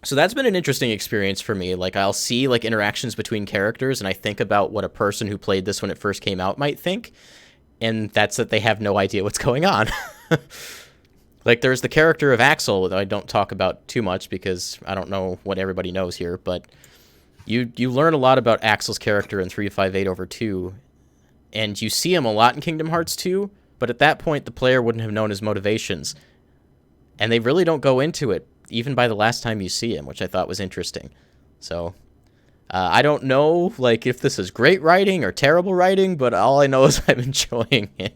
So that's been an interesting experience for me. Like, I'll see like interactions between characters, and I think about what a person who played this when it first came out might think. and that's that they have no idea what's going on. Like, there's the character of Axel that I don't talk about too much because I don't know what everybody knows here, but you learn a lot about Axel's character in 358/2, and you see him a lot in Kingdom Hearts 2, but at that point the player wouldn't have known his motivations. And they really don't go into it, even by the last time you see him, which I thought was interesting. So, I don't know, like, if this is great writing or terrible writing, but all I know is I'm enjoying it.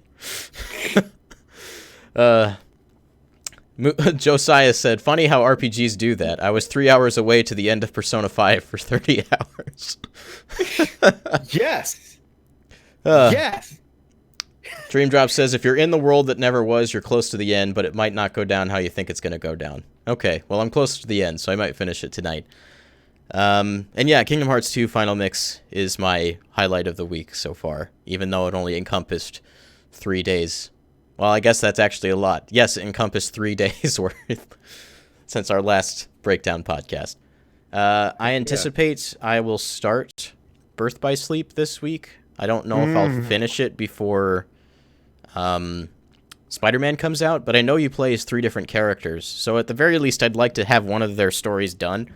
Josiah said, funny how RPGs do that. I was 3 hours away to the end of Persona 5 for 30 hours. Yes. Yes. Dreamdrop says, if you're in the world that never was, you're close to the end, but it might not go down how you think it's going to go down. Okay, well, I'm close to the end, so I might finish it tonight. And yeah, Kingdom Hearts 2 Final Mix is my highlight of the week so far, even though it only encompassed 3 days. Well, I guess that's actually a lot. Yes, it encompassed 3 days worth since our last breakdown podcast. I anticipate I will start Birth by Sleep this week. I don't know if I'll finish it before Spider-Man comes out, but I know you play as 3 different characters. So at the very least, I'd like to have one of their stories done.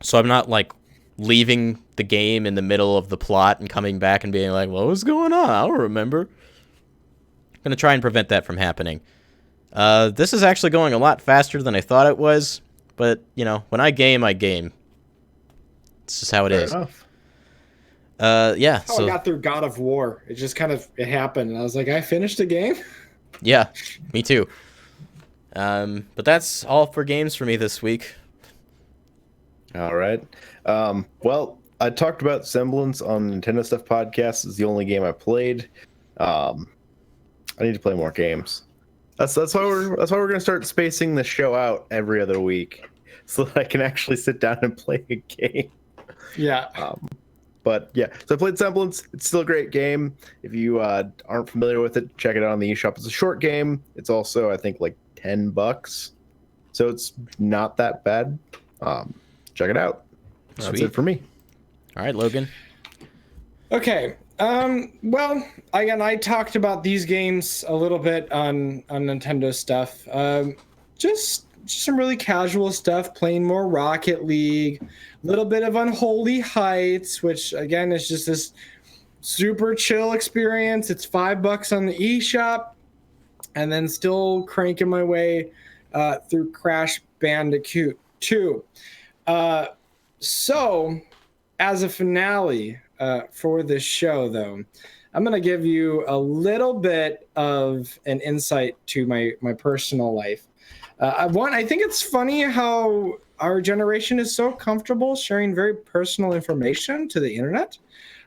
So I'm not, like, leaving the game in the middle of the plot and coming back and being like, well, what's going on? I don't remember. I'm going to try and prevent that from happening. This is actually going a lot faster than I thought it was, but, you know, when I game, I game. It's just how it is. Enough. Yeah. I got through God of War. It just kind of, it happened, and I was like, I finished the game? Yeah, me too. But that's all for games for me this week. All right. Well, I talked about Semblance on Nintendo Stuff Podcast. It's the only game I played. I need to play more games. That's why we're gonna start spacing the show out every other week, so that I can actually sit down and play a game. Yeah. But yeah, so I played Semblance. It's still a great game. If you aren't familiar with it, check it out on the eShop. It's a short game. It's also, I think, like $10, so it's not that bad. Check it out. That's Sweet. it for me. All right, Logan. Okay. Well, again, I talked about these games a little bit on Nintendo stuff. Just some really casual stuff, playing more Rocket League, a little bit of Unholy Heights, which again is just this super chill experience. It's $5 on the eShop, and then still cranking my way through Crash Bandicoot 2. So, as a finale for this show, though, I'm going to give you a little bit of an insight to my personal life. I think it's funny how our generation is so comfortable sharing very personal information to the internet.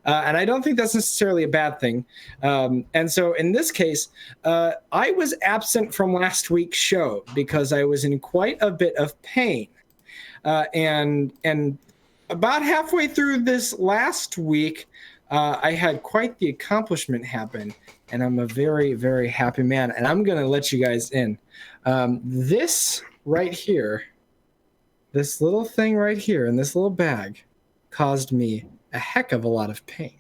And I don't think that's necessarily a bad thing. And so in this case, I was absent from last week's show because I was in quite a bit of pain. And about halfway through this last week, I had quite the accomplishment happen, and I'm a very, very happy man. And I'm going to let you guys in. This right here, this little thing right here in this little bag caused me a heck of a lot of pain.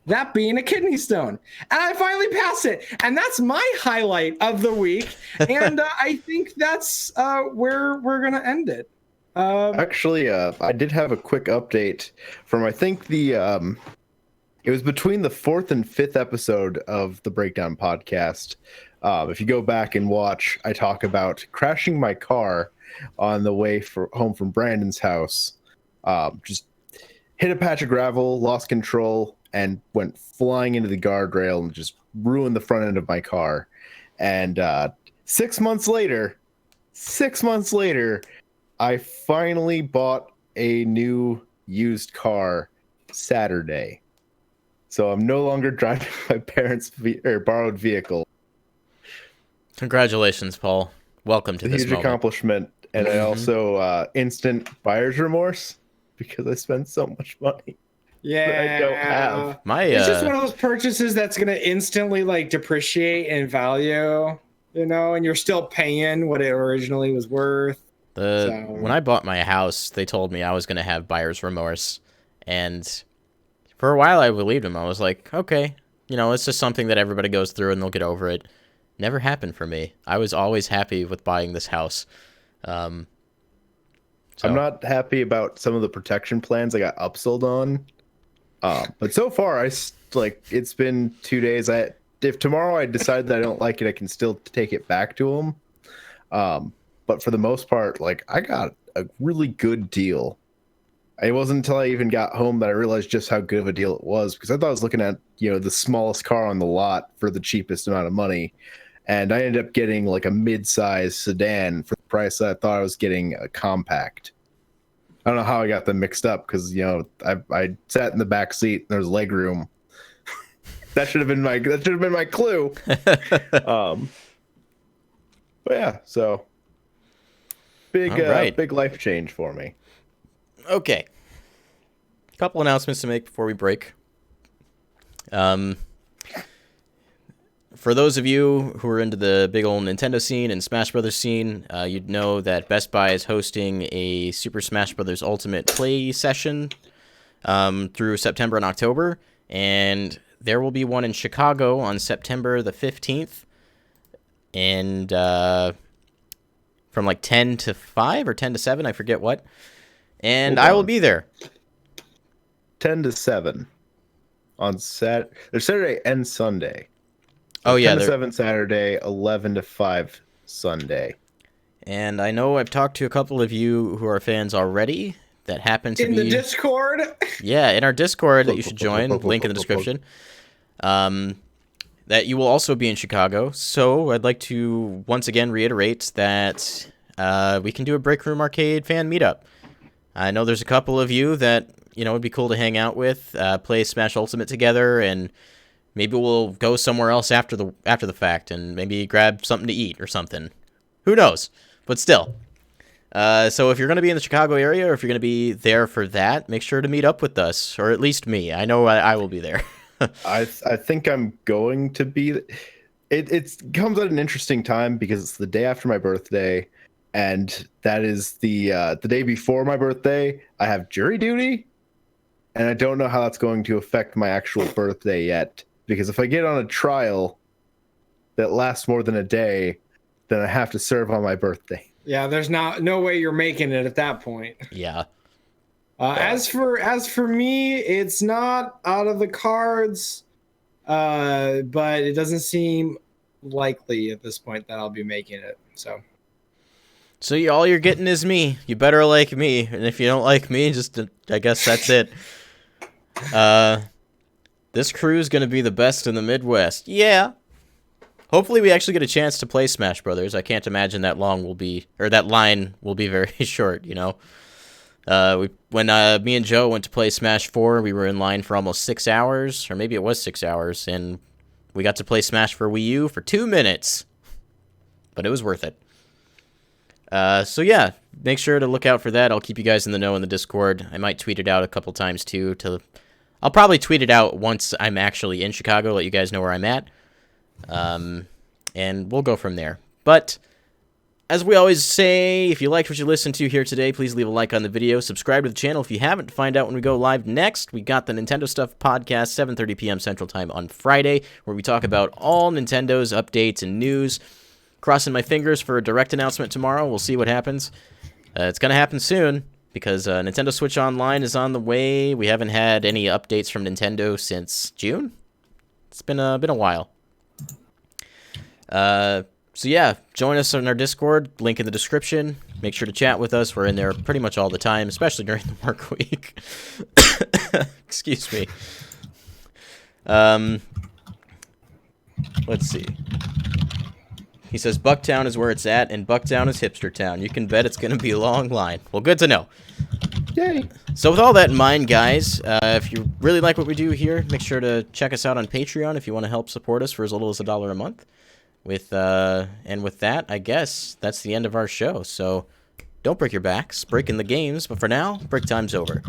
That being a kidney stone. And I finally passed it. And that's my highlight of the week. And I think that's where we're going to end it. Actually, I did have a quick update from, I think, it was between the 4th and 5th episode of the Breakdown podcast. If you go back and watch, I talk about crashing my car on the way home from Brandon's house. Just hit a patch of gravel, lost control, and went flying into the guardrail and just ruined the front end of my car. And 6 months later, I finally bought a new used car Saturday. So I'm no longer driving my parents' borrowed vehicle. Congratulations, Paul. Welcome to this huge moment. Accomplishment. And I also instant buyer's remorse because I spent so much money. Yeah, that I don't have. It's just one of those purchases that's going to instantly like depreciate in value, you know, and you're still paying what it originally was worth. When I bought my house, they told me I was going to have buyer's remorse, and for a while I believed them. I was like, okay, you know, it's just something that everybody goes through and they'll get over it. Never happened for me. I was always happy with buying this house. So. I'm not happy about some of the protection plans I got upsold on. But so far, it's been 2 days. If tomorrow I decide that I don't like it, I can still take it back to them. But for the most part, like, I got a really good deal. It wasn't until I even got home that I realized just how good of a deal it was, because I thought I was looking at, the smallest car on the lot for the cheapest amount of money. And I ended up getting like a mid-size sedan for the price that I thought I was getting a compact. I don't know how I got them mixed up, because I sat in the back seat and there's leg room. That should have been my clue. But yeah, so big life change for me. Okay. A couple announcements to make before we break. For those of you who are into the big old Nintendo scene and Smash Brothers scene, you'd know that Best Buy is hosting a Super Smash Brothers Ultimate Play session through September and October, and there will be one in Chicago on September the 15th, and from like 10 to 5 or 10 to 7, I forget what, and I will be there. 10 to 7 on Saturday and Sunday. Oh, yeah. 10 to 7 Saturday, 11 to 5 Sunday. And I know I've talked to a couple of you who are fans already that happen to be... In the Discord? Yeah, in our Discord that you should join, link in the description. That you will also be in Chicago. So I'd like to once again reiterate that we can do a Break Room Arcade fan meetup. I know there's a couple of you that, it'd be cool to hang out with, play Smash Ultimate together, and... maybe we'll go somewhere else after the fact and maybe grab something to eat or something. Who knows? But still. So if you're going to be in the Chicago area or if you're going to be there for that, make sure to meet up with us, or at least me. I know I will be there. I think I'm going to be. It comes at an interesting time because it's the day after my birthday, and that is the day before my birthday. I have jury duty, and I don't know how that's going to affect my actual birthday yet. Because if I get on a trial that lasts more than a day, then I have to serve on my birthday. Yeah, there's no way you're making it at that point. Yeah. As for me, it's not out of the cards, but it doesn't seem likely at this point that I'll be making it. So all you're getting is me. You better like me, and if you don't like me, I guess that's it. This crew is going to be the best in the Midwest. Yeah. Hopefully we actually get a chance to play Smash Brothers. I can't imagine that line will be very short, When me and Joe went to play Smash 4, we were in line for almost 6 hours, or maybe it was 6 hours, and we got to play Smash for Wii U for 2 minutes. But it was worth it. So yeah, make sure to look out for that. I'll keep you guys in the know in the Discord. I might tweet it out a couple times too I'll probably tweet it out once I'm actually in Chicago, let you guys know where I'm at. And we'll go from there. But, as we always say, if you liked what you listened to here today, please leave a like on the video. Subscribe to the channel if you haven't to find out when we go live next. We got the Nintendo Stuff podcast, 7:30 p.m. Central Time on Friday, where we talk about all Nintendo's updates and news. Crossing my fingers for a direct announcement tomorrow. We'll see what happens. It's going to happen soon. Because Nintendo Switch Online is on the way. We haven't had any updates from Nintendo since June. It's been a while. So yeah, join us on our Discord. Link in the description. Make sure to chat with us. We're in there pretty much all the time, especially during the work week. Excuse me. Let's see. He says Bucktown is where it's at, and Bucktown is Hipster Town. You can bet it's going to be a long line. Well, good to know. Yay. So with all that in mind, guys, if you really like what we do here, make sure to check us out on Patreon if you want to help support us for as little as $1 a month. And with that, I guess that's the end of our show. So don't break your backs, breaking the games. But for now, break time's over.